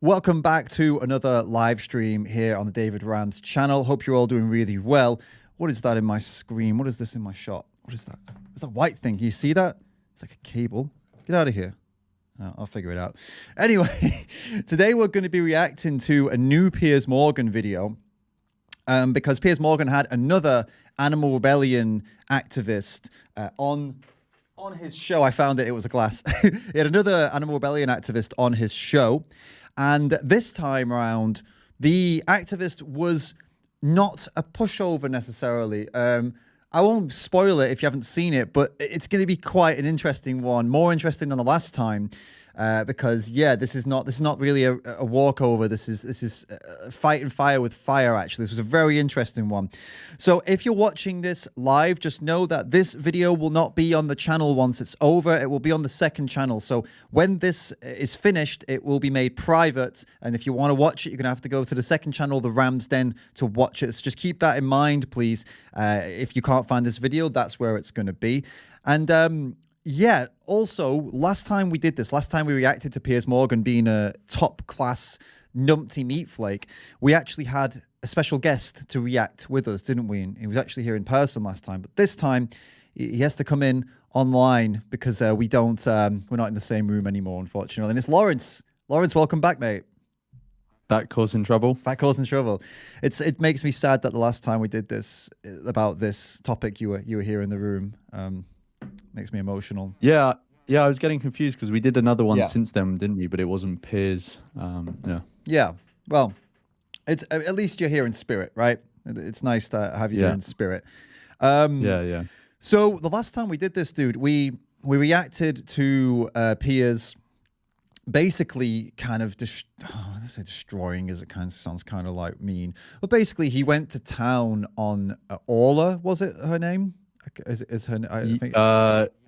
Welcome back to another live stream here on the David Rams channel. Hope you're all doing really well. What is that in my screen? What is this in my shot? What is that? What's that white thing? Can you see that? It's like a cable. Get out of here. No, I'll figure it out. Anyway, today we're going to be reacting to a new Piers Morgan video because Piers Morgan had another animal rebellion activist on his show. I found it was a glass. He had another animal rebellion activist on his show. And this time around, the activist was not a pushover necessarily. I won't spoil it if you haven't seen it, but it's going to be quite an interesting one, more interesting than the last time, because yeah, this is not really a walkover. This is fighting fire with fire. Actually, this was a very interesting one. So if you're watching this live, just know that this video will not be on the channel once it's over. It will be on the second channel. So when this is finished, it will be made private. And if you want to watch it, you're gonna have to go to the second channel, the Rams Den, to watch it. So just keep that in mind, please. If you can't find this video, that's where it's going to be. And yeah, also, last time we reacted to Piers Morgan being a top-class numpty meat flake, we actually had a special guest to react with us, didn't we? And he was actually here in person last time. But this time, he has to come in online because we're not in the same room anymore, unfortunately. And it's Lawrence. Lawrence, welcome back, mate. Back causing trouble. Back causing trouble. It makes me sad that the last time we did this about this topic, you were here in the room. Makes me emotional. Yeah, I was getting confused because we did another one since then, didn't we? But it wasn't Piers. Yeah. Well, it's at least you're here in spirit, right? It's nice to have you here in spirit. Yeah. So the last time we did this, dude, we reacted to Piers basically kind of let's say destroying, as it kind of sounds kind of like mean. But basically, he went to town on Orla. Was it her name? Is her? I think.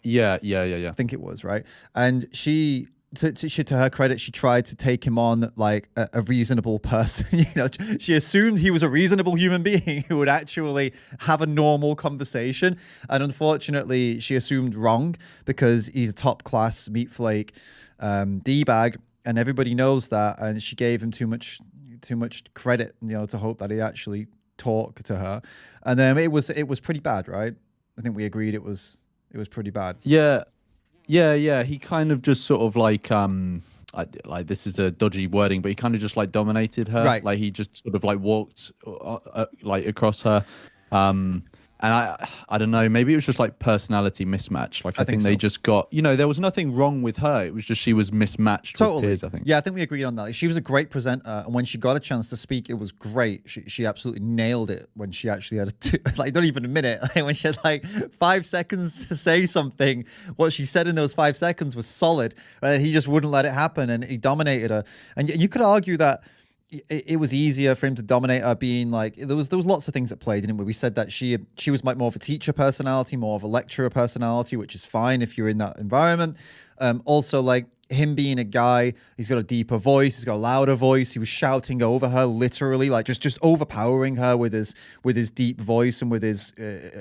Yeah. I think it was, right. And she, to her credit, she tried to take him on like a reasonable person. You know, she assumed he was a reasonable human being who would actually have a normal conversation. And unfortunately, she assumed wrong because he's a top class meat flake D-bag, and everybody knows that. And she gave him too much credit, you know, to hope that he actually talk to her. And then it was pretty bad, right? I think we agreed it was pretty bad. Yeah. He kind of just sort of like this is a dodgy wording, but he kind of just like dominated her. Right. Like he just sort of like walked like across her. And I don't know, maybe it was just like personality mismatch. Like I think they just got, you know, there was nothing wrong with her. It was just she was mismatched with Piers, I think. Yeah, I think we agreed on that. Like, she was a great presenter, and when she got a chance to speak, it was great. She absolutely nailed it when she actually had like not even a minute. Like when she had like 5 seconds to say something, what she said in those 5 seconds was solid. And he just wouldn't let it happen, and he dominated her. And you could argue that it was easier for him to dominate her, being like there was lots of things at play, didn't we? We said that she was like more of a teacher personality, more of a lecturer personality, which is fine if you're in that environment. Also, like him being a guy, he's got a deeper voice, he's got a louder voice. He was shouting over her, literally, like just overpowering her with his deep voice and with his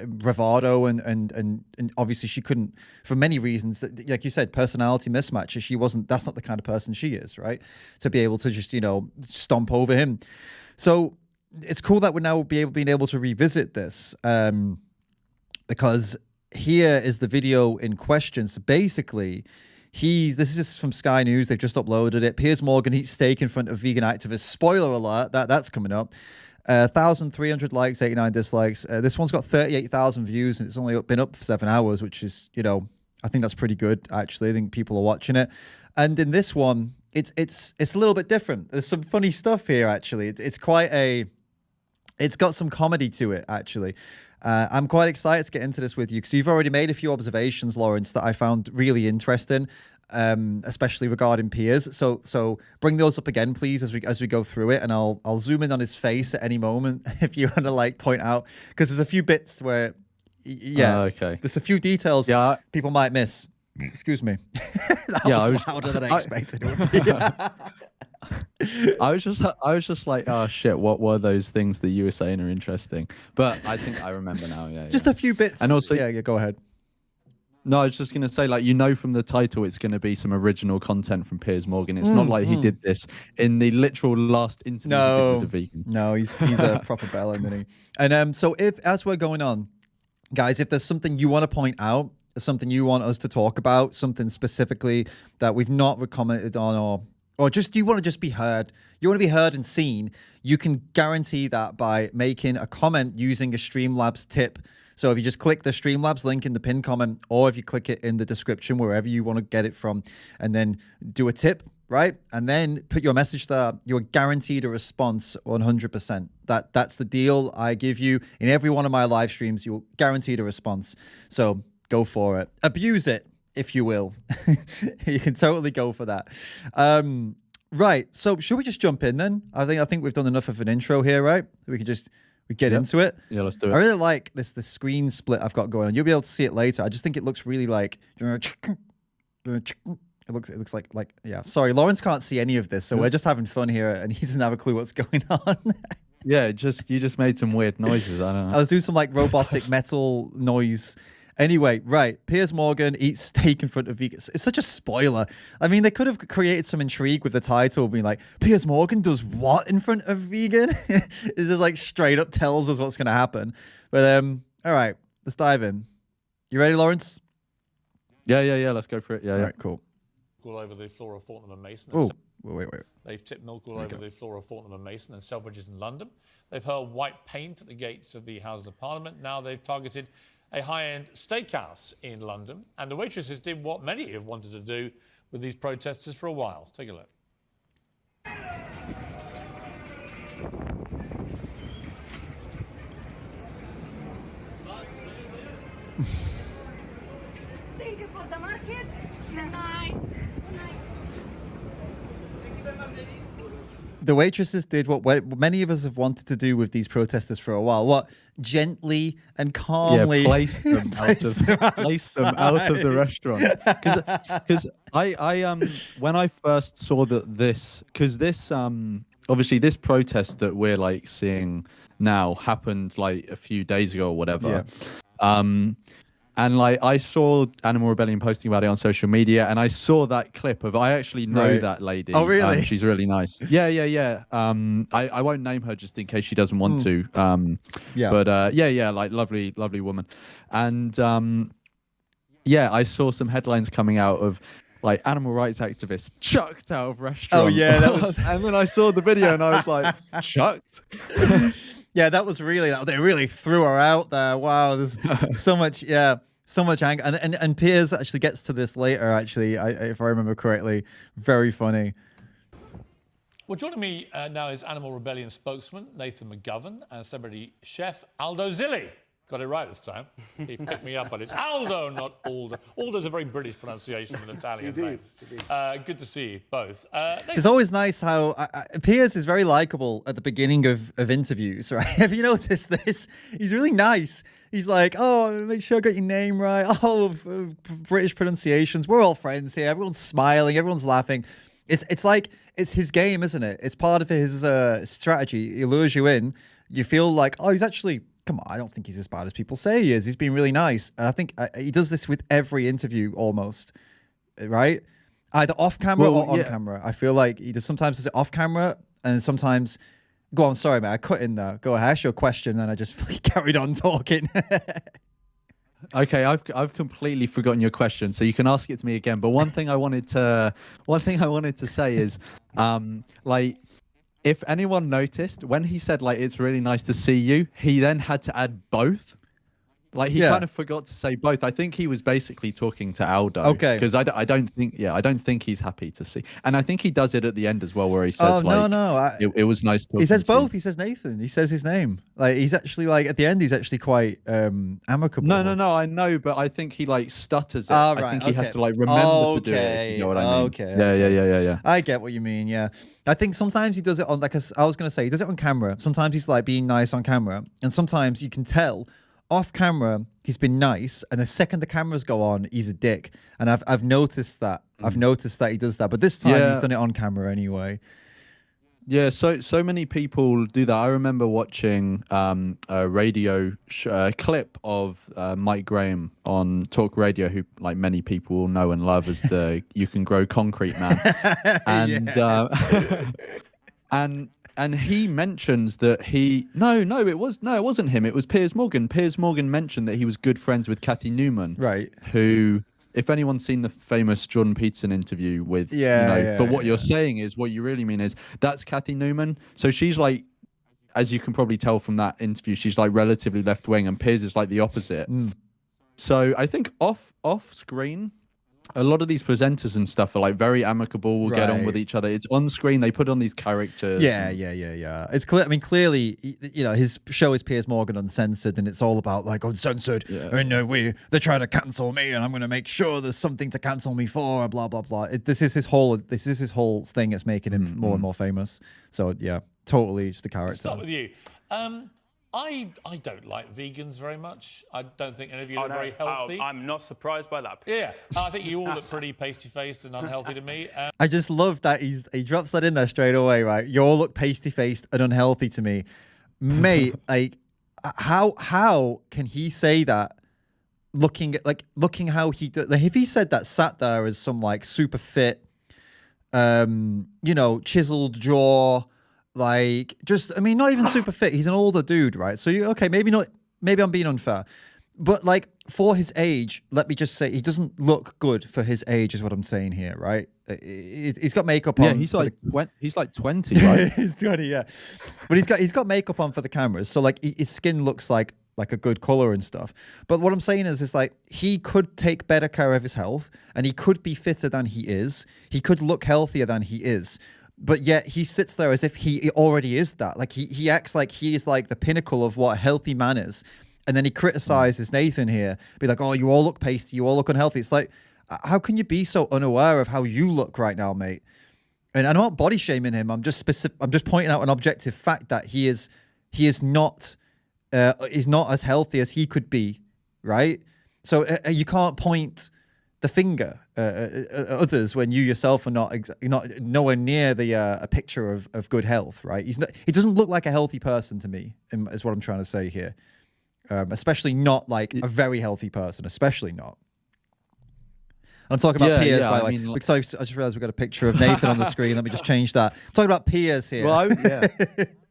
bravado, and obviously she couldn't, for many reasons, like you said, personality mismatch. That's not the kind of person she is, right? To be able to just, you know, stomp over him. So it's cool that we're now being able to revisit this, because here is the video in question. So basically, this is just from Sky News. They've just uploaded it. Piers Morgan eats steak in front of vegan activists. Spoiler alert, that's coming up. 1,300 likes, 89 dislikes. This one's got 38,000 views, and it's only been up for 7 hours, which is, you know, I think that's pretty good, actually. I think people are watching it. And in this one, it's a little bit different. There's some funny stuff here, actually. It's got some comedy to it, actually. I'm quite excited to get into this with you because you've already made a few observations, Lawrence, that I found really interesting, especially regarding Piers. So bring those up again, please, as we go through it, and I'll zoom in on his face at any moment if you want to like point out, because there's a few bits where, okay, there's a few details people might miss. Excuse me. That was louder than I expected. I was just like, oh shit, what were those things that you were saying are interesting? But I think I remember now. Yeah, just a few bits. And also, yeah, go ahead. No, I was just going to say, like, from the title, it's going to be some original content from Piers Morgan. It's not like he did this in the literal last interview he did with the vegan. No, he's a proper bell, isn't he? And so as we're going on, guys, if there's something you want to point out, something you want us to talk about, something specifically that we've not commented on, or just you want to just be heard, you want to be heard and seen, you can guarantee that by making a comment using a Streamlabs tip. So if you just click the Streamlabs link in the pinned comment, or if you click it in the description, wherever you want to get it from, and then do a tip, right? And then put your message there, you're guaranteed a response 100%. That's the deal I give you in every one of my live streams. You're guaranteed a response. So go for it. Abuse it, if you will. You can totally go for that. Right. So should we just jump in then? I think we've done enough of an intro here, right? We get into it. Yeah, let's do it. I really like this screen split I've got going on. You'll be able to see it later. I just think it looks really like it looks like yeah. Sorry, Lawrence can't see any of this, so we're just having fun here, and he doesn't have a clue what's going on. Yeah, you just made some weird noises. I don't know. I was doing some like robotic metal noise. Anyway, right. Piers Morgan eats steak in front of vegans. It's such a spoiler. I mean, they could have created some intrigue with the title, being like, Piers Morgan does what in front of vegan? It just like straight up tells us what's going to happen. But all right, let's dive in. You ready, Lawrence? Yeah. Let's go for it. Yeah. All right, cool. All over the floor of Fortnum and Mason. Oh, wait. They've tipped milk all over the floor of Fortnum and Mason and Selfridges in London. They've hurled white paint at the gates of the Houses of Parliament. Now they've targeted a high-end steakhouse in London, and the waitresses did what many have wanted to do with these protesters for a while. Take a look. Thank you for the market. Good night. Good night. The waitresses did what many of us have wanted to do with these protesters for a while. What? Gently and calmly place them out of the restaurant. Because I when I first saw this obviously this protest that we're like seeing now happened like a few days ago or whatever. Yeah. And like I saw Animal Rebellion posting about it on social media, and I saw that clip of I actually know that lady. Oh, really? She's really nice. Yeah. I won't name her just in case she doesn't want to. But like lovely woman. And I saw some headlines coming out of like animal rights activists chucked out of restaurant. Oh yeah, that was. And then I saw the video and I was like, chucked. Yeah, that was really. They really threw her out there. Wow, there's so much. Yeah. So much anger, and Piers actually gets to this later. Actually, if I remember correctly, very funny. Well, joining me now is Animal Rebellion spokesman Nathan McGovern and celebrity chef Aldo Zilli. Got it right this time. He picked me up, but it's Aldo, not Aldo. Aldo's a very British pronunciation of an Italian name. Good to see you both. It's always nice how Piers is very likable at the beginning of interviews, right? Have you noticed this? He's really nice. He's like, oh, make sure I got your name right. Oh, British pronunciations. We're all friends here. Everyone's smiling. Everyone's laughing. It's like, it's his game, isn't it? It's part of his strategy. He lures you in. You feel like, oh, he's actually... Come on, I don't think he's as bad as people say he is. He's been really nice. And I think he does this with every interview almost, right? Either off camera or on camera. I feel like he sometimes does it off camera and sometimes... Go on, sorry, man. I cut in there. Go ahead, ask your question, and I just carried on talking. Okay, I've completely forgotten your question, so you can ask it to me again. But one thing I wanted to say is, like... If anyone noticed, when he said, like, it's really nice to see you, he then had to add both. Like, he kind of forgot to say both. I think he was basically talking to Aldo. Okay. Because I don't think he's happy to see. And I think he does it at the end as well, where he says, it was nice talking. He says both. He says Nathan. He says his name. Like, he's actually, like, at the end, he's actually quite amicable. No, I know, but I think he, like, stutters it. Oh, right. I think he has to, like, remember to do it, if you know what I mean. Okay. Yeah. I get what you mean, yeah. I think sometimes he does it on, like, I was going to say, he does it on camera. Sometimes he's, like, being nice on camera. And sometimes you can tell off camera, he's been nice, and the second the cameras go on, he's a dick. And I've noticed that. I've noticed that he does that. But this time, he's done it on camera anyway. Yeah, so many people do that. I remember watching a radio clip of Mike Graham on Talk Radio, who like many people will know and love as the "You Can Grow Concrete" man, and and he mentions that it wasn't him. It was Piers Morgan. Piers Morgan mentioned that he was good friends with Kathy Newman, right? Who, if anyone's seen the famous Jordan Peterson interview with, but what you're saying is, what you really mean is, that's Kathy Newman. So she's like, as you can probably tell from that interview, she's like relatively left wing, and Piers is like the opposite. So I think off screen, a lot of these presenters and stuff are like very amicable, will get on with each other. It's on screen, they put on these characters. Yeah. It's clear. I mean, clearly, his show is Piers Morgan Uncensored, and it's all about like uncensored. And they're trying to cancel me, and I'm going to make sure there's something to cancel me for, and blah blah blah. This is his whole thing that's making him more and more famous. So yeah, totally just a character. Let's start with you. I don't like vegans very much. I don't think any of you look very healthy. I'm not surprised by that. Yeah, I think you all look pretty pasty-faced and unhealthy to me. I just love that he drops that in there straight away, right? You all look pasty-faced and unhealthy to me. Mate, like, how can he say that looking how he... Like, if he said that sat there as some, like, super fit, chiseled jaw... Like, not even super fit. He's an older dude, right? So maybe I'm being unfair. But like, for his age, let me just say, he doesn't look good for his age, is what I'm saying here, right? He's got makeup on. Yeah, he's like 20, right? He's 20, yeah. But he's got makeup on for the cameras, so like his skin looks like a good color and stuff. But what I'm saying is like, he could take better care of his health, and he could be fitter than he is. He could look healthier than he is. But yet he sits there as if he already is that. Like he acts like he is like the pinnacle of what a healthy man is. And then he criticizes Nathan here, be like, oh, you all look pasty, you all look unhealthy. It's like, how can you be so unaware of how you look right now, mate? And I'm not body shaming him. I'm just pointing out an objective fact that he is not as healthy as he could be, right? So you can't point the finger others when you yourself are not nowhere near the a picture of good health, right? He doesn't look like a healthy person to me, is what I'm trying to say here. Especially not like a very healthy person, especially not. I'm talking about Piers, by the way. Because I just realized we've got a picture of Nathan on the screen. Let me just change that. I'm talking about Piers here. Well,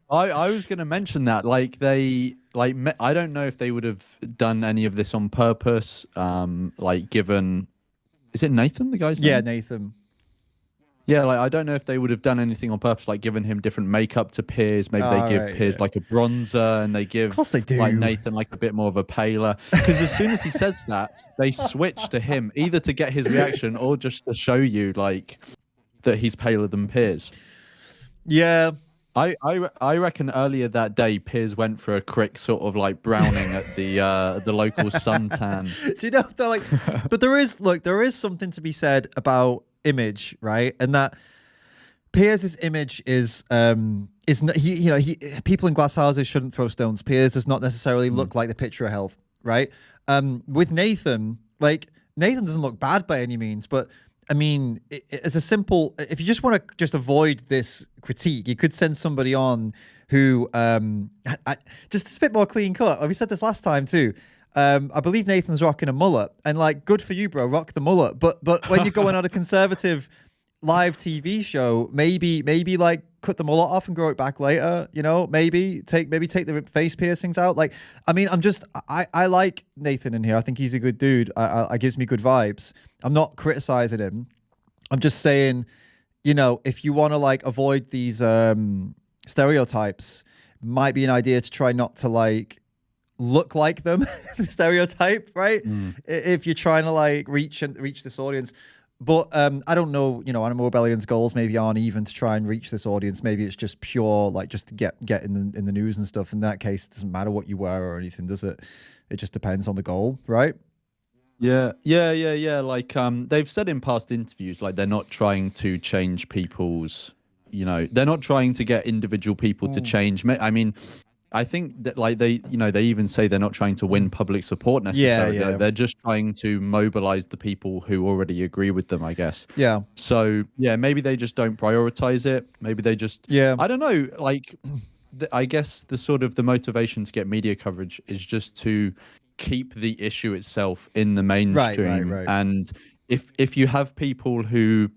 I was going to mention that. Like, I don't know if they would have done any of this on purpose. Given, is it Nathan, the guy's name? Yeah, Nathan. Yeah, like, I don't know if they would have done anything on purpose, like giving him different makeup to Piers. Maybe they give Piers like a bronzer, and they give, of course they do, like Nathan like a bit more of a paler. Because as soon as he says that, they switch to him, either to get his reaction or just to show you like that he's paler than Piers. Yeah. I reckon earlier that day Piers went for a quick sort of like browning at the local suntan. Do you know, they're like, but there is something to be said about image, right? And that Piers's image is not, people in glass houses shouldn't throw stones. Piers does not necessarily look like the picture of health, right? With Nathan, like, Nathan doesn't look bad by any means, but I mean, as a simple, if you just want to just avoid this critique, you could send somebody on who just a bit more clean cut. We said this last time too. I believe Nathan's rocking a mullet, and like, good for you, bro. Rock the mullet. But when you're going on a conservative live TV show, maybe like cut the mullet off and grow it back later. You know, maybe take the face piercings out. Like, I mean, I like Nathan in here. I think he's a good dude. I gives me good vibes. I'm not criticizing him. I'm just saying, if you want to like avoid these stereotypes, might be an idea to try not to like look like them, the stereotype, right? If you're trying to like reach this audience. But I don't know, Animal Rebellion's goals maybe aren't even to try and reach this audience. Maybe it's just pure, like, just to get in the news and stuff. In that case, it doesn't matter what you wear or anything, does it? It just depends on the goal, right? Yeah. Like, they've said in past interviews, like, they're not trying to change people's, they're not trying to get individual people to change. I mean, I think that like they even say they're not trying to win public support necessarily. Yeah. They're just trying to mobilize the people who already agree with them, I guess. Yeah. So yeah, maybe they just don't prioritize it. Maybe they just, I don't know. Like, I guess the motivation to get media coverage is just to keep the issue itself in the mainstream. Right. And if you have people who,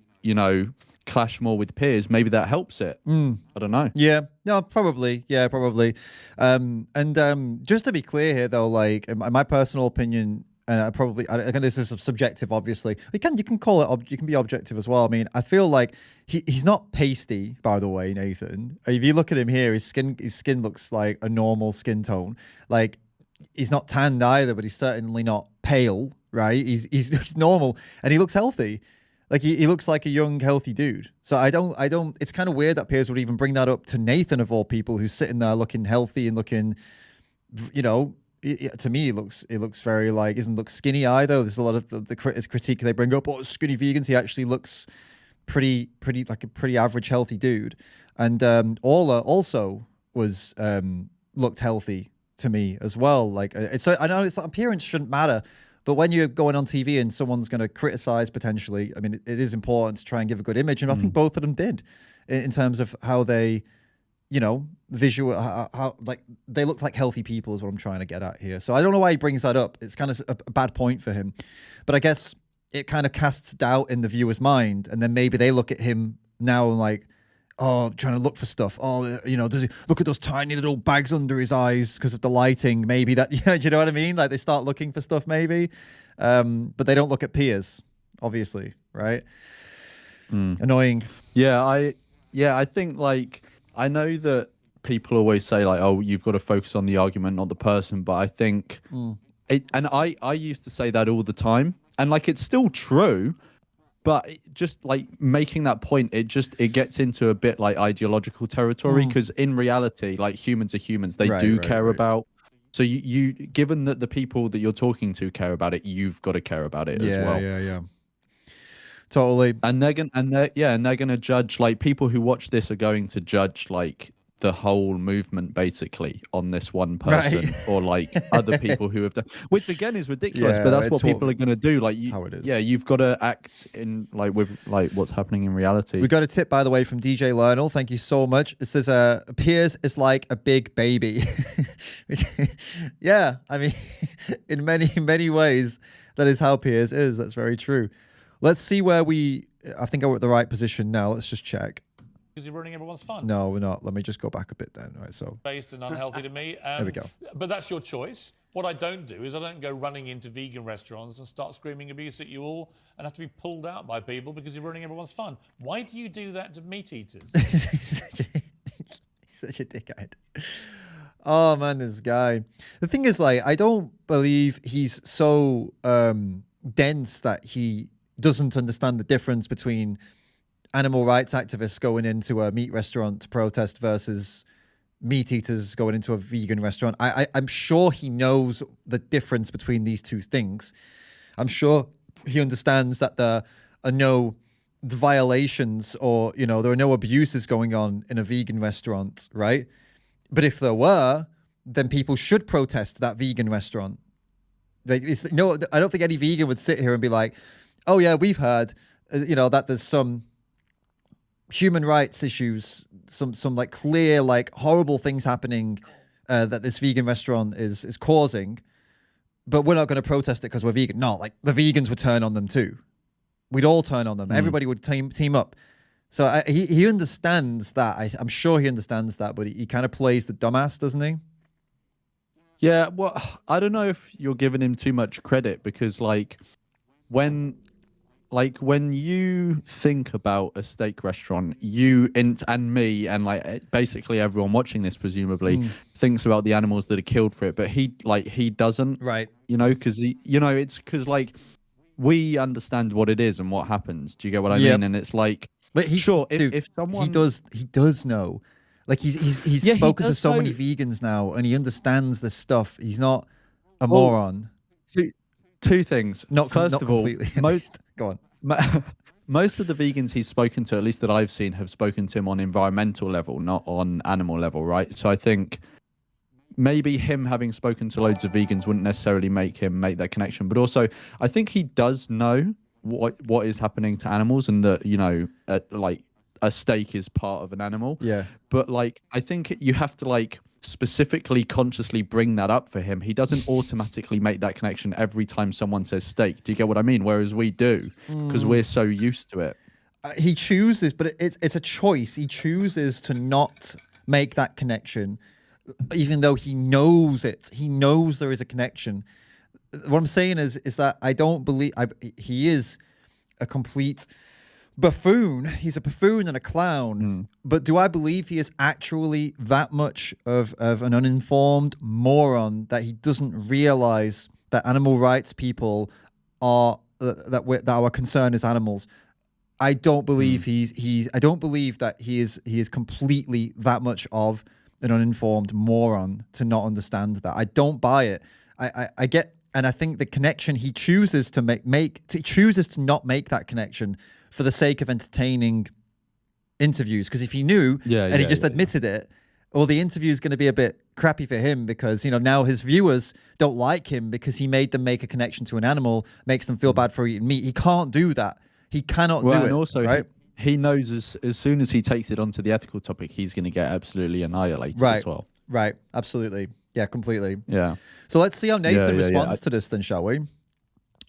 clash more with Piers, maybe that helps it. I don't know. Yeah, no, probably. Yeah, probably. Just to be clear here, though, like in my personal opinion, and again, this is subjective, obviously. You can call it. You can be objective as well. I mean, I feel like he's not pasty, by the way, Nathan. If you look at him here, his skin looks like a normal skin tone. Like he's not tanned either, but he's certainly not pale. Right? He's normal, and he looks healthy. Like he looks like a young, healthy dude. So I don't. It's kind of weird that Piers would even bring that up to Nathan of all people, who's sitting there looking healthy and looking, to me, it looks very like doesn't look skinny either. There's a lot of the critique they bring up. Oh, skinny vegans. He actually looks pretty like a pretty average, healthy dude. And Orla also was looked healthy to me as well. Like I know appearance shouldn't matter. But when you're going on TV and someone's going to criticize potentially, I mean, it is important to try and give a good image. And I think both of them did in terms of how they, visual, how like they looked like healthy people is what I'm trying to get at here. So I don't know why he brings that up. It's kind of a bad point for him. But I guess it kind of casts doubt in the viewer's mind. And then maybe they look at him now and like, oh, trying to look for stuff. Oh, does he look at those tiny little bags under his eyes because of the lighting? Maybe that, do you know what I mean? Like they start looking for stuff maybe, but they don't look at Piers, obviously, right? Annoying. Yeah, I think like, I know that people always say like, oh, you've got to focus on the argument, not the person. But I think, and I used to say that all the time, and like it's still true. But just like making that point, it gets into a bit like ideological territory because in reality, like humans are humans. They do care about. So you given that the people that you're talking to care about it, you've got to care about it as well. Yeah. Totally. And they're gonna judge, like people who watch this are going to judge like the whole movement basically on this one person or like other people who have done, which again is ridiculous, but that's what people are going to do. Like how it is. Yeah, you've got to act in like with like what's happening in reality. We got a tip, by the way, from DJ Lionel. Thank you so much. It says Piers is like a big baby. Yeah, I mean in many ways that is how Piers is. That's very true. Let's see where I think we're at the right position now. Let's just check. Because you're ruining everyone's fun. No, we're not. Let me just go back a bit then. All right, so based and unhealthy to me. There we go. But that's your choice. What I don't do is I don't go running into vegan restaurants and start screaming abuse at you all and have to be pulled out by people because you're ruining everyone's fun. Why do you do that to meat eaters? He's such a dickhead. Oh man, this guy. The thing is, like, I don't believe he's so dense that he doesn't understand the difference between animal rights activists going into a meat restaurant to protest versus meat eaters going into a vegan restaurant. I'm sure he knows the difference between these two things. I'm sure he understands that there are no violations or, there are no abuses going on in a vegan restaurant, right? But if there were, then people should protest that vegan restaurant. I don't think any vegan would sit here and be like, oh yeah, we've heard, that there's some human rights issues, some like clear, like horrible things happening that this vegan restaurant is causing, but we're not going to protest it because we're vegan. No, like the vegans would turn on them too. We'd all turn on them. Everybody would team up. So he understands that. I'm sure he understands that, but he kind of plays the dumbass, doesn't he? Yeah, well, I don't know if you're giving him too much credit because when you think about a steak restaurant, and me and like basically everyone watching this presumably thinks about the animals that are killed for it, but he doesn't, right? Because it's because like we understand what it is and what happens. Do you get what I mean? And it's like, but if someone he does know, like he's spoken to so many vegans now, and he understands this stuff. He's not a moron. Two things. Not First not of all, go on. Most of the vegans he's spoken to, at least that I've seen, have spoken to him on environmental level, not on animal level, right? So I think maybe him having spoken to loads of vegans wouldn't necessarily make him make that connection. But also, I think he does know what is happening to animals, and that, you know, like a steak is part of an animal. Yeah. But like, I think you have to like specifically consciously bring that up for him. He doesn't automatically make that connection every time someone says steak. Do you get what I mean? Whereas we do, because we're so used to it. He chooses, but it's a choice. He chooses to not make that connection, even though he knows it. He knows there is a connection. What I'm saying is that I don't believe he is a complete buffoon. He's a buffoon and a clown. But do I believe he is actually that much of an uninformed moron that he doesn't realize that animal rights people are that our concern is animals? I don't believe I don't believe that he is completely that much of an uninformed moron to not understand that. I don't buy it. I get, and I think the connection he chooses to he chooses to not make that connection for the sake of entertaining interviews. Because if he knew and he just admitted it, well, the interview is going to be a bit crappy for him, because, you know, now his viewers don't like him because he made them make a connection to an animal, makes them feel bad for eating meat. He can't do that. He cannot do it. And also, right? he knows as soon as he takes it onto the ethical topic, he's going to get absolutely annihilated as well. Right. Absolutely. Yeah, completely. Yeah. So let's see how Nathan responds to this then, shall we?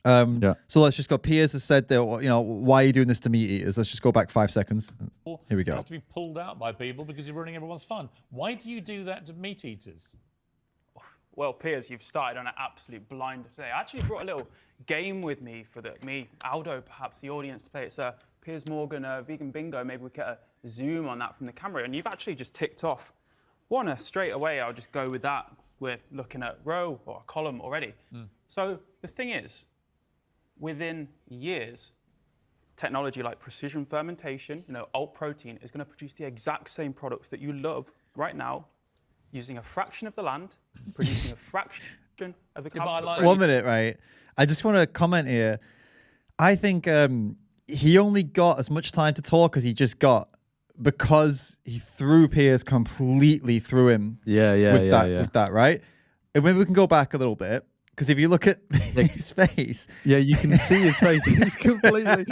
So let's just go. Piers has said that, you know, why are you doing this to meat eaters? Let's just go back 5 seconds. Here we go. You have to be pulled out by people because you're ruining everyone's fun. Why do you do that to meat eaters? Well, Piers, you've started on an absolute blinder today. I actually brought a little game with me for Aldo, perhaps the audience to play. It's a Piers Morgan vegan bingo. Maybe we get a zoom on that from the camera. And you've actually just ticked off one straight away. I'll just go with that. We're looking at row or a column already. So the thing is, within years, technology like precision fermentation, you know, alt protein, is going to produce the exact same products that you love right now, using a fraction of the land, producing a fraction of the carbon. 1 minute, right? I just want to comment here. I think he only got as much time to talk as he just got because he threw Piers completely through him. With that, right? And maybe we can go back a little bit, because if you look at his face, you can see his face. He's completely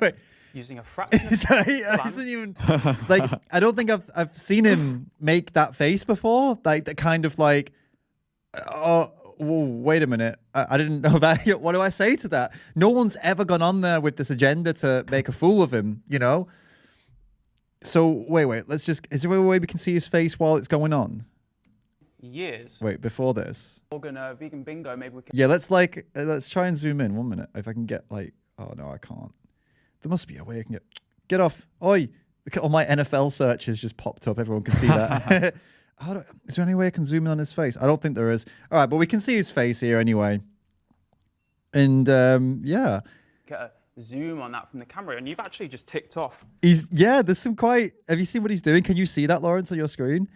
wait. Using a fraction of doesn't even like, I don't think I've seen him make that face before. Like, the kind of like, oh, whoa, wait a minute, I didn't know that. What do I say to that? No one's ever gone on there with this agenda to make a fool of him, you know? So wait, let's just, is there a way we can see his face while it's going on? Years. Wait, before this. Morgan vegan bingo, maybe we can. Yeah, let's try and zoom in 1 minute. If I can get like, oh no, I can't. There must be a way I can get off. Oi, look at all my NFL searches just popped up. Everyone can see that. Is there any way I can zoom in on his face? I don't think there is. All right, but we can see his face here anyway. And yeah. Get a zoom on that from the camera, and you've actually just ticked off. There's some quite, have you seen what he's doing? Can you see that, Lawrence, on your screen?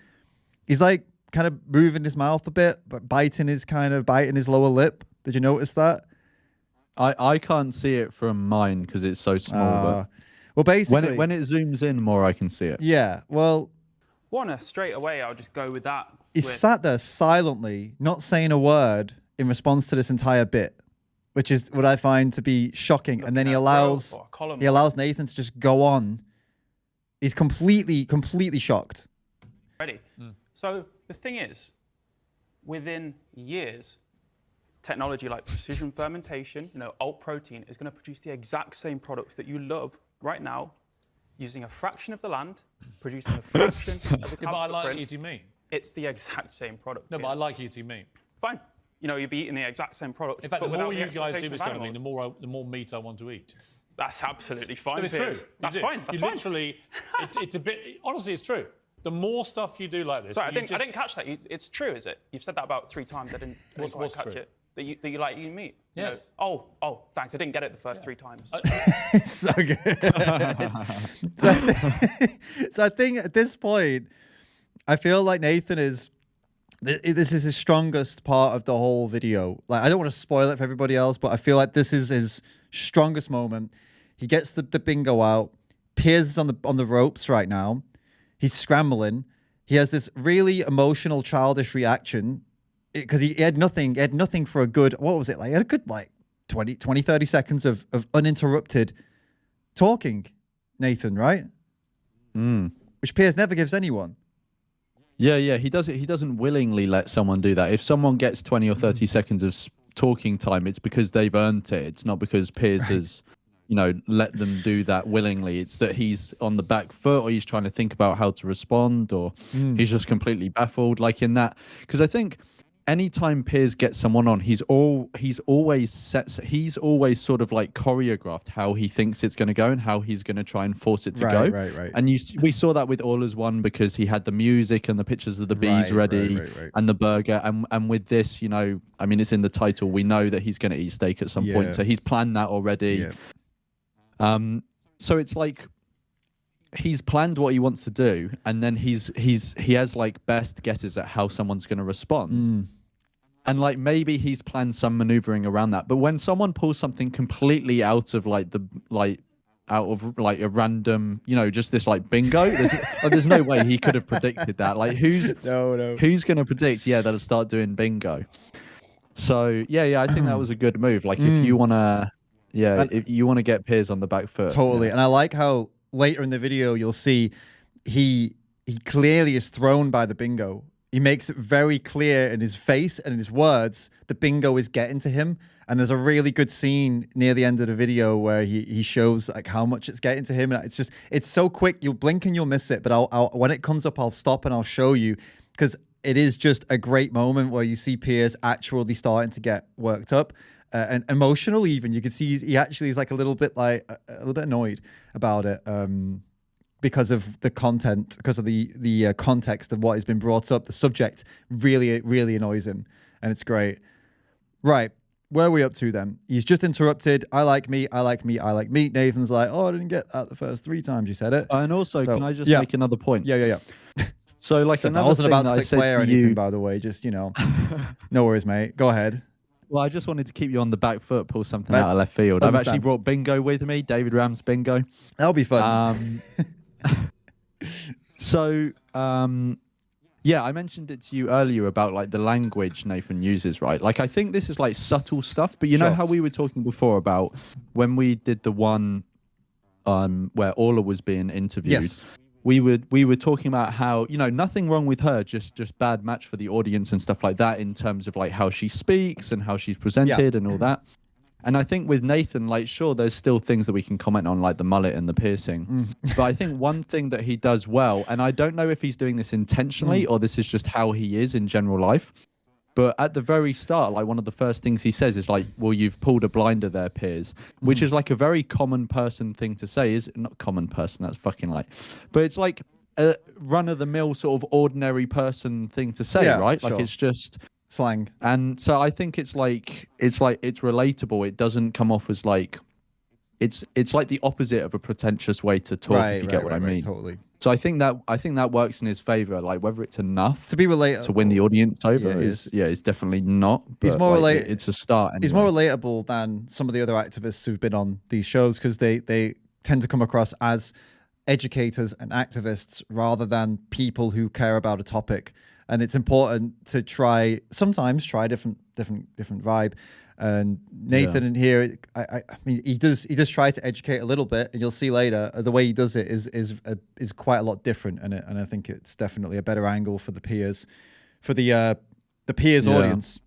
He's like kind of moving his mouth a bit, but biting his lower lip. Did you notice that? I can't see it from mine because it's so small. But well, basically, when it zooms in more, I can see it. Yeah, well, Straight away, I'll just go with that. He's sat there silently, not saying a word in response to this entire bit, which is what I find to be shocking. And then he allows Nathan to just go on. He's completely shocked. Ready. So the thing is, within years, technology like precision fermentation, you know, alt protein, is going to produce the exact same products that you love right now, using a fraction of the land, producing a fraction of the carbon. But I like eating meat. It's the exact same product. No, but I like eating meat. Fine. You know, you'll be eating the exact same product. In fact, the more you guys do this kind of thing, the more meat I want to eat. That's absolutely fine. It's true. That's fine. That's fine. Literally, it's a bit. Honestly, it's true. The more stuff you do like this. Sorry, I didn't catch that. It's true, is it? You've said that about 3 times. I didn't quite catch it. That you like eating meat? Yes. You know? Oh, thanks. I didn't get it the first 3 times. So good. so I think at this point, I feel like Nathan is. This is his strongest part of the whole video. Like, I don't want to spoil it for everybody else, but I feel like this is his strongest moment. He gets the bingo out. Piers is on the ropes right now. He's scrambling. he has this really emotional, childish reaction because he had nothing for a good, what was it like? He had a good like 20, 30 seconds of uninterrupted talking, Nathan, right? Which Piers never gives anyone. Yeah, he doesn't willingly let someone do that. If someone gets 20 or 30 seconds of talking time, it's because they've earned it. It's not because Piers has, let them do that willingly. It's that he's on the back foot, or he's trying to think about how to respond, or he's just completely baffled. Like in that, because I think anytime Piers gets someone on, he's always sort of like choreographed how he thinks it's going to go and how he's going to try and force it to go. Right. And we saw that with All As One because he had the music and the pictures of the bees ready and the burger. And with this, I mean, it's in the title. We know that he's going to eat steak at some point, so he's planned that already. Yeah. So it's like he's planned what he wants to do, and then he has like best guesses at how someone's going to respond. And like maybe he's planned some maneuvering around that, but when someone pulls something completely out of a random, just this like bingo, there's no way he could have predicted that. Like who's going to predict? Yeah, they'll start doing bingo. So yeah, I think that was a good move. Like if you want to, if you want to get Piers on the back foot, totally. And I like how later in the video you'll see he clearly is thrown by the bingo. He makes it very clear in his face and in his words the bingo is getting to him. And there's a really good scene near the end of the video where he shows like how much it's getting to him. And it's so quick. You'll blink and you'll miss it. But I'll when it comes up, I'll stop and I'll show you, because it is just a great moment where you see Piers actually starting to get worked up and emotional. Even you can see he actually is like a little bit annoyed about it. Because of the content, because of the context of what has been brought up, the subject really annoys him, and it's great. Right, where are we up to then? He's just interrupted. I like meat. Nathan's like, oh, I didn't get that the first 3 times you said it. And also, can I just make another point? Yeah. So like I wasn't about to click play or anything, by the way. Just no worries, mate. Go ahead. Well, I just wanted to keep you on the back foot, pull something out of left field. I've actually brought bingo with me, David Ram's bingo. That'll be fun. So, I mentioned it to you earlier about like the language Nathan uses, right? Like, I think this is like subtle stuff, but you know how we were talking before about when we did the one where Orla was being interviewed. Yes. We were talking about how, nothing wrong with her, just bad match for the audience and stuff like that in terms of like how she speaks and how she's presented and all that. And I think with Nathan, like, sure, there's still things that we can comment on, like the mullet and the piercing. But I think one thing that he does well, and I don't know if he's doing this intentionally or this is just how he is in general life, but at the very start, like one of the first things he says is like, well, you've pulled a blinder there, Piers, which is like a very common person thing to say. Is not common person, that's fucking like, but it's like a run-of-the-mill sort of ordinary person thing to say, right? Like it's just slang. And so I think it's relatable. It doesn't come off as like it's like the opposite of a pretentious way to talk, if you get what I mean. Totally. So I think that works in his favor. Like whether it's enough to be relatable to win the audience over is definitely not. But he's more like, it's a start. Anyway. He's more relatable than some of the other activists who've been on these shows, because they tend to come across as educators and activists rather than people who care about a topic. And it's important to sometimes try different vibe. And Nathan in here, I mean, he does try to educate a little bit, and you'll see later the way he does it is quite a lot different, and I think it's definitely a better angle for the Piers audience.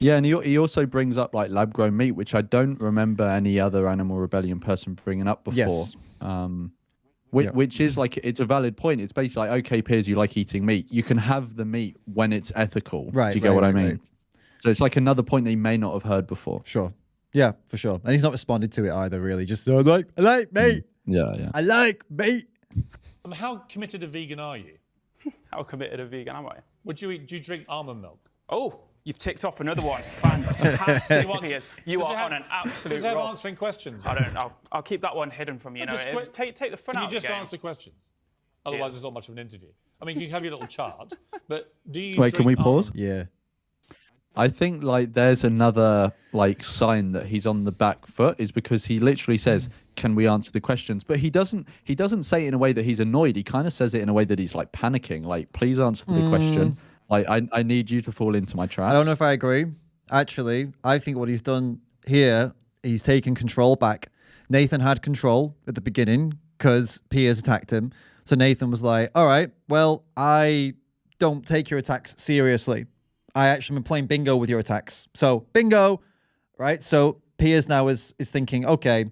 Yeah, and he also brings up like lab grown meat, which I don't remember any other Animal Rebellion person bringing up before. Yes. Which is like, it's a valid point. It's basically like, okay, Piers, you like eating meat. You can have the meat when it's ethical. Right. Do you get what I mean? Right. So it's like another point that you may not have heard before. Sure. Yeah, for sure. And he's not responded to it either, really. Just, I like meat. Yeah. I like meat. How committed a vegan are you? How committed a vegan am I? Would you eat? Do you drink almond milk? Oh, you've ticked off another one. Fantastic, Piers. You are on an absolute Does it have roll. answering questions? I don't know. I'll keep that one hidden from you. Take the fun out Can of you the just game. answer questions? Otherwise, it's not much of an interview. I mean, you have your little chart, but do you? Wait, can we pause? Yeah. I think like there's another like sign that he's on the back foot is because he literally says, "Can we answer the questions?" But he doesn't say it in a way that he's annoyed. He kind of says it in a way that he's like panicking, like, "Please answer the question. Like, I need you to fall into my trap." I don't know if I agree. Actually, I think what he's done here, he's taken control back. Nathan had control at the beginning because Piers attacked him. So Nathan was like, all right, well, I don't take your attacks seriously. I actually been playing bingo with your attacks. So bingo, right? So Piers now is thinking, okay,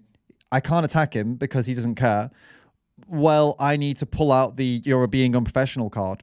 I can't attack him because he doesn't care. Well, I need to pull out the "you're being unprofessional" card.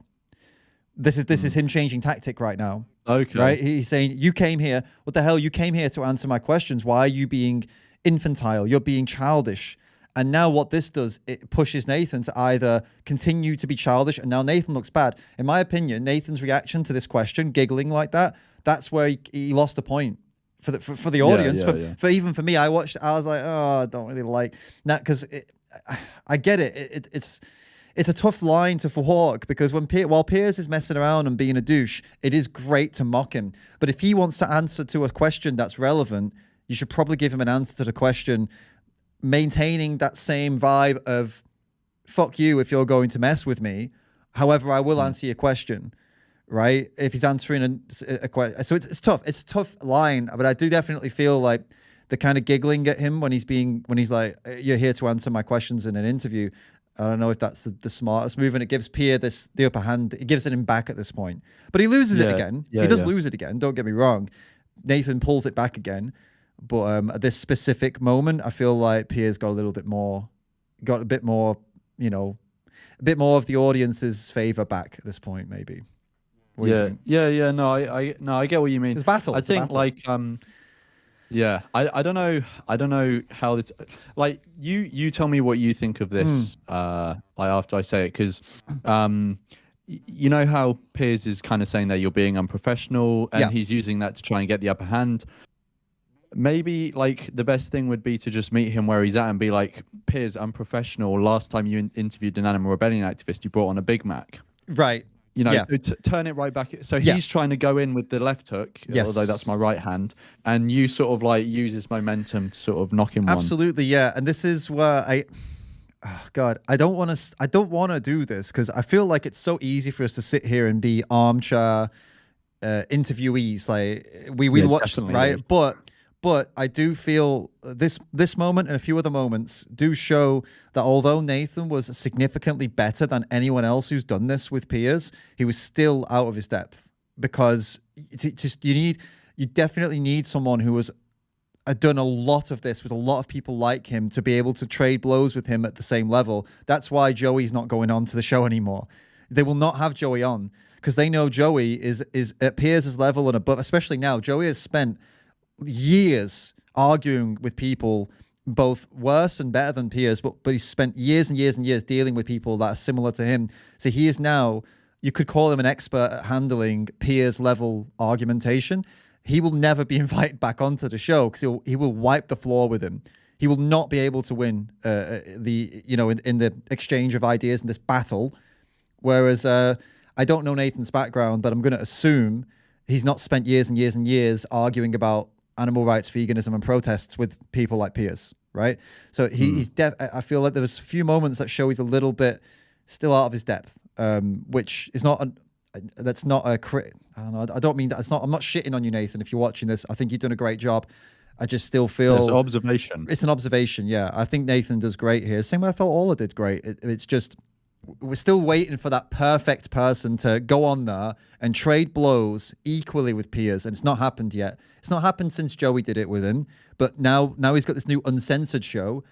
This is him changing tactic right now. Okay. Right? He's saying, you came here. What the hell? You came here to answer my questions. Why are you being infantile? You're being childish. And now what this does, it pushes Nathan to either continue to be childish, and now Nathan looks bad. In my opinion, Nathan's reaction to this question, giggling like that, that's where he lost a point for the audience. For even for me, I watched, I was like, oh, I don't really like that, because I get it. It's a tough line to walk, because while Piers is messing around and being a douche, it is great to mock him. But if he wants to answer to a question that's relevant, you should probably give him an answer to the question, maintaining that same vibe of "fuck you if you're going to mess with me. However, I will answer your question." Right? If he's answering a question, so it's tough. It's a tough line, but I do definitely feel like the kind of giggling at him when he's like, "You're here to answer my questions in an interview." I don't know if that's the smartest move, and it gives Pierre the upper hand. It gives it him back at this point, but he loses it again. He does lose it again. Don't get me wrong. Nathan pulls it back again, but at this specific moment, I feel like Pierre's got a bit more, a bit more of the audience's favor back at this point, maybe. No, I get what you mean. It's battle. I think like yeah, I don't know how this, like, you tell me what you think of this like after I say it, because you know how Piers is kind of saying that you're being unprofessional, and he's using that to try and get the upper hand. Maybe like the best thing would be to just meet him where he's at and be like, "Piers, unprofessional. Last time you interviewed an Animal Rebellion activist, you brought on a Big Mac." Right. You know, so turn it right back. So he's trying to go in with the left hook, although that's my right hand, and you sort of like use his momentum to sort of knock him. Absolutely, yeah. And this is where I don't want to do this, because I feel like it's so easy for us to sit here and be armchair interviewees. Like we watch, right? But I do feel this moment and a few other moments do show that although Nathan was significantly better than anyone else who's done this with Piers, he was still out of his depth, because you definitely need someone who has done a lot of this with a lot of people like him to be able to trade blows with him at the same level. That's why Joey's not going on to the show anymore. They will not have Joey on, because they know Joey is at Piers' level and above, especially now. Joey has spent years arguing with people both worse and better than Piers, but he's spent years and years and years dealing with people that are similar to him. So he is now, you could call him an expert at handling Piers level argumentation. He will never be invited back onto the show, because he will wipe the floor with him. He will not be able to win in the exchange of ideas in this battle. Whereas I don't know Nathan's background, but I'm going to assume he's not spent years and years and years arguing about animal rights, veganism, and protests with people like Piers, right? So he's I feel like there was a few moments that show he's a little bit still out of his depth, which is not that's not a crit. I don't know. I don't mean that. It's not. I'm not shitting on you, Nathan. If you're watching this, I think you've done a great job. I just still feel it's an observation. It's an observation. Yeah, I think Nathan does great here. Same way I thought Ola did great. It's just we're still waiting for that perfect person to go on there and trade blows equally with Piers, and it's not happened yet. It's not happened since Joey did it with him, but now he's got this new uncensored show.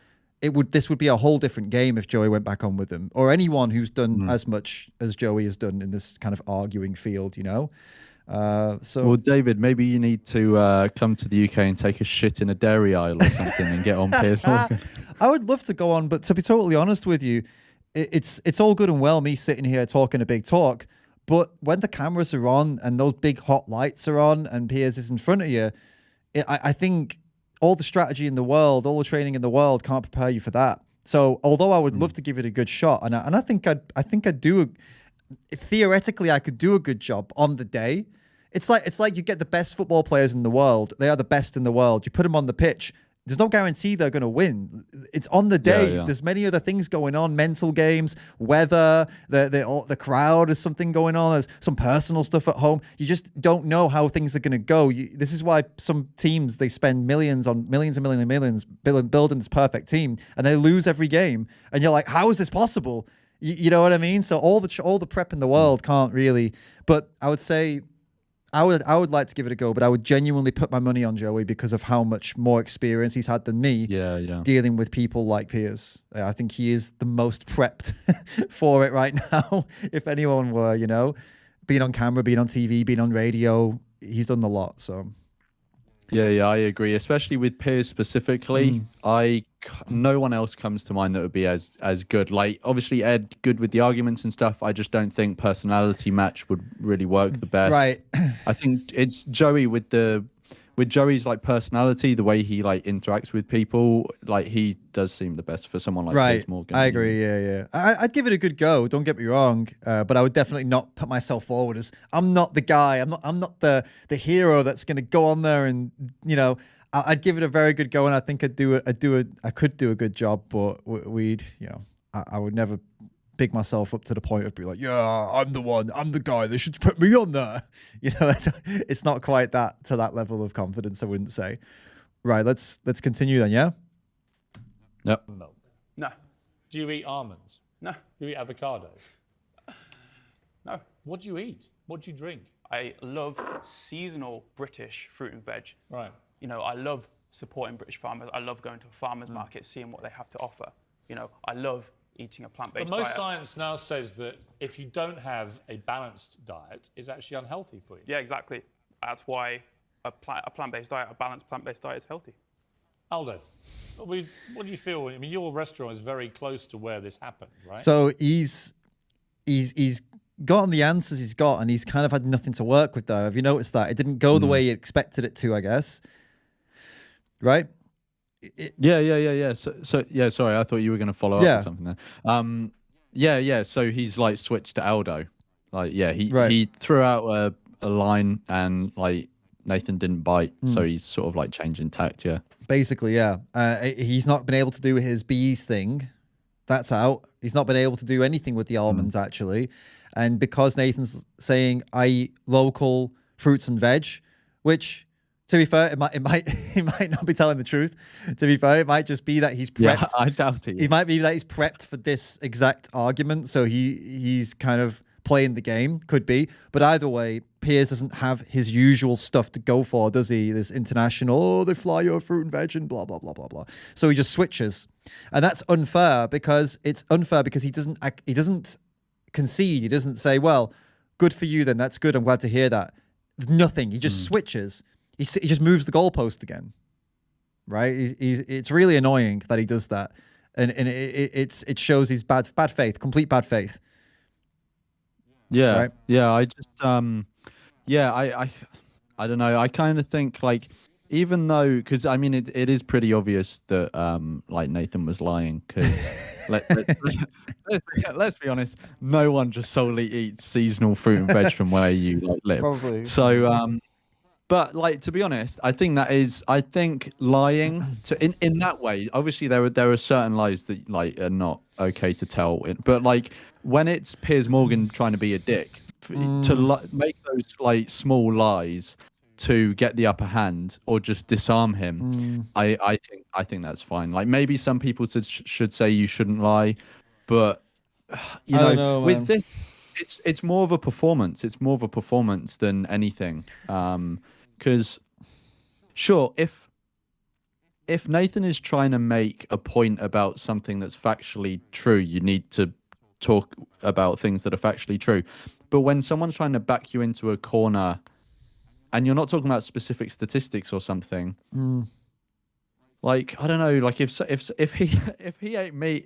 This would be a whole different game if Joey went back on with him, or anyone who's done as much as Joey has done in this kind of arguing field, you know? Well, David, maybe you need to come to the UK and take a shit in a dairy aisle or something and get on Piers Morgan. I would love to go on, but to be totally honest with you, it's all good and well me sitting here talking a big talk, but when the cameras are on and those big hot lights are on and Piers is in front of you, I think all the strategy in the world, all the training in the world can't prepare you for that. So although I would love to give it a good shot, and I think I'd do theoretically I could do a good job on the day. it's like you get the best football players in the world. They are the best in the world. You put them on the pitch. There's no guarantee they're going to win. It's on the day. Yeah. There's many other things going on, mental games, weather, the crowd, there's something going on. There's some personal stuff at home. You just don't know how things are going to go. This is why some teams, they spend millions and millions building this perfect team, and they lose every game. And you're like, how is this possible? You know what I mean? So all the prep in the world can't really, but I would say, I would like to give it a go, but I would genuinely put my money on Joey because of how much more experience he's had than me dealing with people like Piers. I think he is the most prepped for it right now. If anyone were, you know, being on camera, being on TV, being on radio, he's done a lot. So Yeah, I agree. Especially with Piers specifically, no one else comes to mind that would be as good. Like, obviously Ed, good with the arguments and stuff. I just don't think personality match would really work the best. Right. I think it's Joey with Joey's like personality, the way he like interacts with people. Like, he does seem the best for someone like Piers Morgan. I agree. Yeah. I'd give it a good go. Don't get me wrong, but I would definitely not put myself forward as I'm not the guy. I'm not the hero that's going to go on there and, you know. I'd give it a very good go, and I think I could do a good job, but I would never big myself up to the point of being like, yeah, I'm the one, I'm the guy, they should put me on there. You know, it's not quite to that level of confidence, I wouldn't say. Right, let's continue then, yeah? Yep. Milk. No. Do you eat almonds? No. Do you eat avocado? No. What do you eat? What do you drink? I love seasonal British fruit and veg. Right. You know, I love supporting British farmers. I love going to a farmer's market, seeing what they have to offer. You know, I love eating a plant-based But most diet. science now says that if you don't have a balanced diet, it's actually unhealthy for you. Yeah, exactly. That's why a plant-based diet, a balanced plant-based diet is healthy. Aldo, what do you feel? I mean, your restaurant is very close to where this happened, right? So he's gotten the answers he's got, and he's kind of had nothing to work with there. Have you noticed that? It didn't go the way he expected it to, I guess. Right? Yeah. So yeah, sorry, I thought you were going to follow up with something there. Yeah. So he's like switched to Aldo. Like, yeah, he threw out a line, and like Nathan didn't bite, so he's sort of like changing tact. Yeah. Basically, yeah. He's not been able to do his bees thing. That's out. He's not been able to do anything with the almonds, actually. And because Nathan's saying I eat local fruits and veg, which, to be fair, he might not be telling the truth. To be fair, it might just be that he's prepped. Yeah, I doubt it. It might be that he's prepped for this exact argument, so he's kind of playing the game. Could be, but either way, Piers doesn't have his usual stuff to go for, does he? This international, they fly your fruit and veg and blah blah blah blah blah. So he just switches, and that's unfair because he doesn't concede. He doesn't say, well, good for you then. That's good. I'm glad to hear that. Nothing. He just switches. He just moves the goalpost again, right? It's really annoying that he does that, and it shows his bad faith, complete bad faith. Yeah, right? Yeah. I just I don't know. I kind of think like, even though, because I mean it is pretty obvious that like Nathan was lying, because let's be honest, no one just solely eats seasonal fruit and veg from where you like live. Probably. So but like, to be honest, I think lying in that way, obviously there are certain lies that like are not okay to tell, but like when it's Piers Morgan trying to be a dick, to make those like small lies to get the upper hand or just disarm him, I think that's fine. Like, maybe some people should say you shouldn't lie, but you know, with this, it's more of a performance. It's more of a performance than anything. Because sure, if Nathan is trying to make a point about something that's factually true, you need to talk about things that are factually true. But when someone's trying to back you into a corner, and you're not talking about specific statistics or something, like, I don't know, like if he ate me,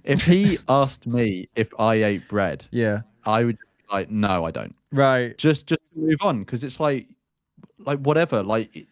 if he asked me if I ate bread, Yeah. I would be like, no, I don't. Right. Just move on, because it's like whatever. Like,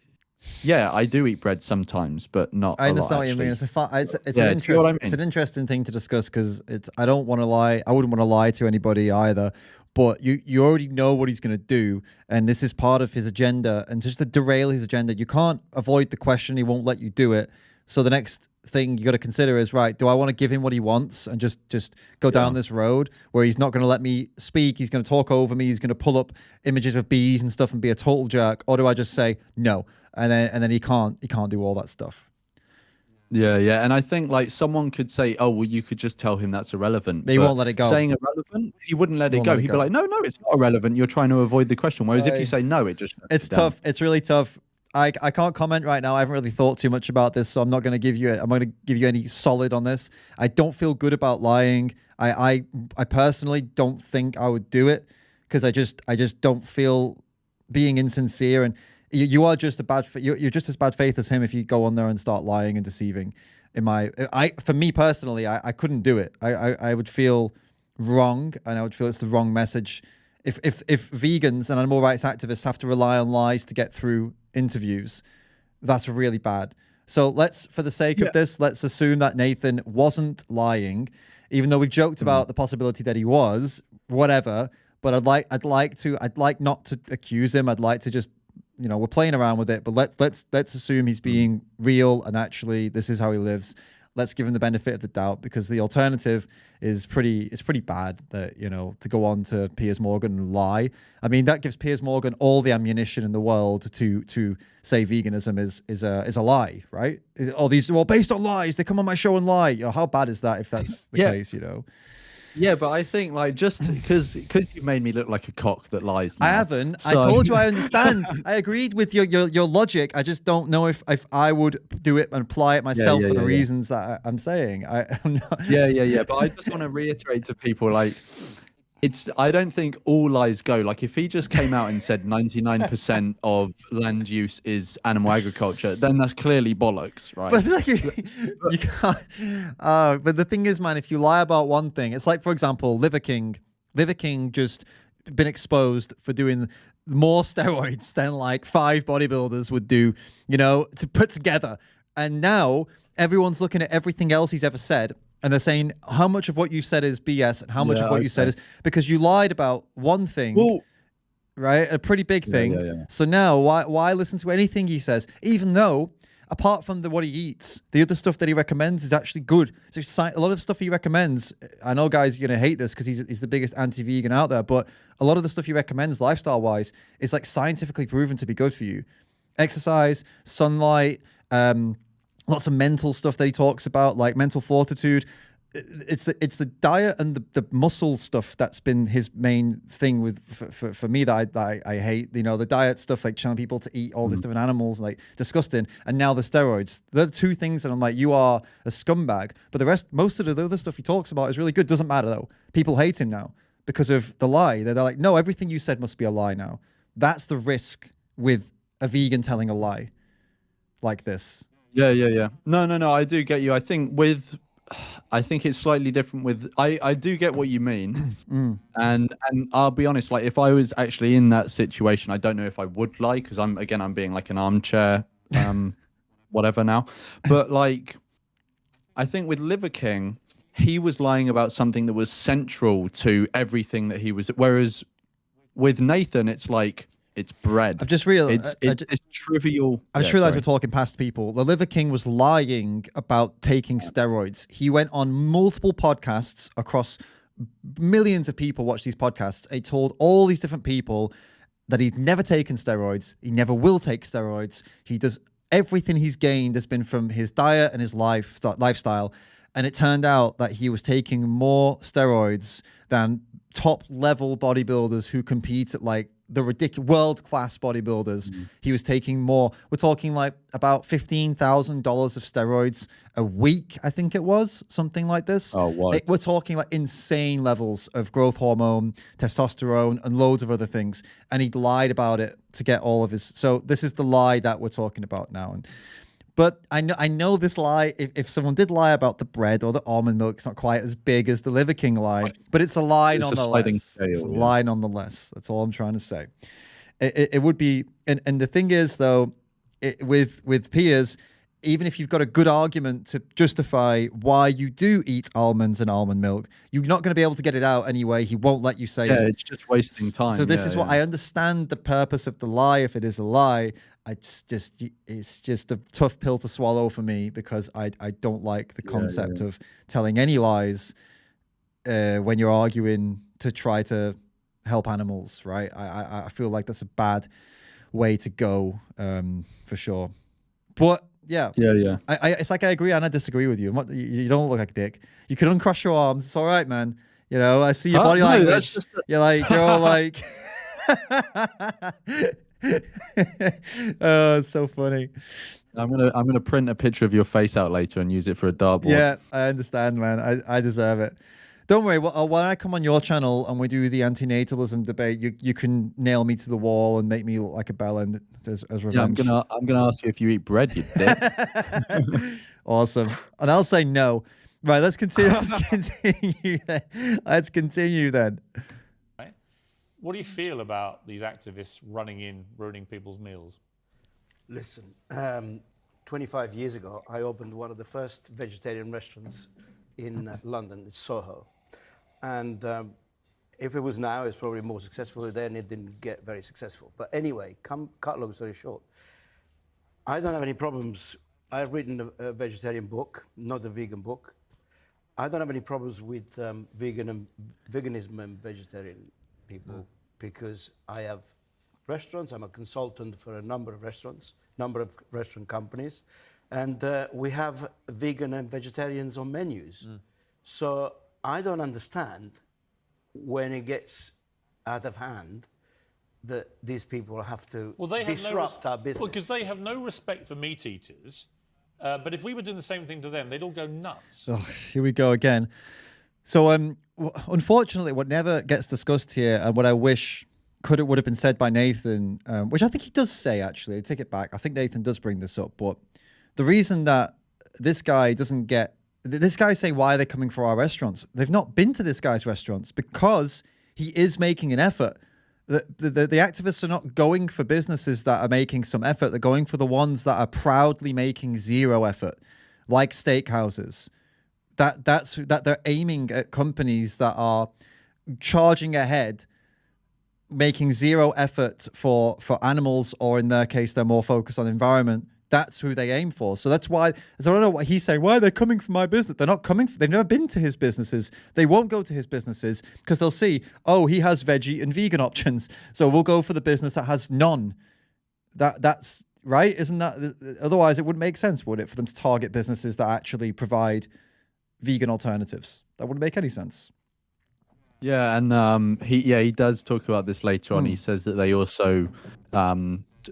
yeah, I do eat bread sometimes, but not. I understand what you mean. It's an interesting thing to discuss, because I don't want to lie. I wouldn't want to lie to anybody either. but you already know what he's going to do, and this is part of his agenda. And just to derail his agenda, you can't avoid the question. He won't let you do it. So the next thing you got to consider is, right, do I want to give him what he wants and just go down this road where he's not going to let me speak, he's going to talk over me, he's going to pull up images of bees and stuff and be a total jerk, or do I just say no, and then he can't do all that stuff? Yeah, and I think like someone could say, oh well, you could just tell him that's irrelevant. He won't let it go. Saying irrelevant, he wouldn't let it go. He'd be like, no, it's not irrelevant. You're trying to avoid the question. Whereas if you say no, it's tough. It's really tough. I can't comment right now. I haven't really thought too much about this, so I'm not going to give you any solid on this. I don't feel good about lying. I personally don't think I would do it because I just don't feel being insincere, and you are just you're just as bad faith as him if you go on there and start lying and deceiving. For me personally, I couldn't do it. I would feel wrong, and I would feel it's the wrong message. If vegans and animal rights activists have to rely on lies to get through interviews, that's really bad. So for the sake of this, let's assume that Nathan wasn't lying, even though we joked about the possibility that he was, whatever. But I'd like not to accuse him. I'd like to just, we're playing around with it, but let's assume he's being real and actually this is how he lives. Let's give him the benefit of the doubt, because the alternative is pretty bad, that, to go on to Piers Morgan and lie. I mean, that gives Piers Morgan all the ammunition in the world to say veganism is a lie, right? Oh, these are all based on lies. They come on my show and lie. How bad is that if that's the case, Yeah, but I think like just because you made me look like a cock that lies. Now, I haven't. So... I told you I understand. I agreed with your logic. I just don't know if I would do it and apply it myself for the reasons that I'm saying. I'm not... Yeah. But I just want to reiterate to people, like, I don't think all lies go. Like if he just came out and said 99% of land use is animal agriculture, then that's clearly bollocks, right? But like, you can't. But the thing is, man, if you lie about one thing, it's like, for example, Liver King just been exposed for doing more steroids than like 5 bodybuilders would do, to put together. And now everyone's looking at everything else he's ever said, and they're saying how much of what you said is BS and how much of what you said is because you lied about one thing, right? A pretty big thing. Yeah. So now why listen to anything he says, even though apart from what he eats, the other stuff that he recommends is actually good. So a lot of stuff he recommends, I know guys, you're going to hate this because he's the biggest anti-vegan out there, but a lot of the stuff he recommends lifestyle-wise is like scientifically proven to be good for you. Exercise, sunlight, lots of mental stuff that he talks about, like mental fortitude. It's the diet and the muscle stuff that's been his main thing for me that I hate. The diet stuff, like telling people to eat all these different animals, like disgusting. And now the steroids. They're the 2 things that I'm like, you are a scumbag. But most of the other stuff he talks about is really good. Doesn't matter though. People hate him now because of the lie. They're like, no, everything you said must be a lie now. That's the risk with a vegan telling a lie like this. Yeah. No. I do get you. I think it's slightly different with. I do get what you mean, and I'll be honest. Like if I was actually in that situation, I don't know if I would lie because I'm being like an armchair, whatever now. But like, I think with Liver King, he was lying about something that was central to everything that he was. Whereas with Nathan, it's like. It's bread. I've just realized it's trivial. I just realized we're talking past people. The Liver King was lying about taking steroids. He went on multiple podcasts across millions of people watch these podcasts. He told all these different people that he'd never taken steroids. He never will take steroids. He does everything he's gained has been from his diet and his lifestyle. And it turned out that he was taking more steroids than top level bodybuilders who compete at like the ridiculous world-class bodybuilders. He was taking more. We're talking like about $15,000 of steroids a week, I think it was, something like this. Oh, what? We're talking like insane levels of growth hormone, testosterone, and loads of other things. And he lied about it to get all of his. So this is the lie that we're talking about now. But I know this lie, if someone did lie about the bread or the almond milk, it's not quite as big as the Liver King lie, but it's a lie nonetheless. It's a lie nonetheless. That's all I'm trying to say. It would be, and the thing is though, with Piers, even if you've got a good argument to justify why you do eat almonds and almond milk, you're not going to be able to get it out anyway. He won't let you say it. It's just wasting time. So this is what I understand the purpose of the lie, if it is a lie. It's just a tough pill to swallow for me, because I don't like the concept of telling any lies when you're arguing to try to help animals, right? I feel like that's a bad way to go, for sure. But yeah. It's like I agree and I disagree with you. You don't look like a dick. You can uncross your arms. It's all right, man. You know, I see your body language. You're all like, oh, it's so funny. I'm gonna print a picture of your face out later and use it for a dartboard. Yeah, I understand, man. I deserve it. Don't worry. When I come on your channel and we do the antinatalism debate, you can nail me to the wall and make me look like a bellend as revenge. Yeah, I'm gonna ask you if you eat bread, you dick. Awesome. And I'll say no. Right. Let's continue. Let's continue then. Right. What do you feel about these activists running in, ruining people's meals? Listen, 25 years ago, I opened one of the first vegetarian restaurants in London. It's Soho. And if it was now, it's probably more successful. Then it didn't get very successful. But anyway, cut long story short, I don't have any problems. I've written a vegetarian book, not a vegan book. I don't have any problems with veganism and vegetarian people because I have restaurants. I'm a consultant for a number of restaurant companies. And we have vegan and vegetarians on menus. So I don't understand when it gets out of hand that these people have to disrupt our business. Well, because they have no respect for meat eaters. But if we were doing the same thing to them, they'd all go nuts. Oh, here we go again. So unfortunately, what never gets discussed here, and what I wish would have been said by Nathan, which I think he does say, actually, I take it back. I think Nathan does bring this up, but the reason that this guy doesn't get... This guy's saying, why are they coming for our restaurants? They've not been to this guy's restaurants because he is making an effort. The activists are not going for businesses that are making some effort. They're going for the ones that are proudly making zero effort, like steakhouses. That they're aiming at companies that are charging ahead, making zero effort for animals, or in their case, they're more focused on environment. That's who they aim for. So that's why, so I don't know what he's saying. Why are they coming for my business? They're not coming. They've never been to his businesses. They won't go to his businesses because they'll see, oh, he has veggie and vegan options. So we'll go for the business that has none. That's right. Isn't that? Otherwise, it wouldn't make sense, would it, for them to target businesses that actually provide vegan alternatives? That wouldn't make any sense. Yeah, and he does talk about this later on. He says that they also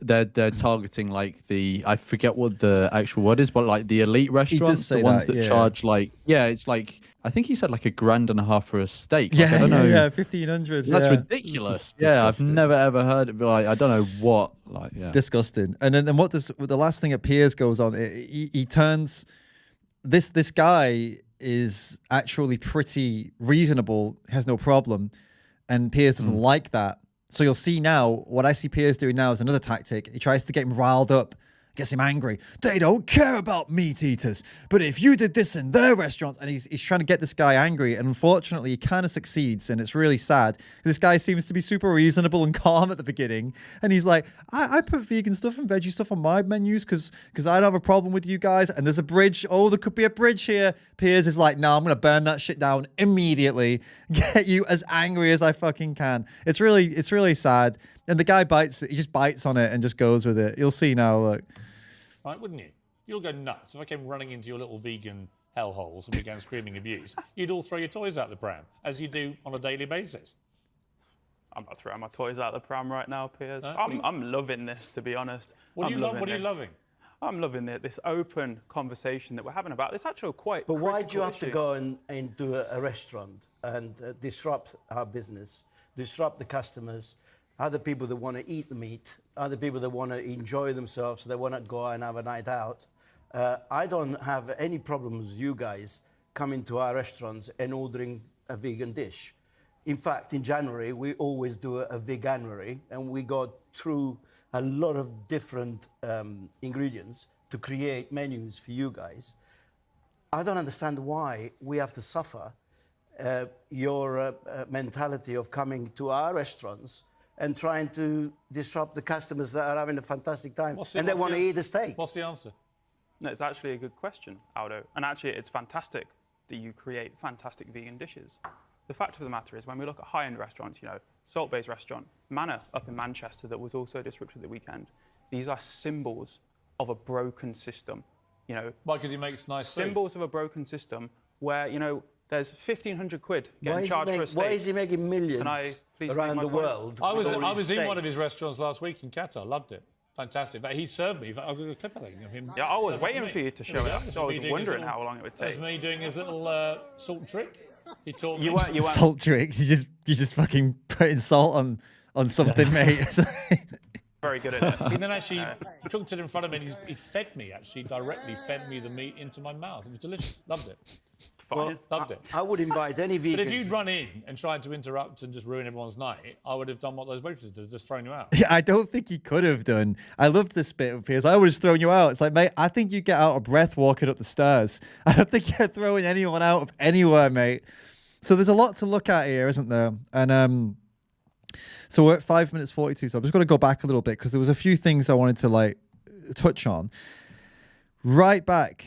they're targeting like I forget what the actual word is, but like the elite restaurants, the ones that charge like it's like I think he said like $1.5 for a steak. Yeah, like, I don't know. Yeah, 1,500. That's ridiculous. Yeah, I've never ever heard it. But like, I don't know what. Like, yeah, disgusting. And then what does the last thing that Piers goes on? He turns this guy is actually pretty reasonable, has no problem, and Piers doesn't like that. So you'll see now, what I see Piers doing now is another tactic. He tries to get him riled up, gets him angry. They don't care about meat eaters, but if you did this in their restaurants, and he's trying to get this guy angry, and unfortunately he kind of succeeds, and it's really sad. This guy seems to be super reasonable and calm at the beginning, and he's like, I put vegan stuff and veggie stuff on my menus because I don't have a problem with you guys, and there's a bridge. Oh, there could be a bridge here. Piers is like, no, I'm going to burn that shit down immediately, get you as angry as I fucking can. It's really sad. And the guy he just bites on it and just goes with it. You'll see now, look. Right, wouldn't you? You'll go nuts if I came running into your little vegan hellholes and began screaming abuse. You'd all throw your toys out the pram, as you do on a daily basis. I'm not throwing my toys out the pram right now, Piers. I'm loving this, to be honest. What are you loving? I'm loving this open conversation that we're having about this actual quite. But why do you have to go and do a restaurant and disrupt our business, disrupt the customers, other people that want to eat the meat, other people that want to enjoy themselves, they want to go and have a night out? I don't have any problems with you guys coming to our restaurants and ordering a vegan dish. In fact, in January, we always do a veganuary, and we go through a lot of different ingredients to create menus for you guys. I don't understand why we have to suffer your mentality of coming to our restaurants and trying to disrupt the customers that are having a fantastic time and they want to eat the steak. What's the answer? No, it's actually a good question, Aldo. And actually, it's fantastic that you create fantastic vegan dishes. The fact of the matter is, when we look at high-end restaurants, you know, Salt-Based Restaurant, Manor up in Manchester that was also disrupted at the weekend, these are symbols of a broken system, you know. Why? Because he makes nice symbols of a broken system where, you know, there's 1,500 quid getting charged for a steak. Why is he making millions Can I please around the world? I was in one of his restaurants last week in Qatar. Loved it. Fantastic. But he served me. I've got a clip of him. Yeah, I was waiting for you to show it. I was wondering how long it would take. That was me doing his little salt trick. He taught me. You weren't. Salt tricks. You just fucking putting salt on something, mate. Very good at it. He then actually cooked it in front of me and he fed me, actually, directly fed me the meat into my mouth. It was delicious. Loved it. Fine. Loved it. I would invite any vegans. But if you'd run in and tried to interrupt and just ruin everyone's night, I would have done what those waitresses did, just thrown you out. Yeah, I don't think he could have done. I loved this bit of Piers. I would have thrown you out. It's like, mate, I think you get out of breath walking up the stairs. I don't think you're throwing anyone out of anywhere, mate. So there's a lot to look at here, isn't there? And so we're at 5 minutes 42. So I'm just going to go back a little bit because there was a few things I wanted to like touch on. Right back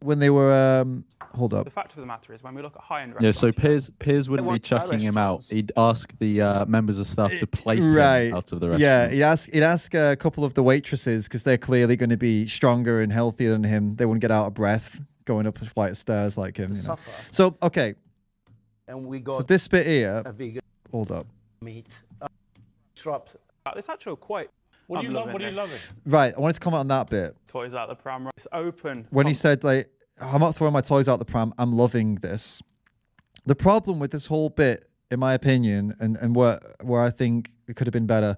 when they were hold up. The fact of the matter is, when we look at high-end Yeah, restaurants... so Piers wouldn't be chucking him out. He'd ask the members of staff to place him out of the restaurant. Yeah, he'd ask a couple of the waitresses, because they're clearly going to be stronger and healthier than him. They wouldn't get out of breath going up a flight of stairs like him. You know? Suffer. So, okay. And we got So this bit here... a vegan Hold up. meat. Disrupt. It's actually quite... What are you loving? Right, I wanted to comment on that bit. Toys out the pram. It's open. When he said, like, I'm not throwing my toys out the pram, I'm loving this. The problem with this whole bit, in my opinion, and where I think it could have been better,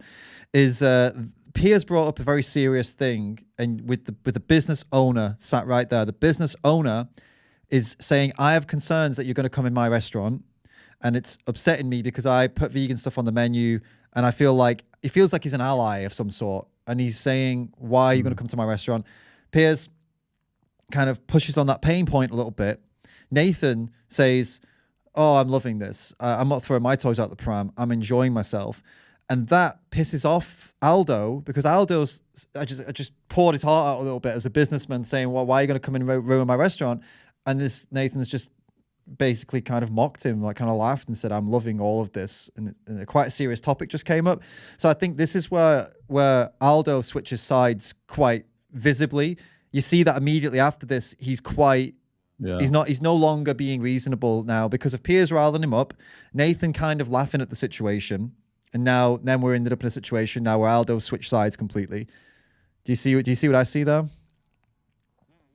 is Piers brought up a very serious thing, and with the business owner sat right there. The business owner is saying, I have concerns that you're going to come in my restaurant, and it's upsetting me because I put vegan stuff on the menu, and I feel like it feels like he's an ally of some sort. And he's saying, why are you going to come to my restaurant? Piers kind of pushes on that pain point a little bit. Nathan says, oh, I'm loving this. I'm not throwing my toys out the pram. I'm enjoying myself. And that pisses off Aldo, because Aldo's I just poured his heart out a little bit as a businessman, saying, well, why are you going to come in and ruin my restaurant? And this Nathan's just basically kind of mocked him, like kind of laughed and said, I'm loving all of this. And quite a serious topic just came up. So I think this is where Aldo switches sides quite visibly. You see that immediately after this, he's quite, he's no longer being reasonable now because of Piers riling him up, Nathan kind of laughing at the situation. And then we're ended up in a situation now where Aldo switched sides completely. Do you see what I see there?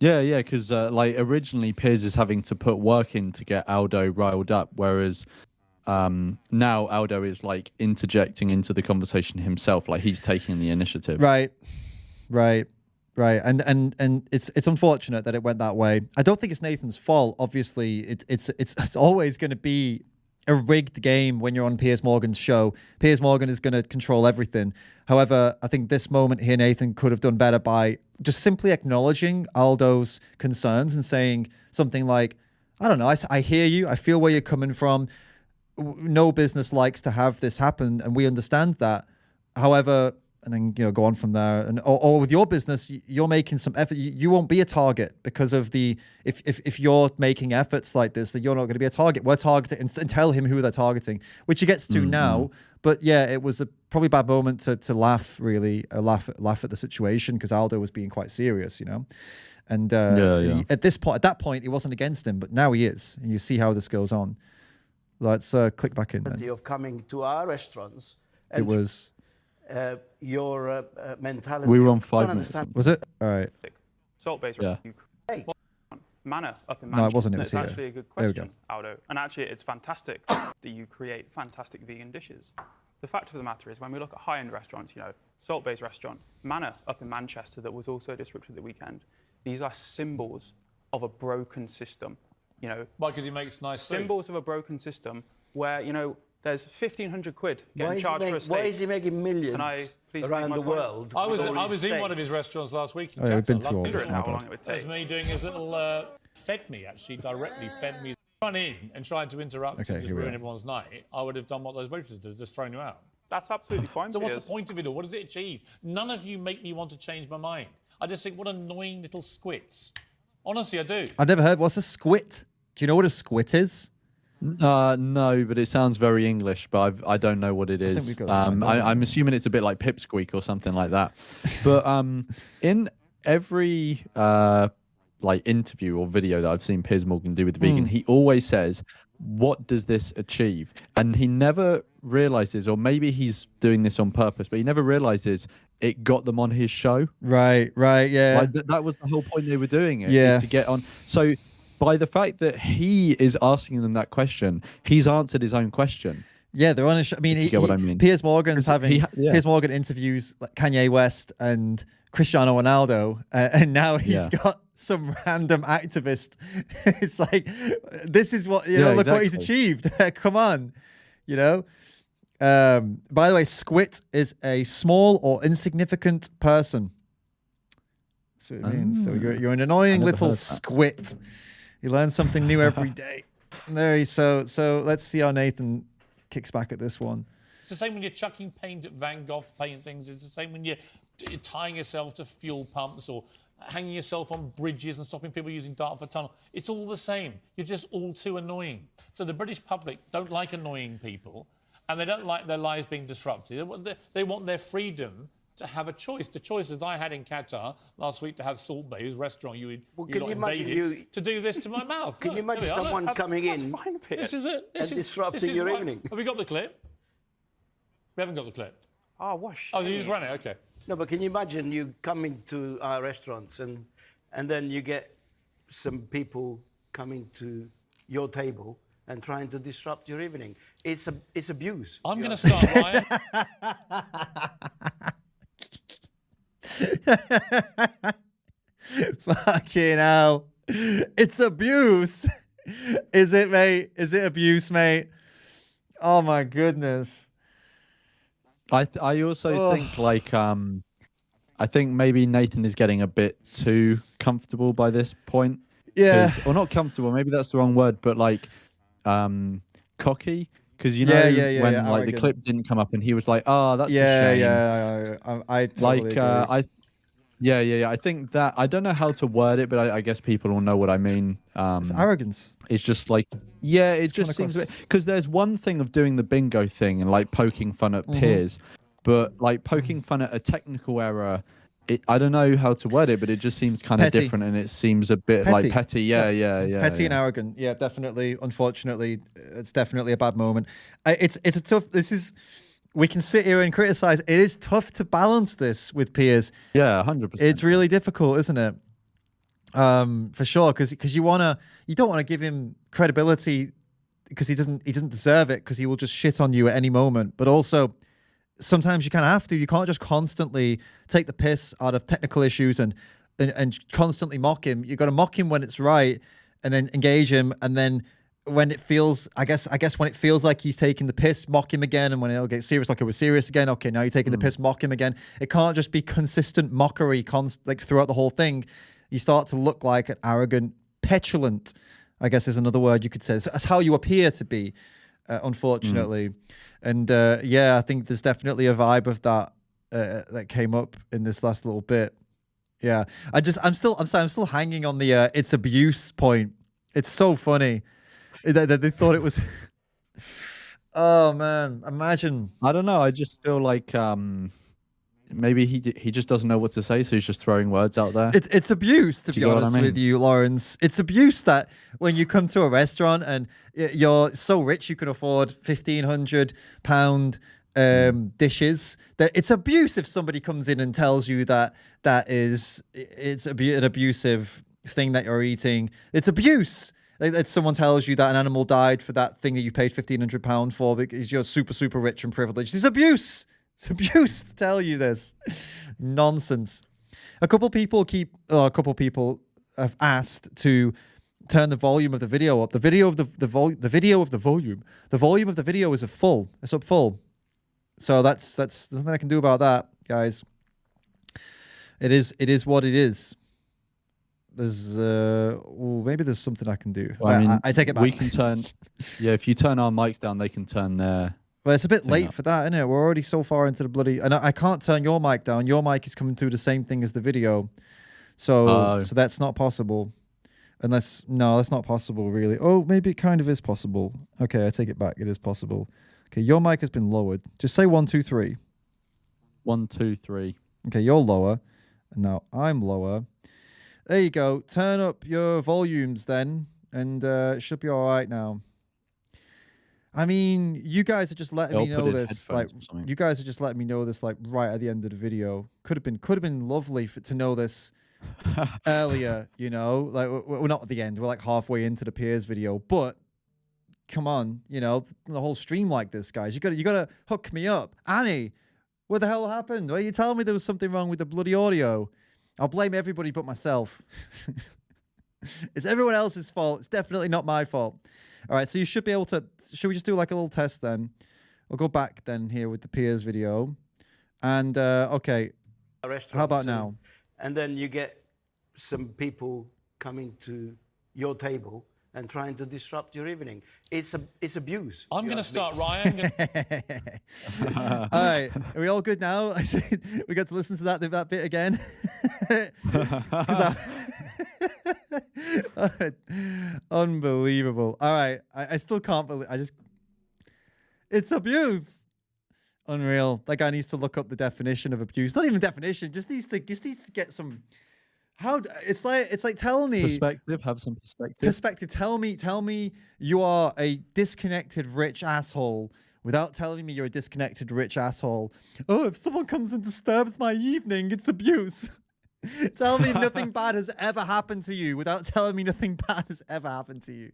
Yeah, because like originally Piers is having to put work in to get Aldo riled up, whereas now Aldo is like interjecting into the conversation himself, like he's taking the initiative. Right. And it's unfortunate that it went that way. I don't think it's Nathan's fault. Obviously, it's always going to be a rigged game when you're on Piers Morgan's show. Piers Morgan is going to control everything. However, I think this moment here, Nathan could have done better by just simply acknowledging Aldo's concerns and saying something like, I don't know, I hear you. I feel where you're coming from. No business likes to have this happen, and we understand that. However, and then go on from there. And or with your business, you're making some effort. You won't be a target because of the if you're making efforts like this, that you're not going to be a target. We're targeting and tell him who they're targeting, which he gets to now. But yeah, it was a probably bad moment to laugh, really, laugh at the situation, because Aldo was being quite serious, And at that point, he wasn't against him, but now he is. And you see how this goes on. Let's click back in then. Of coming to our restaurants. It was. Your mentality. We were on 5 minutes. Was it? All right. Salt-based. Yeah. Manor up in Manchester. No, it wasn't. It was It's here. actually a good There we question, go. Aldo. And actually, it's fantastic that you create fantastic vegan dishes. The fact of the matter is, when we look at high-end restaurants, Salt-based Restaurant, Manor up in Manchester that was also disrupted at the weekend, these are symbols of a broken system. Why? Because he makes nice symbols of a broken system where, There's 1,500 quid Why getting is, charged for a steak. why is he making millions Can I please around make my the point? world? I with all was his in one of steaks? his restaurants last week in Oh, yeah, we've Qatar. been through all Lovely this restaurant. now, How long but it would That was take. me doing his little fed me, actually, directly fed me. Run in and tried to interrupt Okay, and just here we ruin are. everyone's night. I would have done what those waitresses did, just thrown you out. That's absolutely fine, So what's Piers. the point of it all? What does it achieve? None of you make me want to change my mind. I just think, what annoying little squits. Honestly, I do. I've never heard. What's a squit? Do you know what a squit is? No, but it sounds very English, but I don't know what it think is. we've got to find out. I'm assuming it's a bit like pipsqueak or something like that. But in every like interview or video that I've seen Piers Morgan do with vegan, he always says, "What does this achieve?" And he never realizes, or maybe he's doing this on purpose, but he never realizes it got them on his show. Right, yeah. Like that was the whole point they were doing it. Yeah. Is to get on. So by the fact that he is asking them that question, he's answered his own question. Yeah, they're on a I mean, You get what I mean? Piers Morgan's having yeah. Piers Morgan interviews like Kanye West and Cristiano Ronaldo, and now he's got some random activist. It's like, this is what look what he's achieved. Come on, By the way, squit is a small or insignificant person. That's what it means. So you're an annoying little squit. You learn something new every day. So let's see how Nathan kicks back at this one. It's the same when you're chucking paint at Van Gogh paintings. It's the same when you're tying yourself to fuel pumps or hanging yourself on bridges and stopping people using Dartford Tunnel. It's all the same. You're just all too annoying. So the British public don't like annoying people, and they don't like their lives being disrupted. They want their freedom to have a choice. The choices I had in Qatar last week to have Salt Bay's restaurant, you can you imagine to do this to my mouth. Can you imagine someone coming in Fine, Piers. This is it. and disrupting your evening? Have we got the clip? We haven't got the clip. Oh, wash. Oh, you just ran it. Okay. No, but can you imagine you coming to our restaurants and then you get some people coming to your table and trying to disrupt your evening? It's abuse. I'm going to start, Ryan. Fucking hell. It's abuse. Is it, mate? Is it abuse, mate? Oh my goodness. I also think like I think maybe Nathan is getting a bit too comfortable by this point. Yeah. Or not comfortable, maybe that's the wrong word, but like cocky. Because when like arrogant. the clip didn't come up and he was like, "Oh, that's a shame." I totally agree. I think that I don't know how to word it, but I guess people will know what I mean. It's arrogance. It's just like, it just seems because there's one thing of doing the bingo thing and like poking fun at peers, but like poking fun at a technical error, I don't know how to word it, but it just seems kind of different and it seems a bit like petty. Petty and arrogant. Yeah, definitely. Unfortunately, it's definitely a bad moment. It's a tough. We can sit here and criticize. It is tough to balance this with Piers. Yeah, 100%. It's really difficult, isn't it? For sure, because you don't want to give him credibility because he doesn't deserve it, because he will just shit on you at any moment. But also, sometimes you kind of have to. You can't just constantly take the piss out of technical issues and constantly mock him. You've got to mock him when it's right, and then engage him, and then when it feels, I guess when it feels like he's taking the piss, mock him again. And when it'll get serious, like it was serious again, okay, now you're taking the piss, mock him again. It can't just be consistent mockery like throughout the whole thing. You start to look like an arrogant, petulant, I guess is another word you could say. That's how you appear to be, unfortunately. And I think there's definitely a vibe of that that came up in this last little bit. Yeah, I'm still hanging on the it's abuse point. It's so funny that they thought it was. Oh man, imagine. I don't know. I just feel like maybe he just doesn't know what to say, so he's just throwing words out there. It's abuse, to be honest with you, Lawrence. It's abuse that when you come to a restaurant and you're so rich you can afford £1,500 dishes, that it's abuse if somebody comes in and tells you that it's an abusive thing that you're eating. It's abuse. Like someone tells you that an animal died for that thing that you paid £1,500 for because you're super, super rich and privileged. It's abuse. It's abuse to tell you this. Nonsense. A couple people have asked to turn the volume of the video up. The video of the volume of the video is full. It's up full. So that's there's nothing I can do about that, guys. It is what it is. There's maybe there's something I can do. Well, I mean, I take it back. We can turn, yeah. If you turn our mics down, they can turn their. Well, it's a bit late for that, isn't it? We're already so far into the bloody, and I can't turn your mic down. Your mic is coming through the same thing as the video, so that's not possible. Unless that's not possible really. Oh, maybe it kind of is possible. Okay, I take it back. It is possible. Okay, your mic has been lowered. Just say 1, 2, 3. 1, 2, 3. Okay, you're lower, and now I'm lower. There you go. Turn up your volumes then, and it should be all right now. I mean, you guys are just letting me know this. Like, you guys are just letting me know this, like, right at the end of the video. Could have been lovely to know this earlier. You know, like we're not at the end. We're like halfway into the Piers video, but come on, you know, the whole stream like this, guys. You gotta hook me up, Annie. What the hell happened? Why you telling me there was something wrong with the bloody audio? I'll blame everybody but myself. It's everyone else's fault. It's definitely not my fault. All right, so you should be able to... Should we just do like a little test then? I'll go back then here with the Piers video. And, okay, how about now? And then you get some people coming to your table and trying to disrupt your evening. It's abuse. I'm going to start, Ryan. All right, are we all good now? We got to listen to that bit again. Unbelievable. All right, I still can't believe. It's abuse. Unreal. That guy needs to look up the definition of abuse. Not even definition. Just needs to get some. It's like tell me perspective. Have some perspective. Perspective. Tell me you are a disconnected rich asshole without telling me you're a disconnected rich asshole. Oh, if someone comes and disturbs my evening, it's abuse. Tell me nothing bad has ever happened to you without telling me nothing bad has ever happened to you.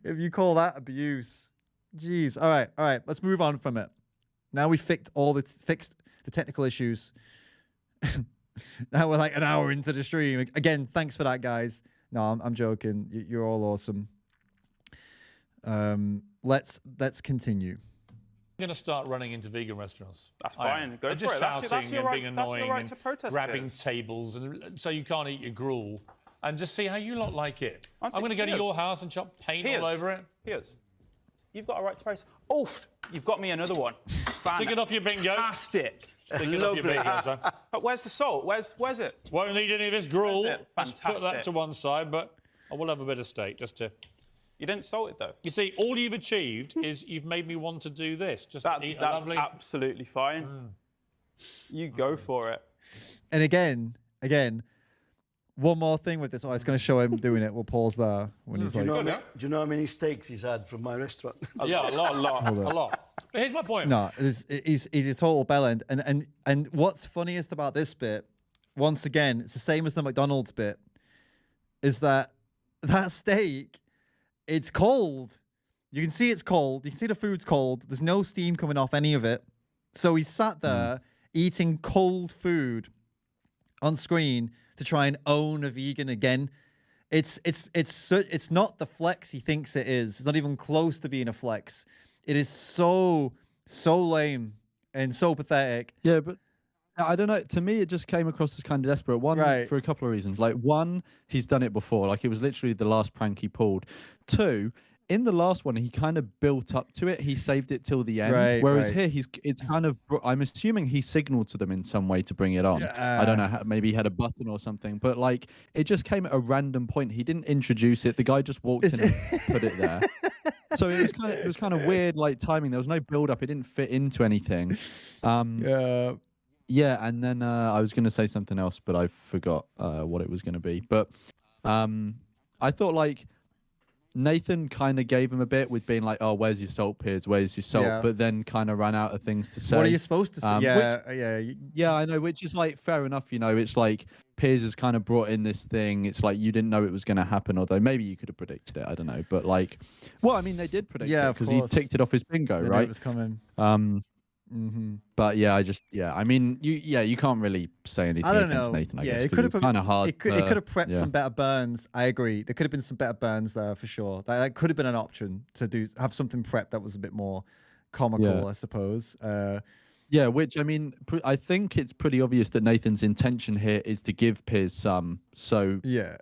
If you call that abuse. Jeez. All right. Let's move on from it. Now we fixed the technical issues. Now we're like an hour into the stream. Again, thanks for that, guys. No, I'm joking. You're all awesome. Let's continue. I'm going to start running into vegan restaurants. That's fine. Go for just it. shouting That's your and right, being that's annoying your right and to protest, grabbing Piers. tables, and so you can't eat your gruel, and just see how you lot like it. I'm Honestly, going to go to Piers. your house and chop paint Piers. all over it. Piers, you've got a right to protest. Oof! You've got me another one. Take it off your bingo. Fantastic. Take it off your bingo, son. But where's the salt? Where's it? Won't need any of this gruel. That's it. Let's put that Fantastic. to one side, but I will have a bit of steak just to... You didn't salt it though. You see, all you've achieved is you've made me want to do this. Just eat a That's lovely... absolutely fine. You go for it. And again, one more thing with this. Oh, I was going to show him doing it. We'll pause there when he's Do like... you know how many steaks he's had from my restaurant? Yeah, a lot. But here's my point. No, he's a total bellend. And what's funniest about this bit, once again, it's the same as the McDonald's bit, is that steak, it's cold. You can see it's cold. You can see the food's cold. There's no steam coming off any of it. So he's sat there eating cold food on screen to try and own a vegan again. It's not the flex he thinks it is. It's not even close to being a flex. It is so lame and so pathetic. Yeah, but I don't know. To me, it just came across as kind of desperate. One, for a couple of reasons. Like, one, he's done it before. Like, it was literally the last prank he pulled. Two, in the last one, he kind of built up to it. He saved it till the end. Whereas here, it's kind of... I'm assuming he signaled to them in some way to bring it on. I don't know. Maybe he had a button or something. But, like, it just came at a random point. He didn't introduce it. The guy just walked in and put it there. So it was kind of weird, like, timing. There was no build-up. It didn't fit into anything. Yeah, and then I was going to say something else, but I forgot what it was going to be. But I thought, like, Nathan kind of gave him a bit with being like, oh, where's your salt, Piers? Where's your salt? Yeah. But then kind of ran out of things to say. What are you supposed to say? Yeah, I know, which is, like, fair enough. You know, it's like Piers has kind of brought in this thing. It's like you didn't know it was going to happen, although maybe you could have predicted it. I don't know. But, like, well, I mean, they did predict it because he ticked it off his bingo, right? It was coming. But yeah, I mean, you can't really say anything I don't against know. Nathan. I Yeah, guess it 'cause could it's have kind of hard. It could have prepped yeah. some better burns. I agree. There could have been some better burns there for sure. That could have been an option to have something prepped that was a bit more comical, Yeah. I suppose. Yeah, which I mean, I think it's pretty obvious that Nathan's intention here is to give Piers some. So yeah.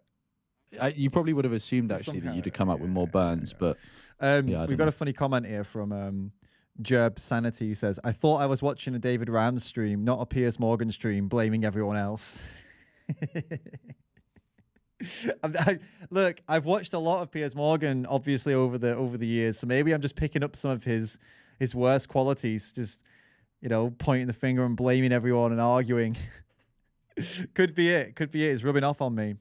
you probably would have assumed Some actually that kind you'd of- have come up with more burns, but We've got a funny comment here from Jerb Sanity. He says, I thought I was watching a David Ram stream, not a Piers Morgan stream, blaming everyone else. Look, I've watched a lot of Piers Morgan, obviously, over the years, so maybe I'm just picking up some of his worst qualities, just, pointing the finger and blaming everyone and arguing. Could be it. It's rubbing off on me.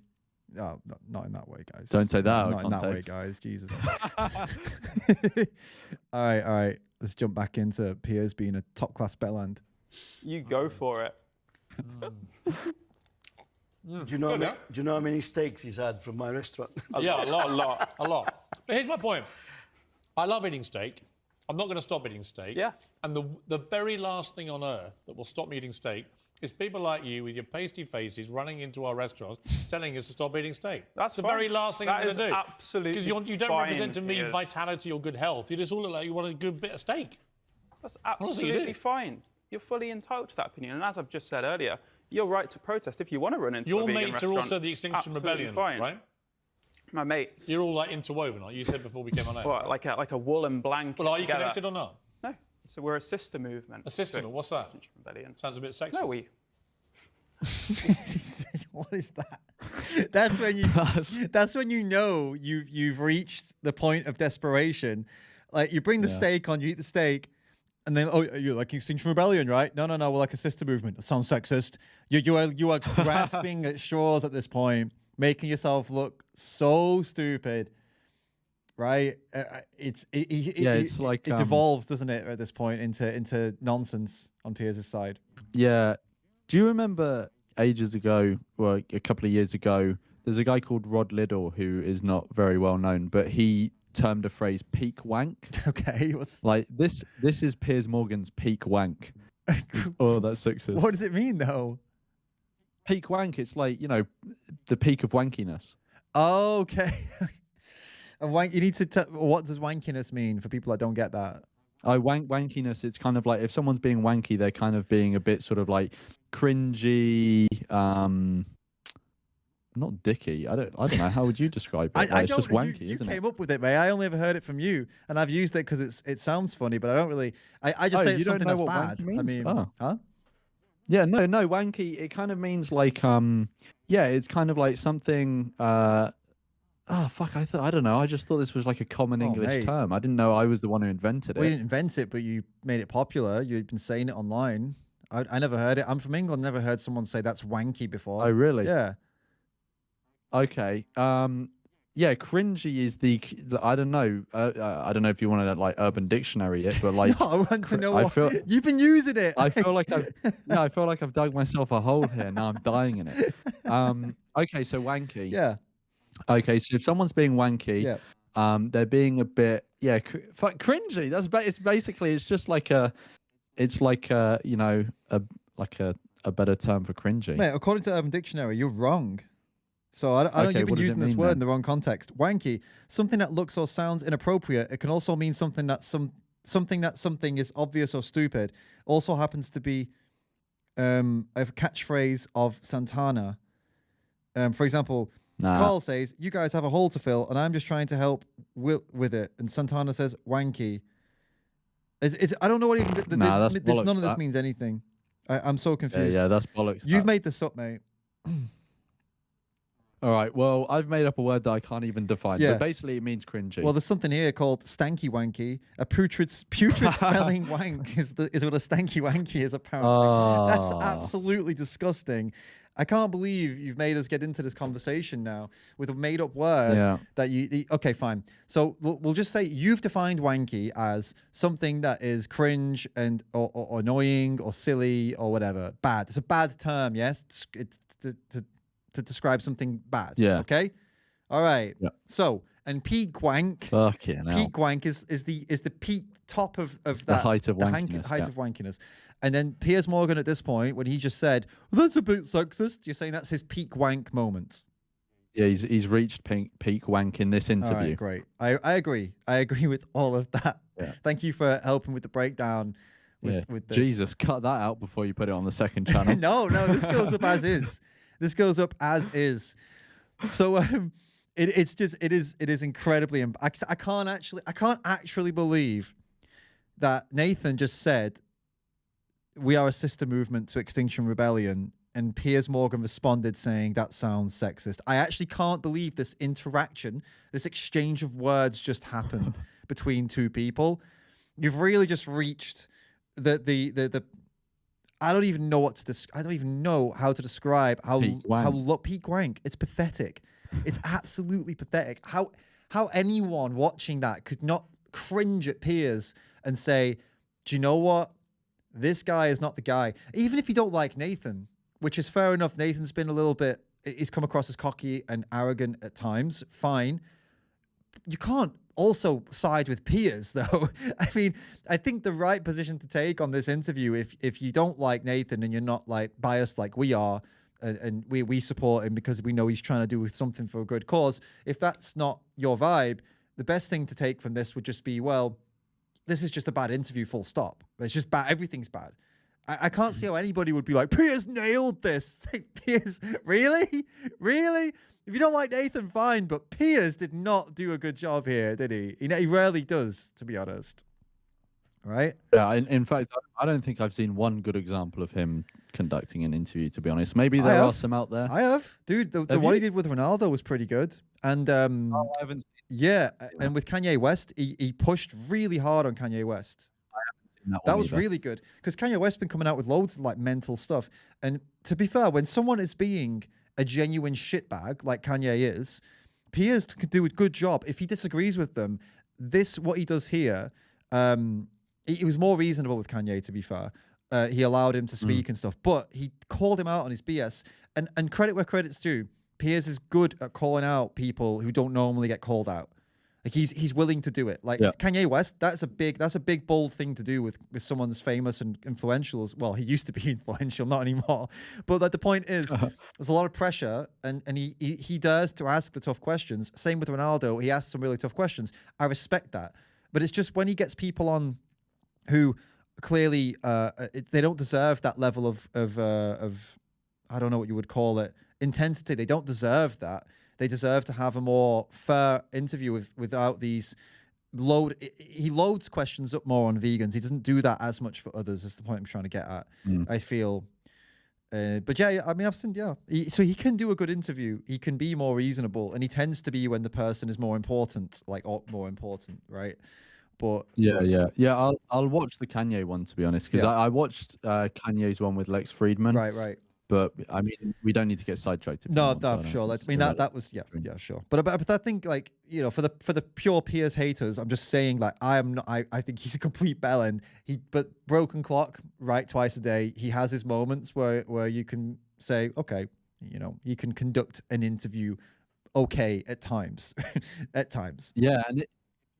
Oh, not in that way, guys. Don't say that out of Not in that way, context. guys. Jesus. All right. Let's jump back into Piers being a top-class bellend. You go for it. Do you know how many steaks he's had from my restaurant? Yeah, a lot. But here's my point. I love eating steak. I'm not going to stop eating steak. Yeah. And the very last thing on earth that will stop me eating steak is people like you with your pasty faces running into our restaurants telling us to stop eating steak. That's the fine. very last thing I'm That going to is do. absolutely Because you don't fine, represent to me Piers. vitality or good health. You just all look like you want a good bit of steak. That's Honestly, you absolutely do. fine. You're fully entitled to that opinion. And as I've just said earlier, you're right to protest if you want to run into a Your vegan mates are restaurant. also the Extinction Absolutely Rebellion, fine. right? My mates. You're all like interwoven, like you said before we came on air. What, like a woolen blanket. Well, are you together. connected or not? No. So we're a sister movement. A sister movement? What's that? Extinction Rebellion. Sounds a bit sexist. No, we. What is that? That's when you know you've reached the point of desperation. Like, you bring the steak on, you eat the steak, and then, you're like Extinction Rebellion, right? No, we're like a sister movement. That sounds sexist. You are grasping at straws at this point, making yourself look so stupid, right? It devolves, doesn't it, at this point into nonsense on Piers' side. Yeah. Do you remember ages ago, well, a couple of years ago, there's a guy called Rod Liddell who is not very well known, but he termed a phrase peak wank. Okay, what's Like this is Piers Morgan's peak wank. Oh, that's sexist. what does it mean though? Peak wank, it's like, the peak of wankiness. Oh, okay. And you need to what does wankiness mean for people that don't get that? Wankiness, it's kind of like if someone's being wanky, they're kind of being a bit sort of like cringy, not dicky. I don't know. How would you describe it? I It's don't. just wanky, you isn't came it? up with it, mate. I only ever heard it from you, and I've used it because it sounds funny, but I don't really. I just say you it's don't something know that's what bad. wanky means? I mean, Oh. huh? Yeah, no, wanky. It kind of means like, it's kind of like something. Oh fuck! I don't know. I just thought this was like a common English mate. term. I didn't know I was the one who invented We it. didn't invent it, but you made it popular. You've been saying it online. I never heard it. I'm from England. Never heard someone say that's wanky before. Oh really? Yeah. Okay. Yeah, cringy is the. I don't know. I don't know if you want to like Urban Dictionary it, but like. No, I want to know I what feel- you've been using it. I feel like I've dug myself a hole here. Now I'm dying in it. Okay, so wanky. Yeah. Okay, so if someone's being wanky, Yeah. they're being a bit, cringy. It's basically, it's just like a better term for cringy. Mate, according to Urban Dictionary, you're wrong. So I don't. Okay, You've been what does it using this mean word then? in the wrong context. Wanky, something that looks or sounds inappropriate. It can also mean something that something is obvious or stupid. Also happens to be a catchphrase of Santana. For example, Nah. Carl says, "You guys have a hole to fill, and I'm just trying to help with it." And Santana says, "Wanky." I don't know what even Nah, that's none of bollocks, this that. means anything. I'm so confused. Yeah, that's bollocks. You've that. made this up, mate. All right. Well, I've made up a word that I can't even define. Yeah. But basically, it means cringy. Well, there's something here called stanky wanky. A putrid smelling wank is what a stanky wanky is, apparently. That's Oh. absolutely disgusting. I can't believe you've made us get into this conversation now with a made up word Yeah. that okay, fine. So we'll just say you've defined wanky as something that is cringe and or annoying or silly or whatever. Bad. It's a bad term, yes? It's to describe something bad. Yeah. Okay? All right. Yeah. So, and peak wank. Fucking hell. Peak wank is the peak top of that. The height of wankiness. Height of wankiness. And then Piers Morgan at this point, when he just said, that's a bit sexist, you're saying that's his peak wank moment. Yeah, he's reached peak wank in this interview. All right, great. I agree. I agree with all of that. Yeah. Thank you for helping with the breakdown. With this. Jesus, cut that out before you put it on the second channel. No, this goes up as is. This goes up as is. So it is incredibly. I can't actually believe that Nathan just said we are a sister movement to Extinction Rebellion, and Piers Morgan responded saying that sounds sexist. I actually can't believe this interaction, this exchange of words just happened between two people. You've really just reached the I don't even know I don't even know how to describe peak wank. It's pathetic. It's absolutely pathetic. How anyone watching that could not cringe at Piers and say, do you know what? This guy is not the guy. Even if you don't like Nathan, which is fair enough. Nathan's been a little bit, he's come across as cocky and arrogant at times. Fine. You can't also side with Piers, though. I mean, I think the right position to take on this interview, if you don't like Nathan and you're not like biased like we are, and we support him because we know he's trying to do something for a good cause, if that's not your vibe, the best thing to take from this would just be, well, this is just a bad interview, full stop. It's just bad. Everything's bad. I can't see how anybody would be like, Piers nailed this. Like, Piers, really? Really? If you don't like Nathan, fine, but Piers did not do a good job here, did he? He rarely does, to be honest. Right? Yeah, in fact, I don't think I've seen one good example of him conducting an interview, to be honest. Maybe there are some out there. I have. Dude, the one he did with Ronaldo was pretty good. And I haven't seen and with Kanye West, he pushed really hard on Kanye West. That was really good because Kanye West's been coming out with loads of like mental stuff. And to be fair, when someone is being a genuine shitbag like Kanye is, Piers could do a good job. If he disagrees with them, what he does here, he was more reasonable with Kanye, to be fair. He allowed him to speak and stuff, but he called him out on his BS. And credit where credit's due, Piers is good at calling out people who don't normally get called out. Like he's willing to do it. Like Kanye West, that's a big bold thing to do with someone as famous and influential as well. He used to be influential, not anymore. But like the point is, there's a lot of pressure, and he dares to ask the tough questions. Same with Ronaldo, he asks some really tough questions. I respect that, but it's just when he gets people on who clearly they don't deserve that level of I don't know what you would call it, intensity. They don't deserve that. They deserve to have a more fair interview without these he loads questions up more on vegans. He doesn't do that as much for others. Is the point I'm trying to get at. I feel, but yeah, I mean, I've seen, so he can do a good interview. He can be more reasonable, and he tends to be when the person is more important, more important, right? But I'll watch the Kanye one, to be honest, because I watched Kanye's one with Lex Friedman. Right. But I mean, we don't need to get sidetracked. No, sure. That was sure. But I think, like, you know, for the pure Piers haters, I'm just saying, like, I think he's a complete bellend. But broken clock, right, twice a day. He has his moments where you can say, okay, you know, you can conduct an interview, okay, at times, at times. Yeah, and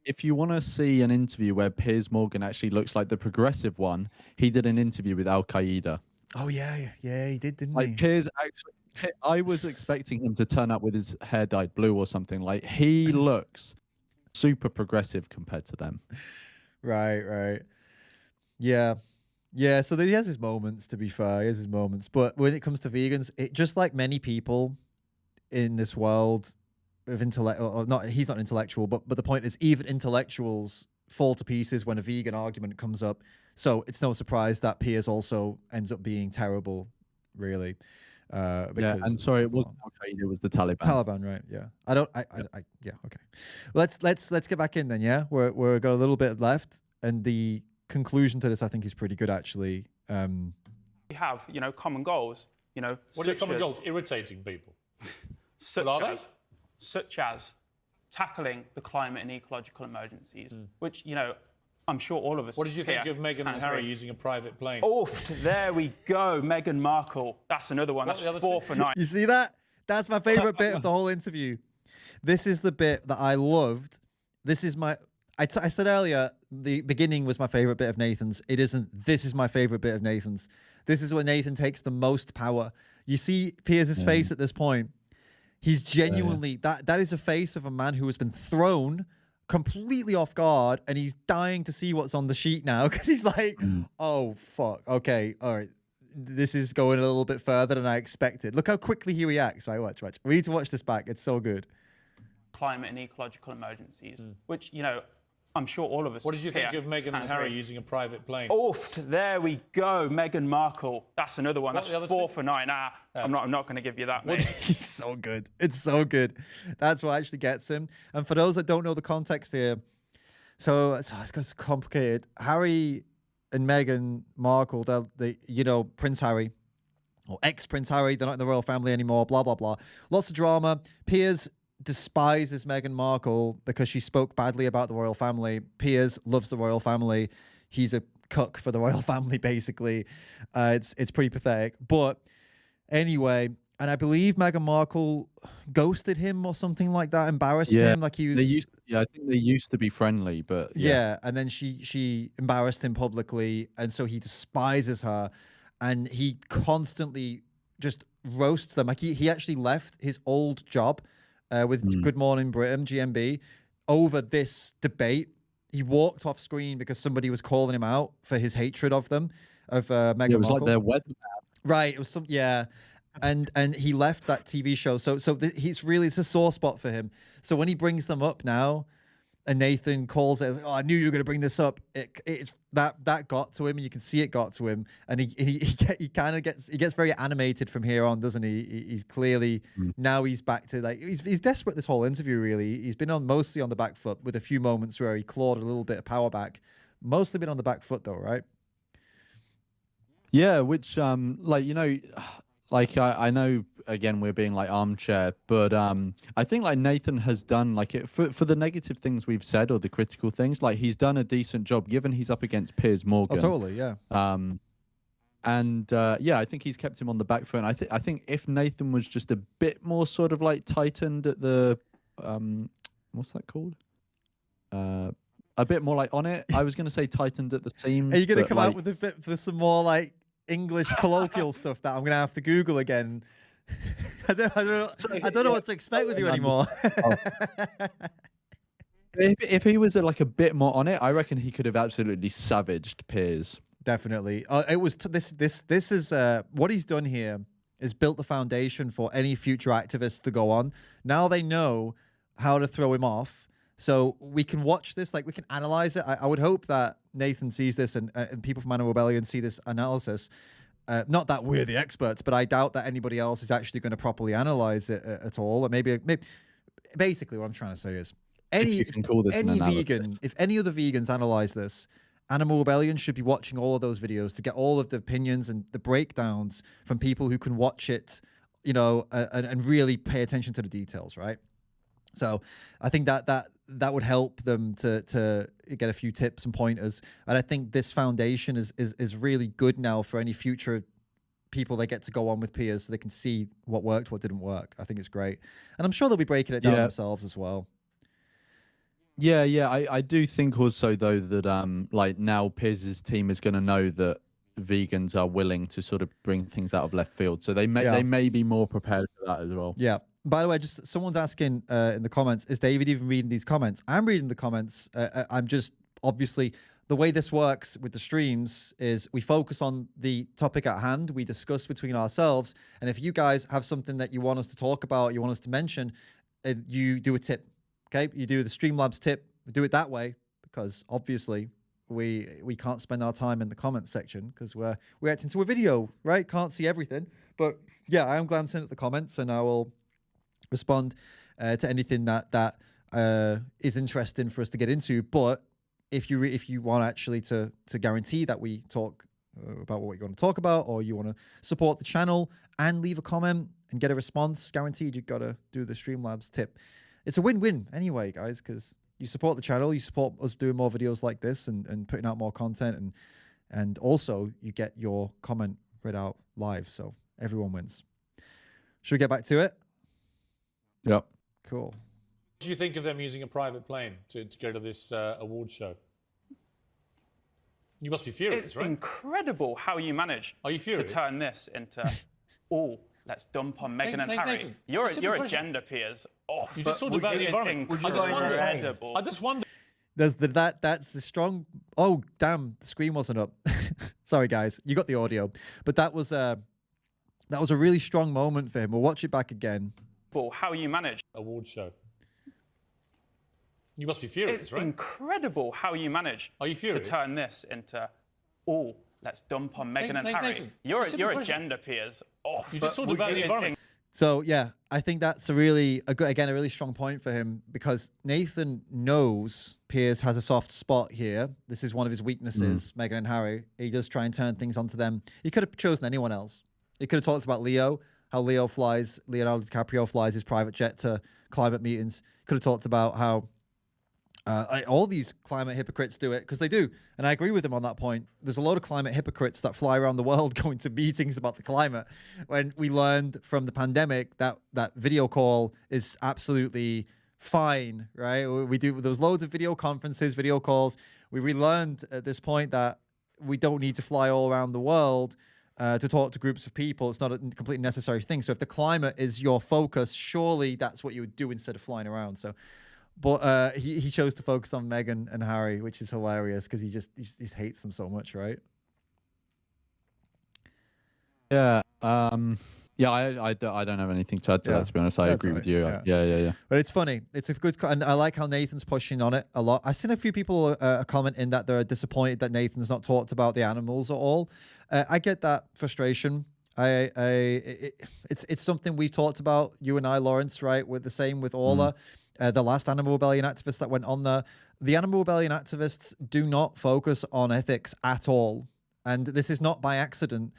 if you want to see an interview where Piers Morgan actually looks like the progressive one, he did an interview with Al Qaeda. Oh yeah, he did, didn't he? Piers actually, I was expecting him to turn up with his hair dyed blue or something. Like, he looks super progressive compared to them. Right. Yeah. So he has his moments. To be fair, he has his moments. But when it comes to vegans, just like many people in this world of intellect, or not, he's not intellectual, but the point is, even intellectuals fall to pieces when a vegan argument comes up. So it's no surprise that Piers also ends up being terrible, really. Because, and sorry, it wasn't Al Qaeda, it was the Taliban. Taliban, right? Yeah. Okay. Let's get back in then. Yeah, we're got a little bit left, and the conclusion to this, I think, is pretty good actually. We have, you know, common goals. You know, what are your common goals? Irritating people. Such as tackling the climate and ecological emergencies, which, you know, I'm sure all of us. What did you think of Meghan and Harry using a private plane? There we go. Meghan Markle. That's another one. That's 4 for 9. You see that? That's my favorite bit of the whole interview. This is the bit that I loved. I said earlier, the beginning was my favorite bit of Nathan's. It isn't. This is my favorite bit of Nathan's. This is where Nathan takes the most power. You see Piers' face at this point. He's genuinely, that is a face of a man who has been thrown completely off guard, and he's dying to see what's on the sheet now, because he's like, oh, fuck. Okay, all right. This is going a little bit further than I expected. Look how quickly he reacts. Right, watch. We need to watch this back. It's so good. Climate and ecological emergencies, which, you know, I'm sure all of us. What did you think of Meghan and Harry using a private plane? Oofed, there we go. Meghan Markle. That's another one. What, That's 4 for 9. I'm not going to give you that, mate. He's so good. It's so good. That's what actually gets him. And for those that don't know the context here, so it's complicated. Harry and Meghan Markle, they Prince Harry, or ex-Prince Harry, they're not in the royal family anymore, blah, blah, blah. Lots of drama. Piers despises Meghan Markle because she spoke badly about the royal family. Piers loves the royal family. He's a cuck for the royal family, basically. It's pretty pathetic. But anyway, and I believe Meghan Markle ghosted him or something like that, embarrassed him. Like he was. I think they used to be friendly, but yeah. And then she embarrassed him publicly, and so he despises her, and he constantly just roasts them. Like he actually left his old job with Good Morning Britain, GMB, over this debate. He walked off screen because somebody was calling him out for his hatred of them, of Meghan Markle. It was like their weather. Right. It was and he left that TV show. So it's a sore spot for him. So when he brings them up now, and Nathan calls it, oh, I knew you were going to bring this up. It's that got to him, and you can see it got to him, and he kind of gets very animated from here on, doesn't he? He's clearly now he's back to like he's desperate this whole interview. Really, he's been mostly on the back foot with a few moments where he clawed a little bit of power back. Mostly been on the back foot though, right? Yeah, which I know again we're being like armchair, but I think like Nathan has done like it for the negative things we've said or the critical things, like he's done a decent job given he's up against Piers Morgan. Oh, totally, yeah. I think he's kept him on the back foot. And I think if Nathan was just a bit more sort of like tightened at the what's that called? A bit more like on it. I was going to say tightened at the seams. Are you going to come out with a bit for some more like English colloquial stuff that I'm going to have to Google again? I don't know what to expect with you anymore. If he was like a bit more on it, I reckon he could have absolutely savaged Piers. Definitely. It was this is what he's done here is built the foundation for any future activists to go on. Now they know how to throw him off. So we can watch this, like we can analyze it. I would hope that Nathan sees this and people from Animal Rebellion see this analysis. Not that we're the experts, but I doubt that anybody else is actually going to properly analyze it at all. Or maybe basically what I'm trying to say is if any other vegans analyze this, Animal Rebellion should be watching all of those videos to get all of the opinions and the breakdowns from people who can watch it, and really pay attention to the details, right? So I think that would help them to get a few tips and pointers. And I think this foundation is really good now for any future people they get to go on with Piers so they can see what worked, what didn't work. I think it's great. And I'm sure they'll be breaking it down themselves as well. Yeah. I do think also though that like now Piers' team is going to know that vegans are willing to sort of bring things out of left field. So they may be more prepared for that as well. Yeah. By the way, just someone's asking in the comments, is David even reading these comments? I'm reading the comments. I'm just obviously the way this works with the streams is we focus on the topic at hand. We discuss between ourselves. And if you guys have something that you want us to talk about, you want us to mention, you do a tip. Okay. You do the Streamlabs tip. We do it that way because obviously we can't spend our time in the comments section because we're reacting to a video, right? Can't see everything. But yeah, I am glancing at the comments and I will respond to anything that is interesting for us to get into. But if you want actually to guarantee that we talk about what you're going to talk about, or you want to support the channel and leave a comment and get a response, guaranteed you've got to do the Streamlabs tip. It's a win-win anyway, guys, because you support the channel, you support us doing more videos like this and putting out more content, and also you get your comment read out live, so everyone wins. Should we get back to it? Yep. Cool. do you think of them using a private plane to go to this award show? You must be furious, It's right? incredible how you manage Are you furious? to turn this into, oh, let's dump on Meghan and Harry. Nathan, Your it's a simple agenda, Piers. Oh, You just talked about the environment. would you I just go in wonder. there? incredible. I just wonder. That's the strong. Oh damn, the screen wasn't up. Sorry guys, you got the audio, but that was a really strong moment for him. We'll watch it back again. How you manage. Award show. You must be furious, It's right? incredible how you manage Are you furious? to turn this into, oh, let's dump on Meghan and Harry. Nathan, Your it's a simple agenda, Piers. Oh, You just talked about the environment. So yeah, I think that's a really strong point for him, because Nathan knows Piers has a soft spot here. This is one of his weaknesses, Meghan and Harry. He does try and turn things onto them. He could have chosen anyone else. He could have talked about Leonardo DiCaprio flies his private jet to climate meetings. Could have talked about how all these climate hypocrites do it, because they do. And I agree with him on that point. There's a lot of climate hypocrites that fly around the world going to meetings about the climate. When we learned from the pandemic that video call is absolutely fine, right? There's loads of video conferences, video calls. We relearned at this point that we don't need to fly all around the world to talk to groups of people. It's not a completely necessary thing. So if the climate is your focus, surely that's what you would do instead of flying around. So, but he chose to focus on Meghan and Harry, which is hilarious because he just hates them so much, right? Yeah. Yeah, I don't have anything to add to that, to be honest. I agree with you. Yeah. But it's funny. It's a good, and I like how Nathan's pushing on it a lot. I've seen a few people commenting that they're disappointed that Nathan's not talked about the animals at all. I get that frustration. It's something we talked about, you and I, Lawrence, right? With the same with Orla, the last Animal Rebellion activist that went on there. The Animal Rebellion activists do not focus on ethics at all, and this is not by accident.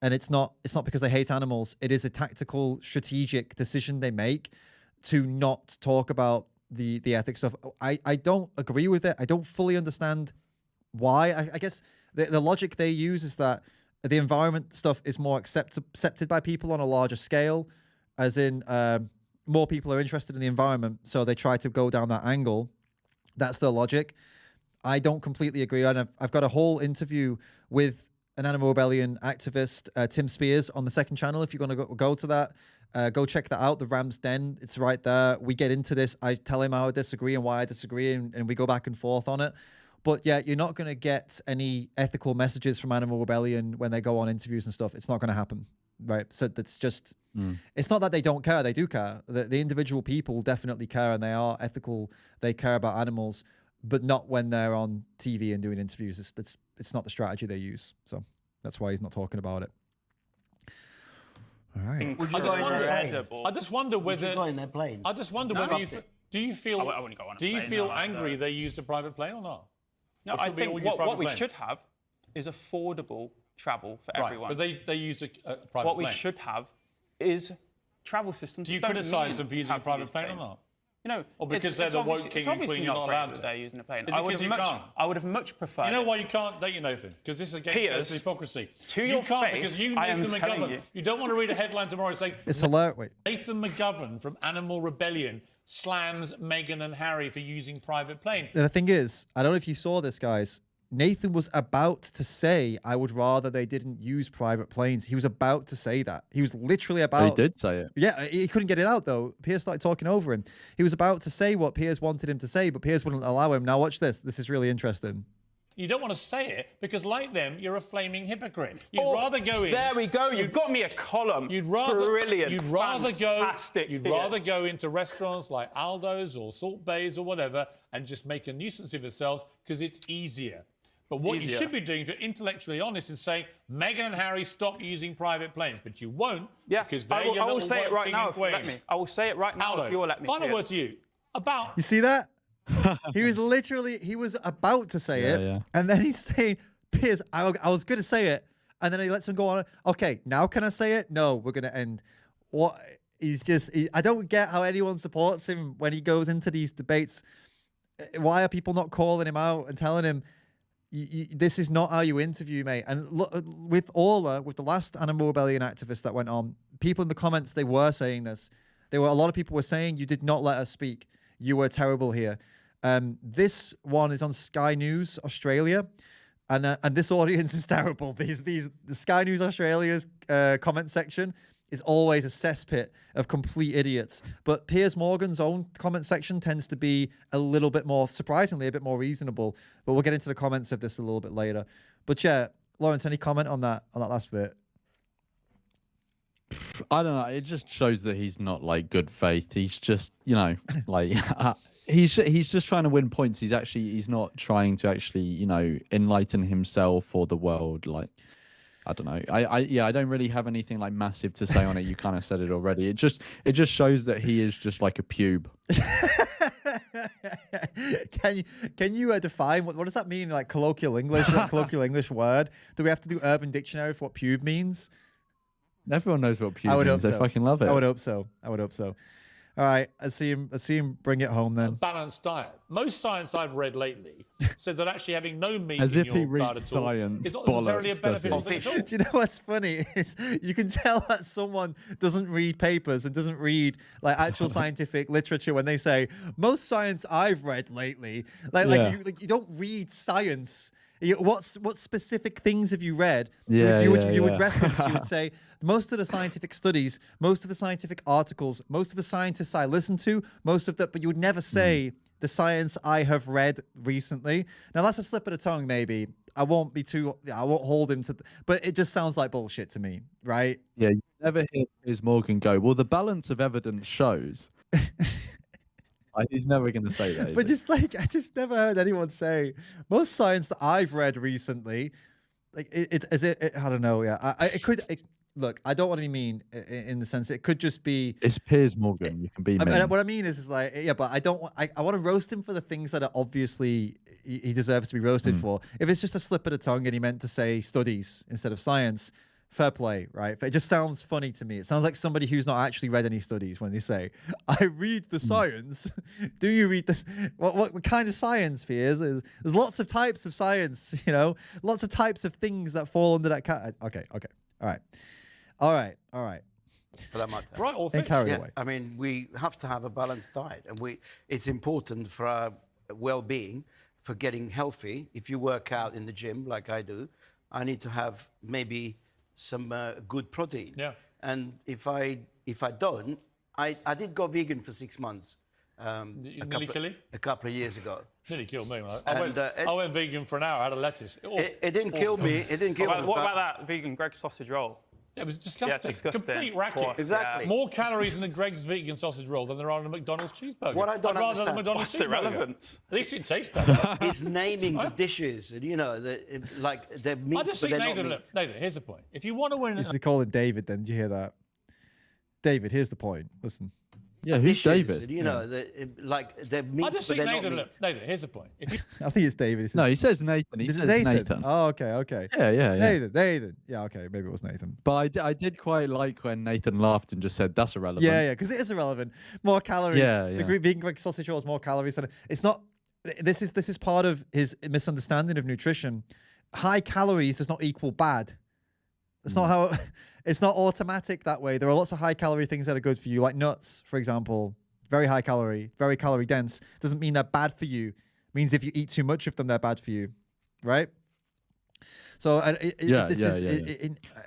And it's not because they hate animals. It is a tactical, strategic decision they make to not talk about the ethics stuff. I don't agree with it. I don't fully understand why. I guess the logic they use is that the environment stuff is more accepted by people on a larger scale, as in more people are interested in the environment, so they try to go down that angle. That's their logic. I don't completely agree. And I've got a whole interview with an Animal Rebellion activist, Tim Spears, on the second channel. If you're going to go to that, go check that out. The Ram's Den, it's right there. We get into this. I tell him how I disagree and why I disagree, and we go back and forth on it. But yeah, you're not going to get any ethical messages from Animal Rebellion when they go on interviews and stuff. It's not going to happen, right? So that's just, it's not that they don't care. They do care. The individual people definitely care, and they are ethical. They care about animals, but not when they're on TV and doing interviews. It's not the strategy they use. So that's why he's not talking about it. All right. I just wonder whether. Would you go in their plane? I just wonder whether do you feel I wouldn't go on a do you plane, feel no, angry no. they used a private plane or not? No, Or I should we all think use private what we planes? should have is affordable travel for Right, everyone. but they used a private what plane. we should have is travel systems. Do you that don't criticise mean them for using how a to private use plane or planes. not? You know, Or because it's they're the woke obviously- king it's and obviously queen, you're not great allowed that to. they're using a plane. Is it 'cause you can't? I would have much preferred. You know why you can't, don't you, Nathan? Because this is against Piers, hypocrisy. to you your can't face, because you, I am Nathan telling McGovern, you. don't want to read a headline tomorrow saying It's hilarious. Wait. Nathan McGovern from Animal Rebellion slams Meghan and Harry for using private plane. The thing is, I don't know if you saw this, guys. Nathan was about to say, I would rather they didn't use private planes. He was about to say that. He was literally about... He did say it. Yeah, he couldn't get it out, though. Piers started talking over him. He was about to say what Piers wanted him to say, but Piers wouldn't allow him. Now watch this. This is really interesting. You don't want to say it because, like them, you're a flaming hypocrite. You'd rather go in... There we go. You've got me a column. You'd rather... Brilliant. You'd rather Fantastic, You'd Piers. rather go into restaurants like Aldo's or Salt Bays or whatever and just make a nuisance of yourselves because it's easier. But what you should be doing, if you're intellectually honest, is saying, Meghan and Harry, stop using private planes. But you won't, because they're your I will little say it woke right king now and if you let queen. me. I will say it right now Aldo, if you will let me. final Piers. word to you. About... You see that? He was about to say it. Yeah. And then he's saying, Piers, I was going to say it. And then he lets him go on. Okay, now can I say it? No, we're going to end. What? I don't get how anyone supports him when he goes into these debates. Why are people not calling him out and telling him, this is not how you interview, mate? And look, with Orla, with the last Animal Rebellion activist that went on, people in the comments, they were saying this. A lot of people were saying, you did not let us speak. You were terrible here. This one is on Sky News Australia, and this audience is terrible. The Sky News Australia's comment section is always a cesspit of complete idiots. But Piers Morgan's own comment section tends to be a little bit more, surprisingly, a bit more reasonable. But we'll get into the comments of this a little bit later. But yeah, Lawrence, any comment on that last bit? I don't know. It just shows that he's not like good faith. He's just, you know, like he's just trying to win points. He's not trying to actually, you know, enlighten himself or the world. Like, I don't know. I don't really have anything like massive to say on it. You kind of said it already. It just shows that he is just like a pube. Can you define what does that mean? Like colloquial English, like colloquial English word? Do we have to do Urban Dictionary for what pube means? Everyone knows what pube I would means. hope They so. fucking love it. I would hope so. All right, let's see him bring it home then. Balanced diet. Most science I've read lately says that actually having no meat As in if he your diet reads at all science is not necessarily a bollocks, does beneficial he? thing at all. Do you know what's funny? Is you can tell that someone doesn't read papers and doesn't read like actual scientific literature when they say most science I've read lately. You don't read science. What specific things have you read? You would reference. You would say most of the scientific studies, most of the scientific articles, most of the scientists I listen to, but you would never say the science I have read recently. Now that's a slip of the tongue, maybe. I won't hold him to, but it just sounds like bullshit to me, right? Yeah, you never hear Piers Morgan go, well, the balance of evidence shows. He's never going to say that. But just like, I just never heard anyone say most science that I've read recently, like I don't know. Yeah, look, I don't want to be mean in the sense it could just be. It's Piers Morgan. You can be mean. What I mean is like, yeah, but I don't want. I want to roast him for the things that are obviously he deserves to be roasted for. If it's just a slip of the tongue and he meant to say studies instead of science, fair play, right? But it just sounds funny to me. It sounds like somebody who's not actually read any studies when they say, "I read the science." Do you read this? What kind of science, Piers? There's lots of types of science, you know, lots of types of things that fall under that cat. Okay, all right. For that matter. Right, or And fish. carry Yeah, away. I mean, we have to have a balanced diet, and it's important for our well-being, for getting healthy. If you work out in the gym like I do, I need to have maybe some good protein. Yeah. And if I don't, I did go vegan for 6 months. Nearly kill you? A couple of years ago. Nearly killed me. And, I went vegan for an hour. I had a lettuce. It didn't kill me. It didn't kill me. What about that vegan Greg's sausage roll? It was disgusting. Yeah, disgusting. Complete Of racket. course, Exactly. More calories in a Greg's vegan sausage roll than there are in a McDonald's cheeseburger. What I don't I'd rather have a understand- McDonald's What's cheeseburger. irrelevant? At least it tastes better. It's naming the dishes, and you know, like they're meat, I just but think, they're not Nathan, meat. look, Nathan, here's the point. If you want to win... They call him David then. Did you hear that? David, here's the point. Listen. Yeah, who's Dishes, David? and, you know, like they're meat, I just but think, they're Nathan, not look, meat. Nathan, here's the point. If you I think it's David. No, he says Nathan. He Is says it Nathan. Oh, okay. Yeah. Nathan. Yeah, okay. Maybe it was Nathan. But I did quite like when Nathan laughed and just said, that's irrelevant. Yeah, because it is irrelevant. More calories. Yeah. The vegan Greg sausage roll is more calories than it's not. This is part of his misunderstanding of nutrition. High calories does not equal bad. It's not how. It's not automatic that way. There are lots of high calorie things that are good for you, like nuts, for example. Very high calorie, very calorie dense. Doesn't mean they're bad for you. It means if you eat too much of them, they're bad for you, right? So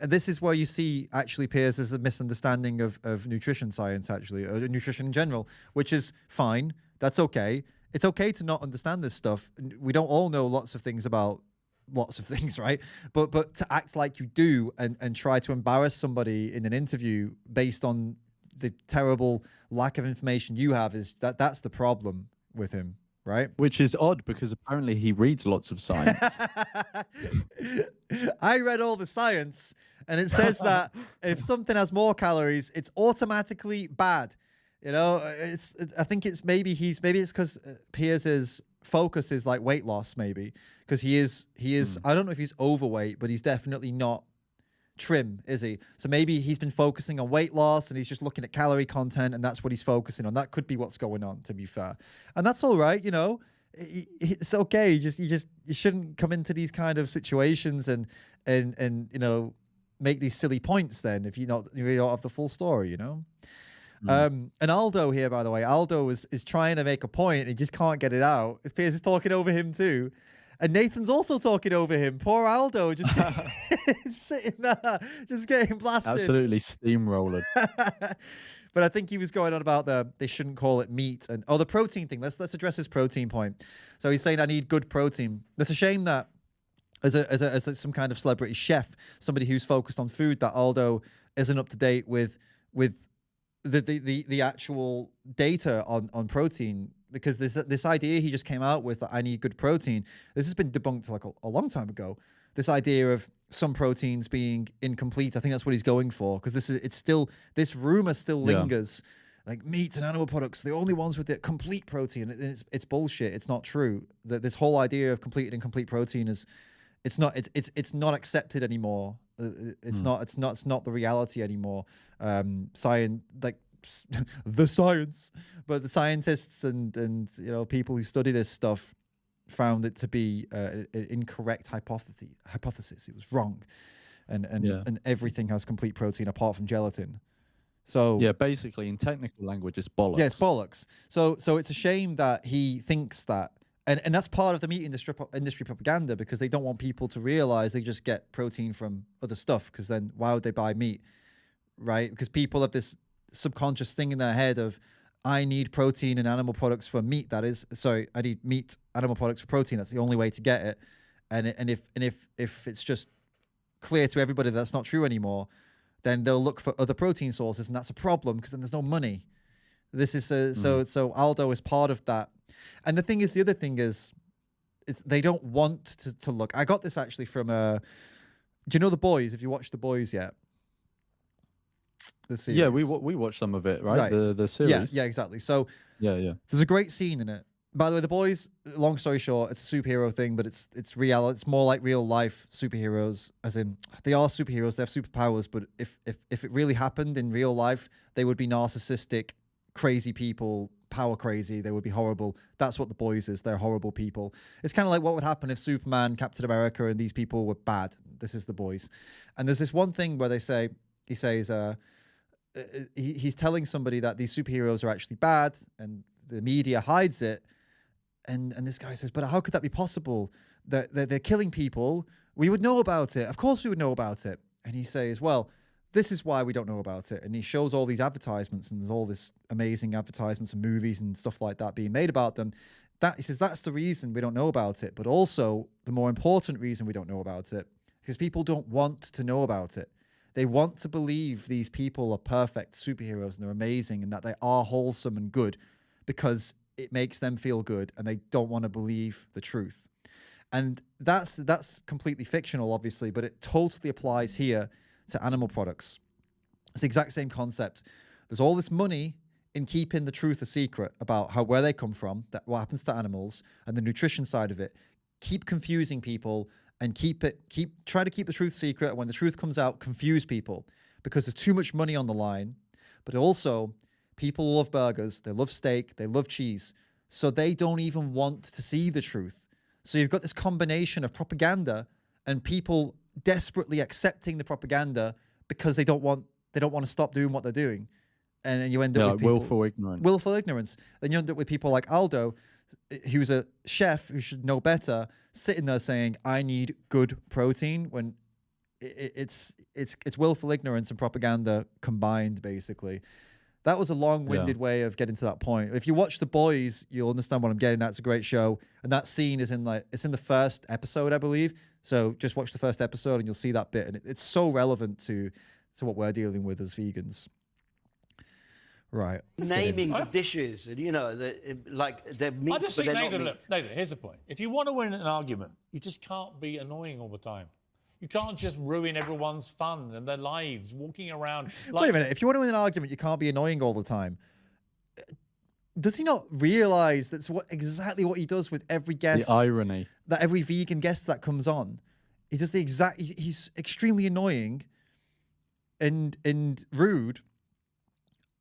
this is where you see actually Piers as a misunderstanding of nutrition science, actually, or nutrition in general, which is fine. That's okay. It's okay to not understand this stuff. We don't all know lots of things about lots of things, right? But to act like you do and try to embarrass somebody in an interview based on the terrible lack of information you have that's the problem with him, right? Which is odd because apparently he reads lots of science. I read all the science, and it says that if something has more calories, it's automatically bad. You know, I think it's maybe it's because Piers's focus is like weight loss, maybe because he is. I don't know if he's overweight, but he's definitely not trim, is he? So maybe he's been focusing on weight loss and he's just looking at calorie content, and that's what he's focusing on. That could be what's going on, to be fair, and that's all right. You know, it's okay. You shouldn't come into these kind of situations and you know, make these silly points then if you don't have the full story. You know. And Aldo here, by the way, Aldo is trying to make a point. He just can't get it out. Piers is talking over him too. And Nathan's also talking over him. Poor Aldo just sitting there, just getting blasted. Absolutely steamrolling. But I think he was going on about they shouldn't call it meat and the protein thing. Let's address his protein point. So he's saying I need good protein. It's a shame that as some kind of celebrity chef, somebody who's focused on food, that Aldo isn't up to date with the actual data on protein, because this idea he just came out with that I need good protein, this has been debunked like a long time ago. This idea of some proteins being incomplete, I think that's what he's going for, because this rumor still lingers. Like meat and animal products, the only ones with the complete protein. It's bullshit. It's not true. That this whole idea of complete and incomplete protein it's not accepted anymore. It's not the reality anymore. Science, like the science, but the scientists and people who study this stuff found it to be an incorrect hypothesis. It was wrong, and everything has complete protein apart from gelatin. So yeah, basically in technical language, it's bollocks. Yeah, it's bollocks. So it's a shame that he thinks that, and that's part of the meat industry propaganda, because they don't want people to realize they just get protein from other stuff. Because then why would they buy meat, right? Because people have this subconscious thing in their head of I need protein and animal products for meat. I need meat, animal products for protein. That's the only way to get it. And if it's just clear to everybody that's not true anymore, then they'll look for other protein sources, and that's a problem because then there's no money. This is so Aldo is part of that. And the other thing is, they don't want to look. I got this actually from do you know The Boys? Have you watched The Boys yet? The series. Yeah, we watched some of it, right? The series. Yeah, exactly. So yeah. There's a great scene in it. By the way, The Boys, long story short, it's a superhero thing, but it's real. It's more like real life superheroes, as in they are superheroes, they have superpowers, but if it really happened in real life, they would be narcissistic, crazy people, power crazy. They would be horrible. That's what The Boys is. They're horrible people. It's kind of like what would happen if Superman, Captain America, and these people were bad. This is The Boys. And there's this one thing where he says, he's telling somebody that these superheroes are actually bad, and the media hides it. And this guy says, but how could that be possible? They're killing people. We would know about it. Of course we would know about it. And he says, well, this is why we don't know about it. And he shows all these advertisements, and there's all this amazing advertisements and movies and stuff like that being made about them. He says, that's the reason we don't know about it. But also the more important reason we don't know about it, because people don't want to know about it. They want to believe these people are perfect superheroes and they're amazing and that they are wholesome and good, because it makes them feel good, and they don't want to believe the truth. And that's completely fictional, obviously, but it totally applies here to animal products. It's the exact same concept. There's all this money in keeping the truth a secret about where they come from, what happens to animals, and the nutrition side of it. Keep confusing people and try to keep the truth secret. And when the truth comes out, confuse people, because there's too much money on the line. But also, people love burgers, they love steak, they love cheese, so they don't even want to see the truth. So you've got this combination of propaganda and people desperately accepting the propaganda because they don't want to stop doing what they're doing, and you end up with willful ignorance. Willful ignorance. Then you end up with people like Aldo, who's a chef who should know better, sitting there saying, "I need good protein," when it's willful ignorance and propaganda combined, basically. That was a long-winded way of getting to that point. If you watch The Boys, you'll understand what I'm getting at. It's a great show. And that scene is in the first episode, I believe. So just watch the first episode and you'll see that bit. And it's so relevant to what we're dealing with as vegans. Right. Naming the dishes, and they're meat, I just but think, they're Nathan, not look, meat. Nathan, here's the point. If you want to win an argument, you just can't be annoying all the time. You can't just ruin everyone's fun and their lives walking around. Wait a minute. If you want to win an argument, you can't be annoying all the time. Does he not realize that's exactly what he does with every guest? The irony. That every vegan guest that comes on, he does he's extremely annoying and rude.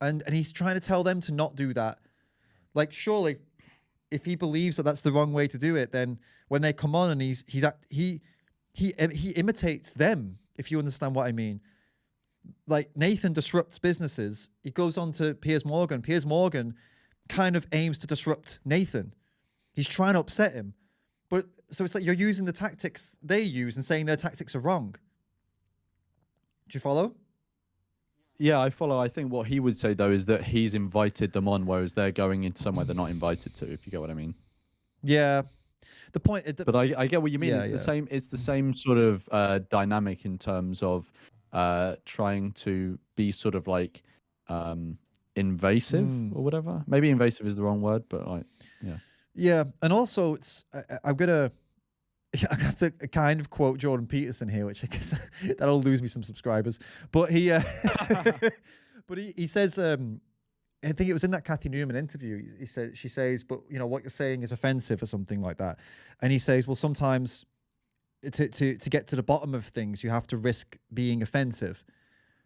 And he's trying to tell them to not do that. Like, surely, if he believes that that's the wrong way to do it, then when they come on and he imitates them, if you understand what I mean. like Nathan disrupts businesses. He goes on to Piers Morgan. Piers Morgan kind of aims to disrupt Nathan. He's trying to upset him. But so it's like you're using the tactics they use and saying their tactics are wrong. Do you follow? Yeah, I follow. I think what he would say though is that he's invited them on, whereas they're going into somewhere they're not invited to. If you get what I mean. Yeah. The point. But I get what you mean. Yeah, It's the same. It's the same sort of dynamic in terms of trying to be sort of like invasive or whatever. Maybe invasive is the wrong word, but like, yeah. Yeah, and also it's I have to kind of quote Jordan Peterson here, which I guess that'll lose me some subscribers. But he says I think it was in that Kathy Newman interview. She says, but you know what you're saying is offensive or something like that, and he says, well, sometimes to get to the bottom of things, you have to risk being offensive.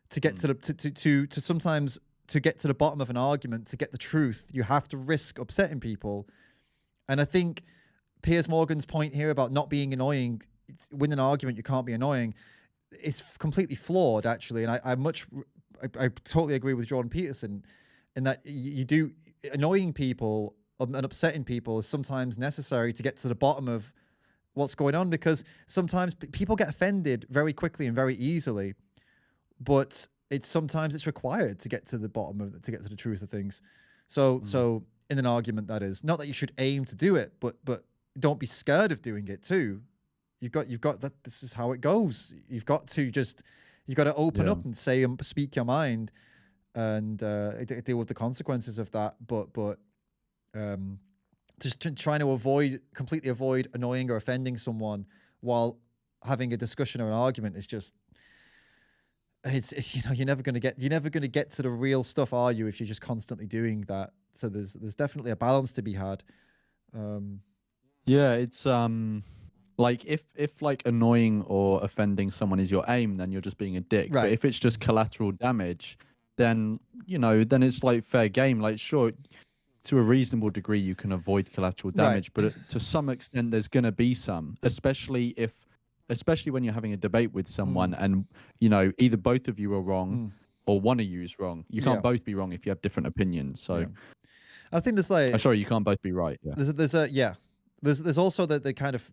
To get to the sometimes to get to the bottom of an argument, to get the truth, you have to risk upsetting people. And I think Piers Morgan's point here about not being annoying, win an argument, you can't be annoying, is completely flawed, actually. And I totally agree with Jordan Peterson in that you do annoying people and upsetting people is sometimes necessary to get to the bottom of what's going on, because sometimes people get offended very quickly and very easily, but sometimes it's required to get to the bottom of to get to the truth of things. So in an argument, that is not that you should aim to do it, but don't be scared of doing it too. You've got that. This is how it goes. You've got to open up and speak your mind, and deal with the consequences of that. But just trying to completely avoid annoying or offending someone while having a discussion or an argument is just. It's you're never going to get to the real stuff, are you, if you're just constantly doing that? So there's definitely a balance to be had. Yeah, it's like if like annoying or offending someone is your aim, then you're just being a dick. Right. But if it's just collateral damage, then then it's like fair game. Like sure, to a reasonable degree you can avoid collateral damage, but to some extent there's going to be some, especially when you're having a debate with someone and either both of you are wrong or one of you is wrong. You can't both be wrong if you have different opinions. So I think there's like sorry, you can't both be right. Yeah. There's also the kind of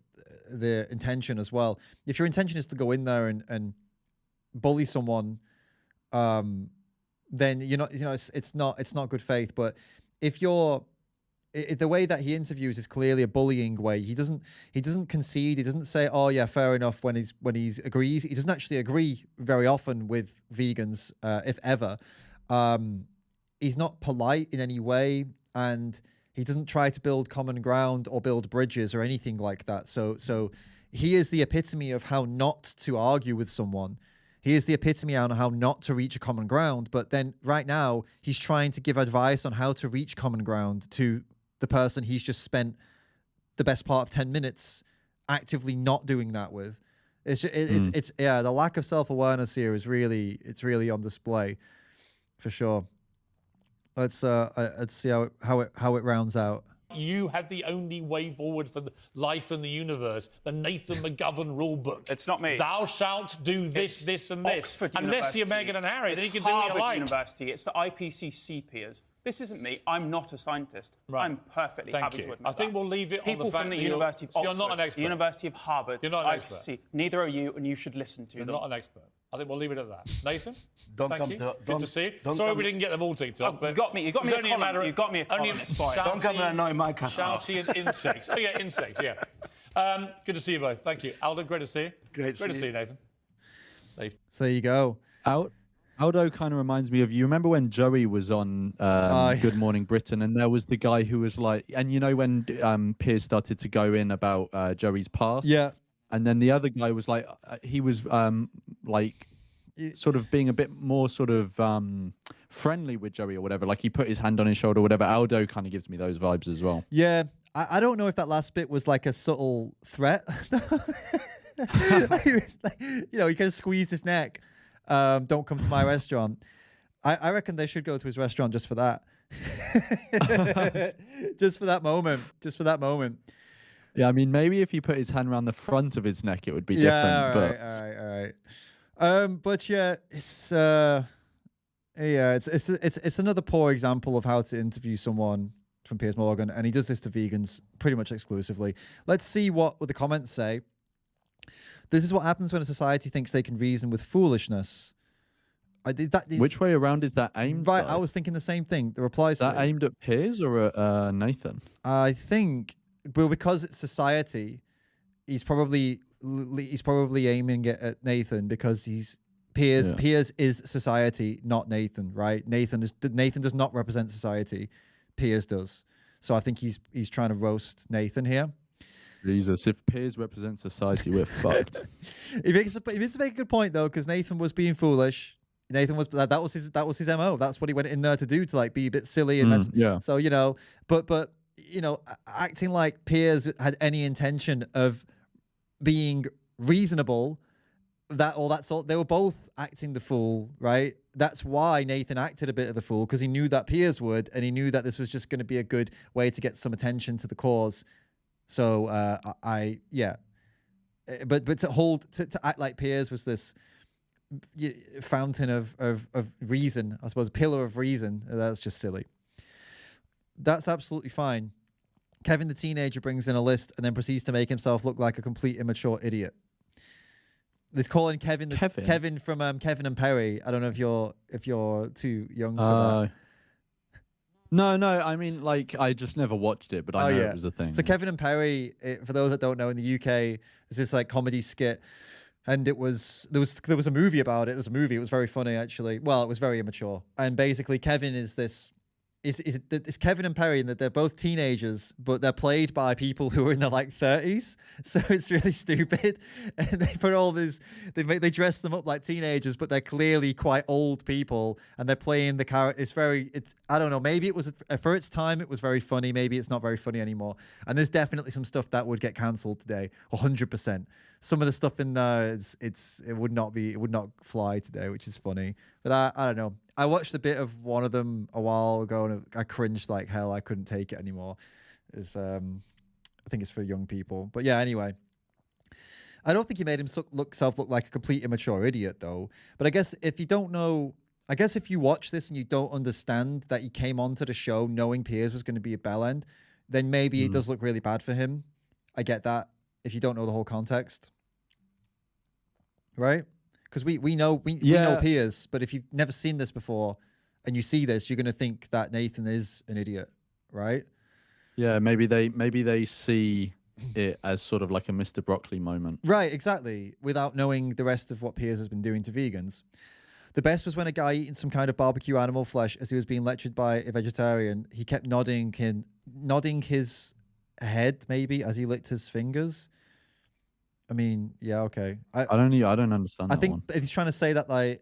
the intention as well. If your intention is to go in there and bully someone, then it's not good faith. But if you're the way that he interviews is clearly a bullying way. He doesn't concede. He doesn't say, "Oh yeah, fair enough." When he agrees, he doesn't actually agree very often with vegans, if ever. He's not polite in any way, and he doesn't try to build common ground or build bridges or anything like that. So he is the epitome of how not to argue with someone. He is the epitome on how not to reach a common ground. But then right now he's trying to give advice on how to reach common ground to the person he's just spent the best part of 10 minutes actively not doing that with. It's the lack of self-awareness here is really on display for sure. Let's see how it rounds out. You have the only way forward for life in the universe, the Nathan McGovern rule book. It's not me. Thou shalt do this, this, and this. Oxford Unless University. you're Meghan and Harry, then you can do Harvard what you like. University. It's the IPCC peers. This isn't me. I'm not a scientist. Right. I'm perfectly Thank happy you. to admit I think that. we'll leave it People on the fact from the that University of Oxford, you're not an expert. the University of Harvard, You're not an IPCC. expert. Neither are you, and you should listen to You're them. not an expert. I think we'll leave it at that. Nathan, Don't thank come you. to- Good don't- to see you. don't Sorry come- we didn't get them all ticked off. You got me. You got me a comment. You got me a comment. It's fine. Don't come and annoy my customers. Shouty and insects. Oh yeah, insects. Yeah. Good to see you both. Thank you, Aldo. Great to see you. Great to see you, Nathan. So there you go. Aldo kind of reminds me of, you remember when Joey was on Good Morning Britain, and there was the guy who was like, and when Piers started to go in about Joey's past, and then the other guy was like, he was like sort of being a bit more sort of friendly with Joey or whatever, like he put his hand on his shoulder or whatever. Aldo kind of gives me those vibes as well. Yeah, I don't know if that last bit was like a subtle threat. He was like, he kind of squeezed his neck. Don't come to my restaurant. I reckon they should go to his restaurant just for that. Just for that moment. Yeah, I mean, maybe if he put his hand around the front of his neck, it would be different. All but right. But yeah, it's another poor example of how to interview someone from Piers Morgan, and he does this to vegans pretty much exclusively. Let's see what the comments say. This is what happens when a society thinks they can reason with foolishness. Which way around is that aimed? Right, though? I was thinking the same thing. The replies. Is that aimed at Piers or at Nathan? I think, well, because it's society, he's probably aiming it at Nathan because Piers is society, not Nathan, right? Nathan does not represent society. Piers does. So I think he's trying to roast Nathan here. Jesus, if Piers represents society, we're fucked. He makes to make a good point though, because Nathan was being foolish. Nathan was that was his MO. That's what he went in there to do, to like be a bit silly and mess. Yeah. So but acting like Piers had any intention of being reasonable, they were both acting the fool, right? That's why Nathan acted a bit of the fool, because he knew that Piers would, and he knew that this was just going to be a good way to get some attention to the cause. So but to act like Piers was this fountain of reason, I suppose, pillar of reason, that's just silly. That's absolutely fine. Kevin the teenager brings in a list and then proceeds to make himself look like a complete immature idiot. He's calling Kevin from Kevin and Perry. I don't know if you're too young for that. No. I mean, like, I just never watched it, but I know it was a thing. So Kevin and Perry, for those that don't know, in the UK, there's this like comedy skit, and there was a movie about it. There's a movie. It was very funny, actually. Well, it was very immature. And basically, Kevin is this. It's Kevin and Perry, and that they're both teenagers, but they're played by people who are in their like 30s. So it's really stupid. And they put all this, they dress them up like teenagers, but they're clearly quite old people, and they're playing the character. I don't know. Maybe it was for its time, it was very funny. Maybe it's not very funny anymore. And there's definitely some stuff that would get cancelled today, 100%. Some of the stuff in there, it would not fly today, which is funny. But I don't know. I watched a bit of one of them a while ago, and I cringed like hell. I couldn't take it anymore. I think it's for young people. But yeah, anyway. I don't think he made himself look like a complete immature idiot, though. But I guess if you don't know, if you watch this and you don't understand that he came onto the show knowing Piers was going to be a bellend, then maybe it does look really bad for him. I get that if you don't know the whole context. Right? Because we know Piers, but if you've never seen this before and you see this, you're going to think that Nathan is an idiot, right? Yeah, maybe they see it as sort of like a Mr. Broccoli moment. Right, exactly, without knowing the rest of what Piers has been doing to vegans. The best was when a guy eating some kind of barbecue animal flesh, as he was being lectured by a vegetarian, he kept nodding his head, maybe, as he licked his fingers. I mean, yeah, okay. I don't understand. I think he's trying to say that, like,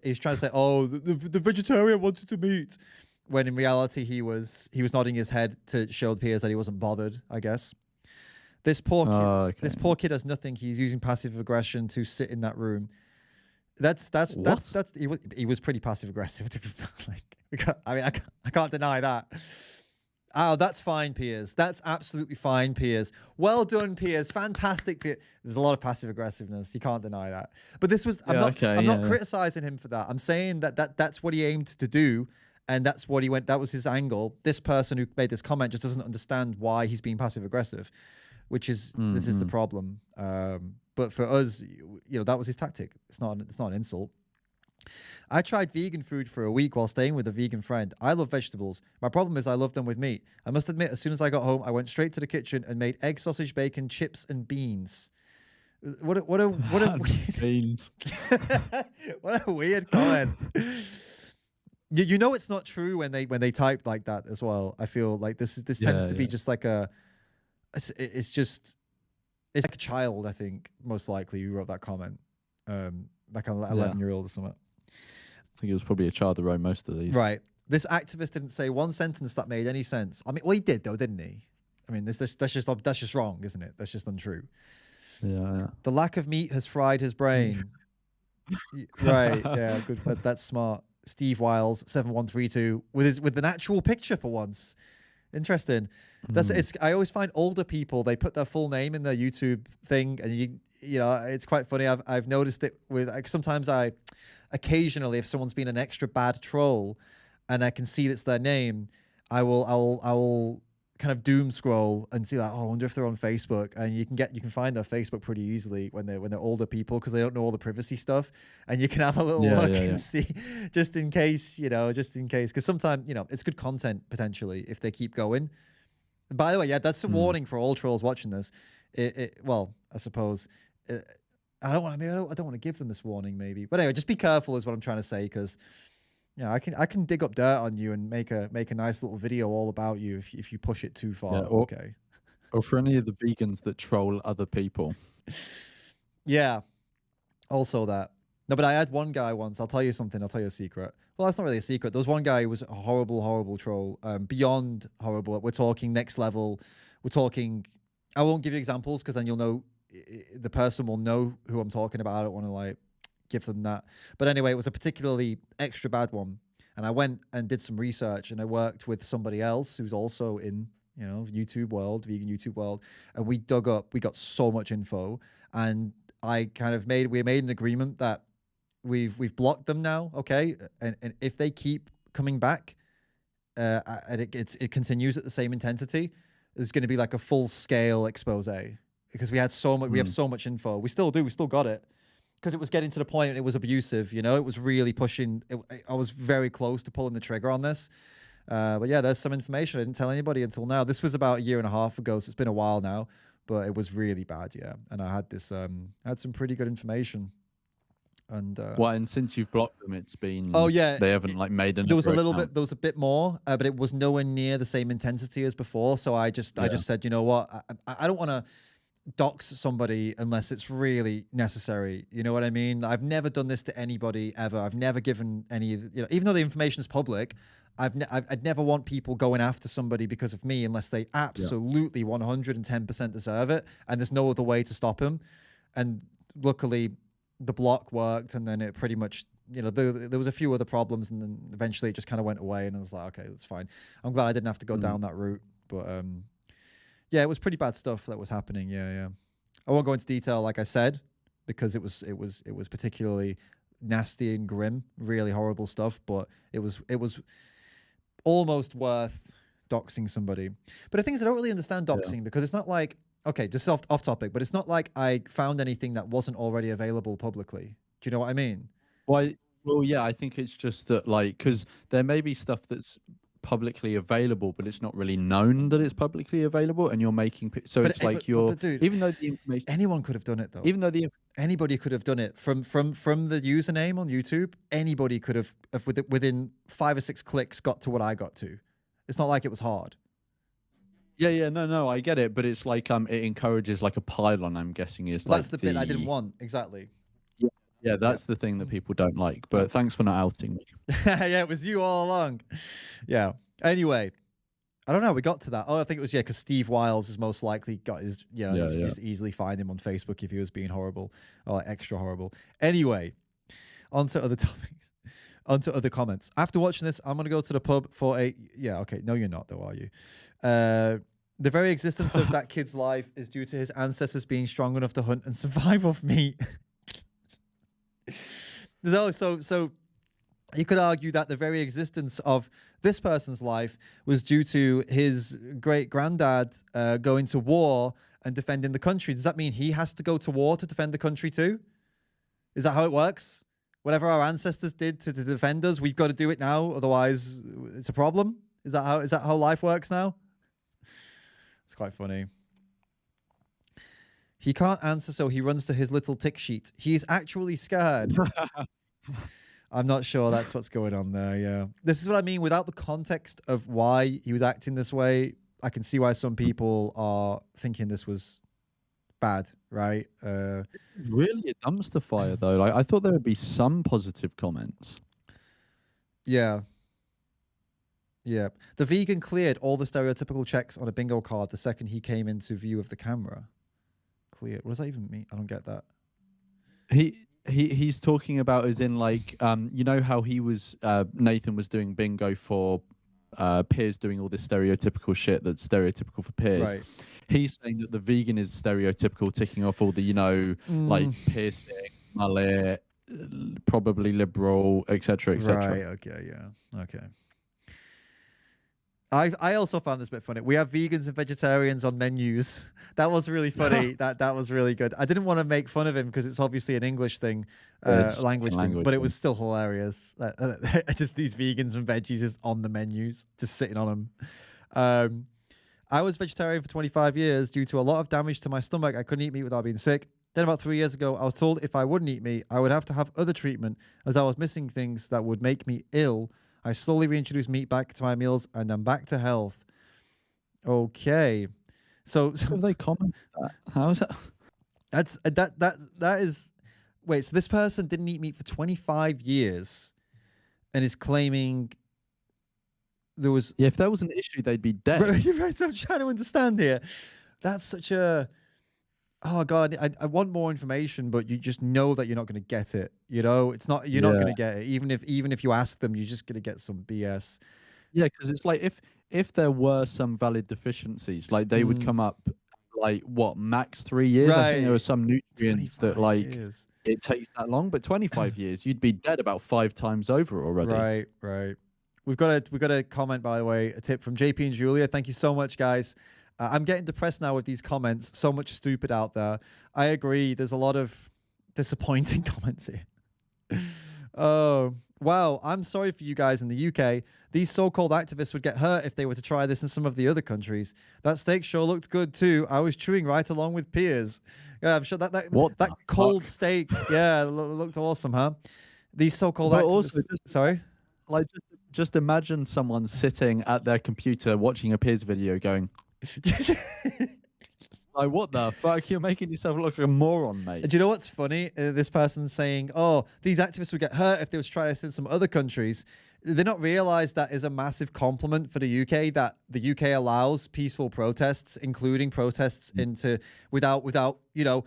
oh, the vegetarian wanted to meet, when in reality he was nodding his head to show Piers that he wasn't bothered, I guess. This poor kid has nothing. He's using passive aggression to sit in that room. He was pretty passive aggressive, to be like. I can't deny that. Oh, that's fine, Piers. That's absolutely fine, Piers. Well done, Piers. Fantastic, Piers. There's a lot of passive aggressiveness. You can't deny that. But this was, I'm not criticizing him for that. I'm saying that's what he aimed to do, and that's what he went. That was his angle. This person who made this comment just doesn't understand why he's being passive aggressive, which is this is the problem. But for us, that was his tactic. It's not an insult. I tried vegan food for a week while staying with a vegan friend. I love vegetables. My problem is I love them with meat. I must admit, as soon as I got home, I went straight to the kitchen and made egg, sausage, bacon, chips, and beans. What a beans. What a weird comment. You know it's not true when they type like that as well. I feel like this tends to be just like it's like a child, I think, most likely, who wrote that comment. Like an 11-year-old or something. I think it was probably a child that wrote most of these. Right. This activist didn't say one sentence that made any sense. I mean, well, he did though, didn't he? I mean, that's just wrong, isn't it? That's just untrue. Yeah. The lack of meat has fried his brain. Right. Yeah. Good. That's smart. Steve Wiles 7132 with an actual picture for once. Interesting. I always find older people, they put their full name in their YouTube thing, and you know, it's quite funny. I've noticed it with, like, sometimes occasionally, if someone's been an extra bad troll, and I can see that's their name, I will kind of doom scroll and see, like, oh, I wonder if they're on Facebook. And you can find their Facebook pretty easily when they're older people, because they don't know all the privacy stuff, and you can have a little look and see, just in case, because sometimes, you know, it's good content potentially if they keep going. By the way, yeah, that's a warning for all trolls watching this. Well, I suppose I don't want to give them this warning, maybe, but anyway, just be careful is what I'm trying to say, because, you know, I can dig up dirt on you and make a nice little video all about you if you push it too far. Yeah, or for any of the vegans that troll other people. Yeah, also that. No, but I had one guy once. I'll tell you something. I'll tell you a secret. Well, that's not really a secret. There was one guy who was a horrible troll. Beyond horrible. We're talking next level. We're talking. I won't give you examples, because then you'll know, the person will know who I'm talking about. I don't want to, like, give them that. But anyway, it was a particularly extra bad one. And I went and did some research, and I worked with somebody else who's also in, you know, YouTube world, vegan YouTube world. And we got so much info, and I kind of made an agreement that we've blocked them now. Okay. And if they keep coming back, and it continues at the same intensity, there's going to be like a full scale expose, because we had so much, we have so much info. We still do. We still got it. Because it was getting to the point, it was abusive, you know, it was really pushing. I was very close to pulling the trigger on this. But yeah, there's some information I didn't tell anybody until now. This was about 1.5 years ago, so it's been a while now, but it was really bad, yeah. And I had this, had some pretty good information. And and since you've blocked them, it's been, oh yeah, they haven't like made an. There was a bit more, but it was nowhere near the same intensity as before. So I just said, you know what, I don't want to dox somebody unless it's really necessary. You know what I mean? I've never done this to anybody ever. I've never given any, you know, even though the information is public, I'd never want people going after somebody because of me unless they absolutely 110% deserve it, and there's no other way to stop them. And luckily, the block worked, and then it pretty much, you know, there was a few other problems, and then eventually it just kind of went away, and I was like, okay, that's fine. I'm glad I didn't have to go down that route, but yeah, it was pretty bad stuff that was happening. Yeah. I won't go into detail, like I said, because it was particularly nasty and grim, really horrible stuff. But it was almost worth doxing somebody. But the thing is, I don't really understand doxing, because it's not like, okay, just off topic, but it's not like I found anything that wasn't already available publicly. Do you know what I mean? Well, yeah, I think it's just that, like, because there may be stuff that's publicly available, but it's not really known that it's publicly available, and you're making dude, even though the information, anyone could have done it though. Even though anybody could have done it from the username on YouTube, anybody could have within 5 or 6 clicks got to what I got to. It's not like it was hard. Yeah, no, I get it, but it's like it encourages like a pylon. I'm guessing is that's the bit I didn't want exactly. Yeah, that's the thing that people don't like. But thanks for not outing me. Yeah, it was you all along. Yeah. Anyway, I don't know how we got to that. Oh, I think it was, because Steve Wiles is most likely got his, you just easily find him on Facebook if he was being horrible or like extra horrible. Anyway, on to other topics, on to other comments. After watching this, I'm going to go to the pub for okay, no, you're not though, are you? The very existence of that kid's life is due to his ancestors being strong enough to hunt and survive off meat. So you could argue that the very existence of this person's life was due to his great granddad going to war and defending the country. Does that mean he has to go to war to defend the country too? Is that how it works? Whatever our ancestors did to defend us, we've got to do it now. Otherwise, it's a problem. Is that how life works now? It's quite funny. He can't answer, so he runs to his little tick sheet. He's actually scared. I'm not sure that's what's going on there, yeah. This is what I mean. Without the context of why he was acting this way, I can see why some people are thinking this was bad, right? Really a dumpster fire, though. Like, I thought there would be some positive comments. Yeah. Yeah. The vegan cleared all the stereotypical checks on a bingo card the second he came into view of the camera. Clear. What does that even mean? I don't get that. He's talking about as in like you know how he was Nathan was doing bingo for Piers doing all this stereotypical shit that's stereotypical for Piers. Right. he's saying that the vegan is stereotypical, ticking off all the, like piercing, mullet, probably liberal, etc., etc. Right. Okay. Yeah. Okay. I also found this a bit funny. We have vegans and vegetarians on menus. That was really funny. that was really good. I didn't want to make fun of him because it's obviously an English thing, language thing, but it was still hilarious. Just these vegans and veggies just on the menus, just sitting on them. I was vegetarian for 25 years due to a lot of damage to my stomach. I couldn't eat meat without being sick. Then about 3 years ago, I was told if I wouldn't eat meat, I would have to have other treatment as I was missing things that would make me ill. I slowly reintroduced meat back to my meals and I'm back to health. Okay. So have they commented that? How is that? That is, wait, so this person didn't eat meat for 25 years and is claiming there was... Yeah, if there was an issue, they'd be dead. Right, I'm trying to understand here. That's such a... Oh God, I want more information, but you just know that you're not going to get it. It's not, you're not going to get it. Even if you ask them, you're just going to get some BS. Yeah, because it's like if there were some valid deficiencies, like they would come up like what, max 3 years? Right. I think there are some nutrients that like years. It takes that long, but 25 years, you'd be dead about 5 times over already. Right. We've got a comment, by the way, a tip from JP and Julia. Thank you so much, guys. I'm getting depressed now with these comments. So much stupid out there. I agree. There's a lot of disappointing comments here. Oh, wow. I'm sorry for you guys in the UK. These so-called activists would get hurt if they were to try this in some of the other countries. That steak sure looked good too. I was chewing right along with Piers. Yeah, I'm sure that cold steak, yeah, looked awesome, huh? These so-called activists. Also, Sorry? Like, just imagine someone sitting at their computer watching a Piers video going... Like, what the fuck? You're making yourself look like a moron, mate. Do you know what's funny? This person's saying, oh, these activists would get hurt if they were to try this in some other countries. They not realize that is a massive compliment for the UK, that the UK allows peaceful protests, including protests without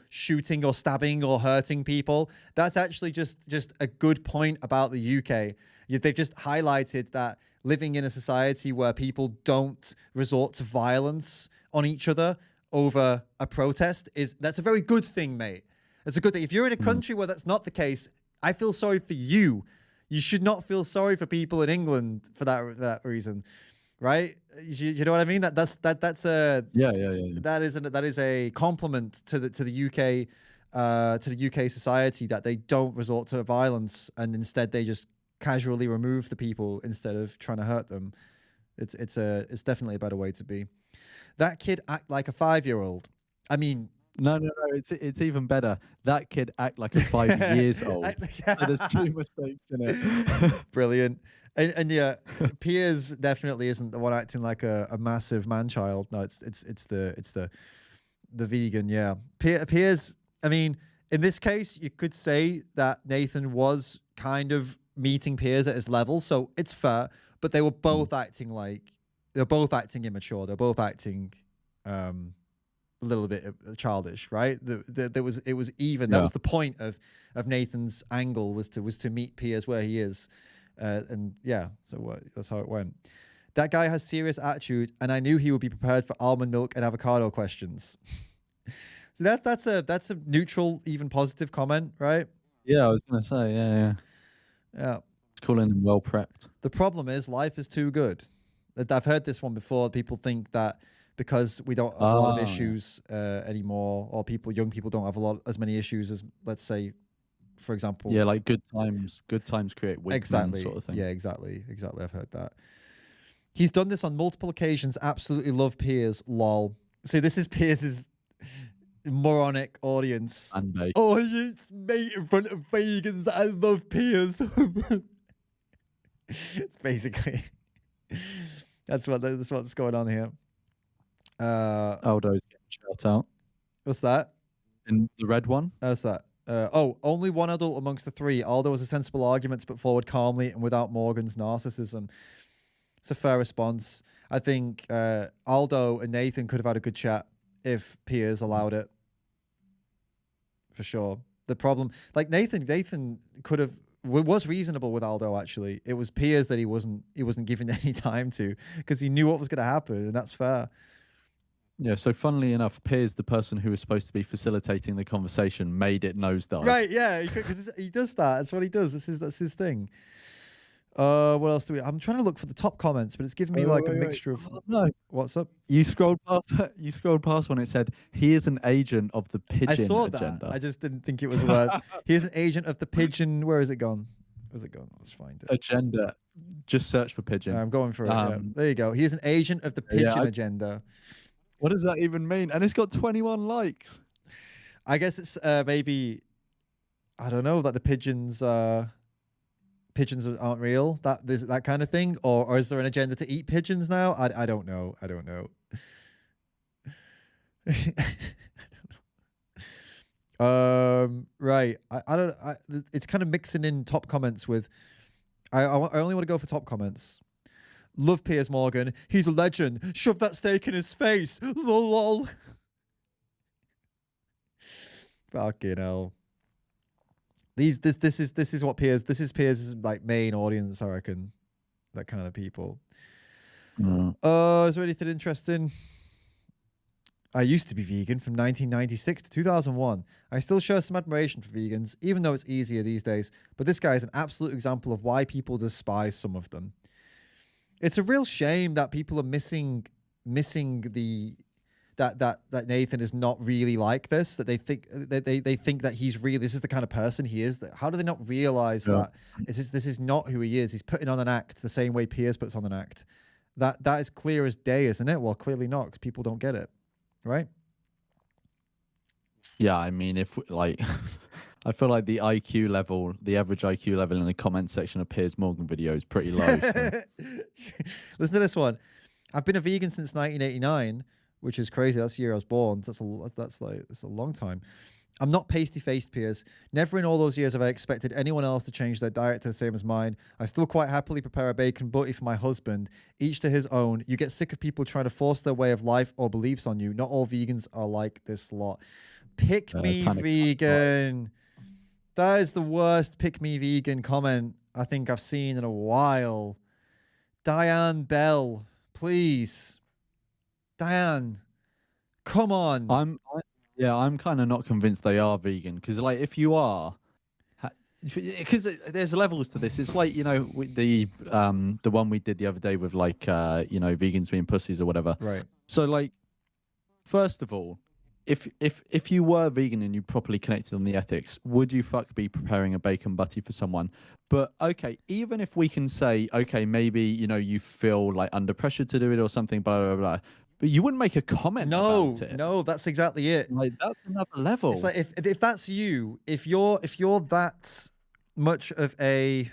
shooting or stabbing or hurting people. That's actually just a good point about the UK. They've just highlighted that living in a society where people don't resort to violence on each other over a protest that's a very good thing, mate. That's a good thing. If you're in a country where that's not the case, I feel sorry for you. You should not feel sorry for people in England for that reason, right? You know what I mean? That's a that is a compliment to the UK society, that they don't resort to violence and instead they just casually remove the people instead of trying to hurt them. It's definitely a better way to be. That kid act like a 5-year-old. I mean, no. It's even better. That kid act like a 5 years old. So there's 2 mistakes in it. Brilliant. And yeah, Piers definitely isn't the one acting like a massive man child. No, it's the vegan. Yeah, Piers. I mean, in this case, you could say that Nathan was kind of meeting Piers at his level, so it's fair. But they were both acting immature. They're both acting a little bit childish, right? It was even. That was the point of Nathan's angle, was to meet Piers where he is, and yeah, so that's how it went. That guy has serious attitude, and I knew he would be prepared for almond milk and avocado questions. So that's a neutral, even positive comment, right? Yeah, I was gonna say, yeah. It's calling him well prepped. The problem is life is too good. I've heard this one before. People think that because we don't have a lot of issues anymore, or young people don't have as many issues as, let's say, for example. Yeah, like good times create weak men, sort of thing. Yeah, exactly. I've heard that. He's done this on multiple occasions. Absolutely love Piers. Lol. So this is Piers's moronic audience. Oh, it's mate in front of vegans. I love Piers. It's basically that's what's going on here. Aldo's getting shout out. What's that? In the red one? What's that? Only one adult amongst the 3. Aldo was a sensible argument to put forward calmly and without Morgan's narcissism. It's a fair response. I think Aldo and Nathan could have had a good chat if Piers allowed it. For sure. The problem, like Nathan was reasonable with Aldo, actually. It was Piers that he wasn't giving any time to, because he knew what was going to happen, and that's fair. Yeah, so funnily enough, Piers, the person who was supposed to be facilitating the conversation, made it nosedive. Right, yeah, because he does that. That's what he does. That's his thing. What else do we? I'm trying to look for the top comments, but it's giving me like a mixture of. Oh, no, What's up? you scrolled past. You scrolled past when it said he is an agent of the pigeon I saw agenda. that. I just didn't think it was a word. He's an agent of the pigeon. Where is it gone? Where's it gone? Let's find it. Agenda. Just search for pigeon. I'm going for it. Yeah. There you go. He is an agent of the pigeon agenda. What does that even mean? And it's got 21 likes. I guess it's maybe, I don't know, that the pigeons aren't real. That kind of thing, or is there an agenda to eat pigeons now? I don't know. I don't know. Right. I don't. It's kind of mixing in top comments with. I only want to go for top comments. Love Piers Morgan. He's a legend. Shove that steak in his face. Lol. Fucking hell. This is what Piers. This is Piers' like main audience, I reckon. That kind of people. Is there anything interesting? I used to be vegan from 1996 to 2001. I still show some admiration for vegans, even though it's easier these days. But this guy is an absolute example of why people despise some of them. It's a real shame that people are missing the that Nathan is not really like this. That they think that he's really, this is the kind of person he is. That how do they not realize that this is not who he is? He's putting on an act the same way Piers puts on an act. That is clear as day, isn't it? Well, clearly not, because people don't get it, right? Yeah, I mean, if like, I feel like the IQ level, the average IQ level in the comment section of Piers Morgan video is pretty low. So. Listen to this one. I've been a vegan since 1989, which is crazy. That's the year I was born. That's a long time. I'm not pasty-faced, Piers. Never in all those years have I expected anyone else to change their diet to the same as mine. I still quite happily prepare a bacon butty for my husband, each to his own. You get sick of people trying to force their way of life or beliefs on you. Not all vegans are like this lot. Pick me vegan. That is the worst pick me vegan comment I think I've seen in a while. Diane Bell, please. Diane, come on. I'm kind of not convinced they are vegan, because like if you are, because there's levels to this. It's like, you know, the one we did the other day with like you know, vegans being pussies or whatever. Right. So like, first of all, if you were vegan and you properly connected on the ethics, would you be preparing a bacon butty for someone? But okay, even if we can say, okay, maybe, you know, you feel like under pressure to do it or something, blah blah blah. But you wouldn't make a comment about it. No, that's exactly it. Like, that's another level. It's like if that's you, if you're that much of a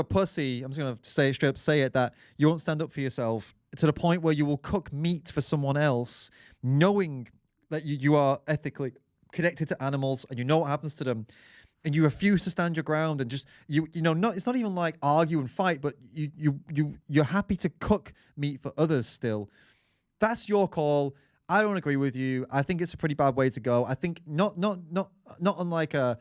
pussy, I'm just gonna say it straight up, that you won't stand up for yourself to the point where you will cook meat for someone else, knowing that you are ethically connected to animals and you know what happens to them, and you refuse to stand your ground and just you know, not, it's not even like argue and fight, but you're happy to cook meat for others still. That's your call. I don't agree with you. I think it's a pretty bad way to go. I think not unlike a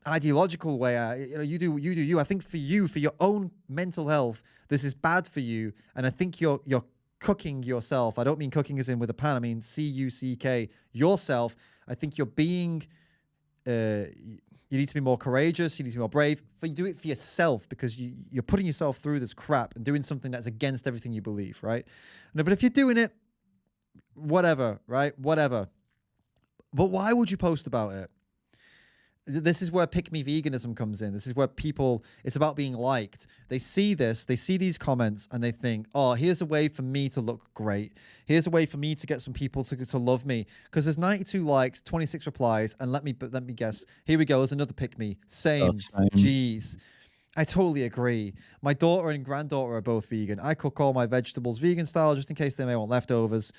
ideological way. You know, you do you. I think for your own mental health, this is bad for you, and I think you're cooking yourself. I don't mean cooking as in with a pan. I mean CUCK yourself. I think you're being. You need to be more courageous. You need to be more brave. You do it for yourself, because you're putting yourself through this crap and doing something that's against everything you believe, right? No, but if you're doing it, whatever, right? Whatever. But why would you post about it? This is where pick me veganism comes in. This is where people, it's about being liked. They see this, they see these comments, and they think, oh, here's a way for me to look great. Here's a way for me to get some people to love me. Because there's 92 likes, 26 replies, and let me guess. Here we go, there's another pick me. Same. Jeez. I totally agree. My daughter and granddaughter are both vegan. I cook all my vegetables vegan style, just in case they may want leftovers.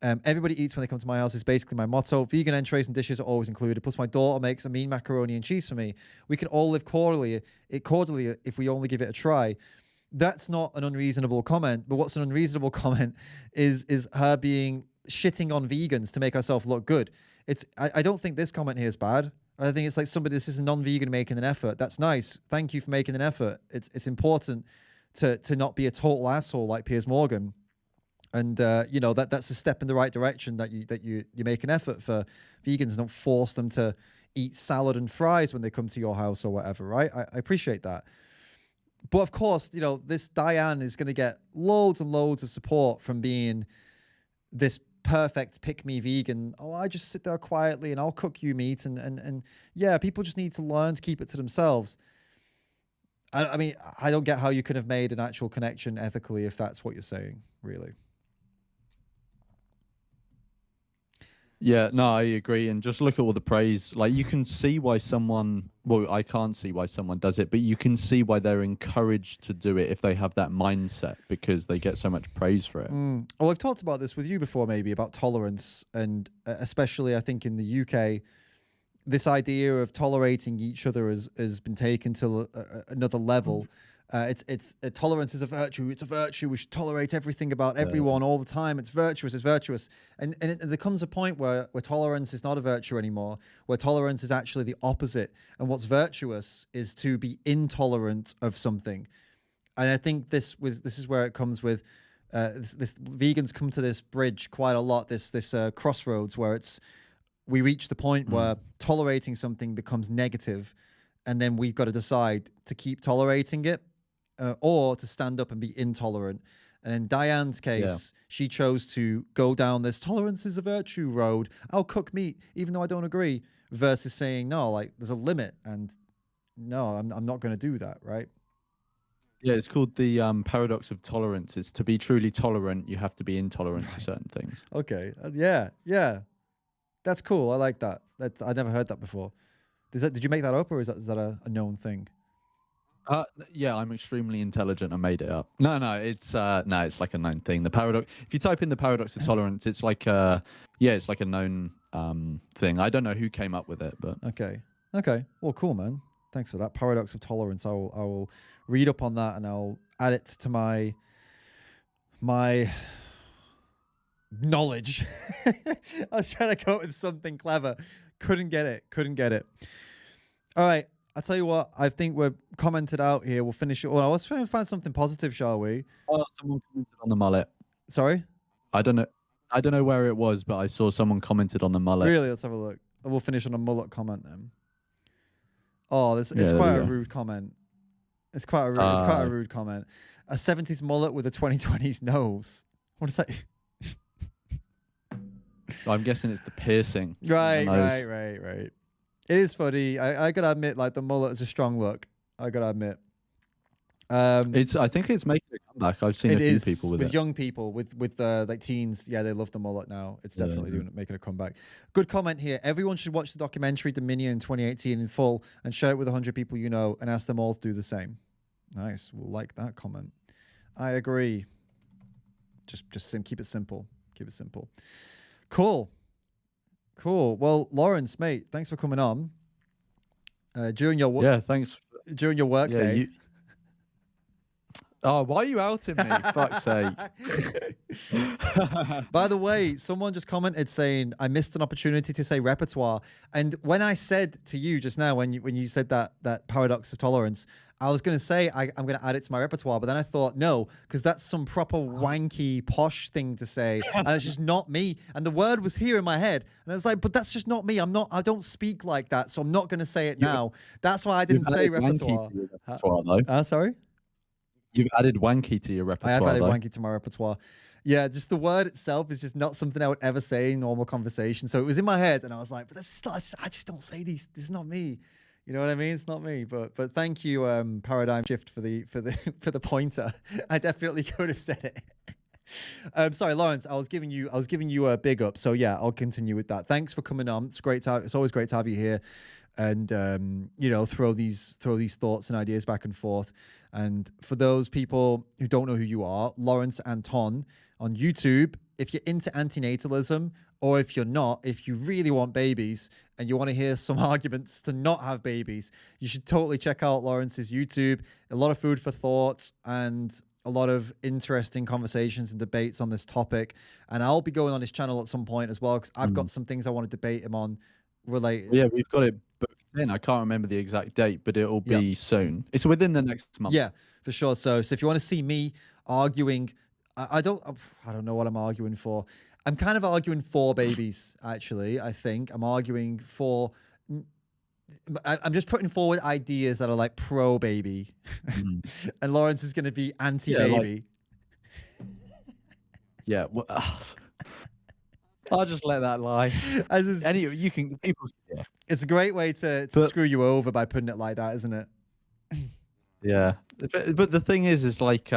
Everybody eats when they come to my house is basically my motto. Vegan entrees and dishes are always included. Plus, my daughter makes a mean macaroni and cheese for me. We can all live cordially if we only give it a try. That's not an unreasonable comment. But what's an unreasonable comment is her being shitting on vegans to make herself look good. I don't think this comment here is bad. I think it's like this is a non-vegan making an effort. That's nice. Thank you for making an effort. It's important to not be a total asshole like Piers Morgan. And you know, that's a step in the right direction, that you make an effort for vegans. Don't force them to eat salad and fries when they come to your house or whatever, right? I appreciate that. But of course, you know, this Diane is going to get loads and loads of support from being this perfect pick-me vegan. Oh, I just sit there quietly and I'll cook you meat. And yeah, people just need to learn to keep it to themselves. I mean, I don't get how you could have made an actual connection ethically if that's what you're saying, really. Yeah, no, I agree. And just look at all the praise. Like, you can see why someone, well, I can't see why someone does it, but you can see why they're encouraged to do it if they have that mindset, because they get so much praise for it. Well, I've talked about this with you before, maybe, about tolerance. And especially, I think in the UK, this idea of tolerating each other has been taken to another level. It's tolerance is a virtue. It's a virtue. We should tolerate everything about everyone all the time. It's virtuous. It's virtuous. And there comes a point where tolerance is not a virtue anymore, where tolerance is actually the opposite. And what's virtuous is to be intolerant of something. And I think this is where it comes with this vegans come to this bridge quite a lot. This crossroads where we reach the point where tolerating something becomes negative, and then we've got to decide to keep tolerating it. Or to stand up and be intolerant. And in Diane's case, she chose to go down this tolerance is a virtue road. I'll cook meat, even though I don't agree, versus saying, no, like, there's a limit. And no, I'm not going to do that, right? Yeah, it's called the paradox of tolerance. It's to be truly tolerant, you have to be intolerant to certain things. Okay. Yeah. That's cool. I like that. I never heard that before. Did you make that up, or is that a known thing? Yeah, I'm extremely intelligent. I made it up. No, it's like a known thing. The paradox. If you type in the paradox of tolerance, it's like it's like a known thing. I don't know who came up with it, but okay. Well, cool, man. Thanks for that. Paradox of tolerance. I will read up on that and I'll add it to my knowledge. I was trying to come up with something clever. Couldn't get it. All right. I'll tell you what, I think we're commented out here. We'll finish it. Well, let's try and find something positive, shall we? Oh, someone commented on the mullet. Sorry? I don't know where it was, but I saw someone commented on the mullet. Really? Let's have a look. We'll finish on a mullet comment then. Oh, it's quite a rude comment. It's quite a rude comment. A 70s mullet with a 2020s nose. What is that? I'm guessing it's the piercing. Right. It is funny. I gotta admit, like, the mullet is a strong look. I gotta admit. I think it's making a comeback. I've seen a few people with it. With young people, with like teens. Yeah, they love the mullet now. It's definitely making a comeback. Good comment here. Everyone should watch the documentary Dominion 2018 in full and share it with 100 people you know and ask them all to do the same. Nice. We'll like that comment. I agree. Just keep it simple. Keep it simple. Cool. Well, Lawrence, mate, thanks for coming on. During your work. Yeah, thanks. During your work day. Oh, why are you outing me? Fuck's sake. By the way, someone just commented saying I missed an opportunity to say repertoire. And when I said to you just now, when you said that paradox of tolerance, I was going to say I'm going to add it to my repertoire, but then I thought no, because that's some proper wanky posh thing to say, and it's just not me. And the word was here in my head, and I was like, but that's just not me. I don't speak like that, so I'm not going to say it now. That's why I didn't say repertoire. Sorry. You've added wanky to your repertoire. I have added wanky to my repertoire. Yeah, just the word itself is just not something I would ever say in normal conversation. So it was in my head, and I was like, but I just don't say these. This is not me. You know what I mean? It's not me. But thank you, Paradigm Shift, for the pointer. I definitely could have said it. Sorry, Lawrence. I was giving you a big up. So yeah, I'll continue with that. Thanks for coming on. It's always great to have you here, and throw these thoughts and ideas back and forth. And for those people who don't know who you are, Lawrence Anton on YouTube. If you're into antinatalism, or if you're not, if you really want babies and you want to hear some arguments to not have babies, you should totally check out Lawrence's YouTube. A lot of food for thought and a lot of interesting conversations and debates on this topic. And I'll be going on his channel at some point as well, because I've got some things I want to debate him on related. Yeah, we've got it booked in. I can't remember the exact date, but it'll be soon. It's within the next month. Yeah, for sure. So if you want to see me arguing I don't know what I'm arguing for. I'm kind of arguing for babies, actually. I think I'm arguing for. I'm just putting forward ideas that are like pro baby, and Lawrence is going to be anti baby. Yeah. Well, I'll just let that lie. You can. People. Yeah. It's a great way to screw you over by putting it like that, isn't it? Yeah, but the thing is like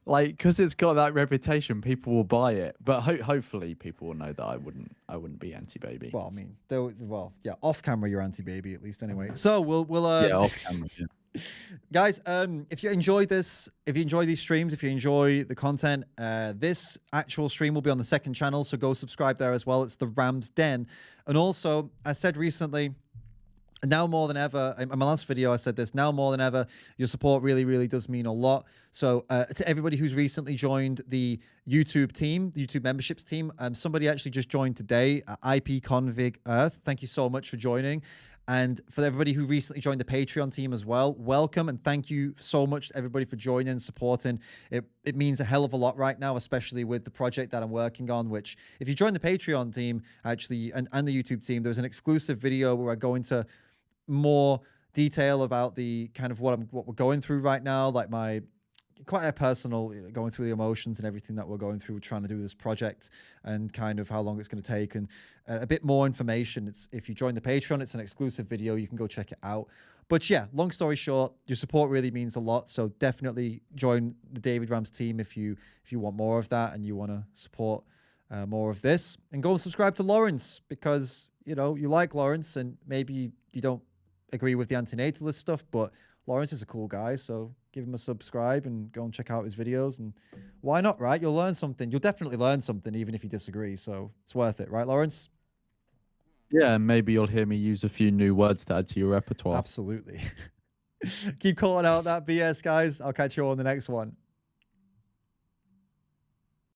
like because it's got that reputation, people will buy it. But hopefully, people will know that I wouldn't be anti-baby. Well, I mean, yeah, off camera you're anti-baby at least, anyway. So we'll yeah, off camera. Yeah. Guys, if you enjoy this, if you enjoy these streams, if you enjoy the content, this actual stream will be on the second channel, so go subscribe there as well. It's the Ram's Den. And also, I said recently, now more than ever, in my last video I said this, now more than ever, your support really, really does mean a lot. So to everybody who's recently joined the YouTube team, the YouTube memberships team, somebody actually just joined today, IP Config Earth. Thank you so much for joining. And for everybody who recently joined the Patreon team as well, welcome and thank you so much to everybody for joining and supporting. It means a hell of a lot right now, especially with the project that I'm working on, which if you join the Patreon team, actually, and the YouTube team, there's an exclusive video where I go into more detail about the kind of what we're going through right now, like my quite a personal, going through the emotions and everything that we're going through trying to do this project and kind of how long it's going to take and a bit more information. It's if you join the Patreon, it's an exclusive video. You can go check it out. But yeah, long story short, your support really means a lot. So definitely join the David Rams team if you want more of that and you want to support more of this. And go and subscribe to Lawrence because, you like Lawrence and maybe you don't agree with the antinatalist stuff, but Lawrence is a cool guy, so give him a subscribe and go and check out his videos. And why not, right? You'll learn something. You'll definitely learn something, even if you disagree. So it's worth it, right, Lawrence? Yeah, maybe you'll hear me use a few new words to add to your repertoire. Absolutely. Keep calling out that BS, guys. I'll catch you all in the next one.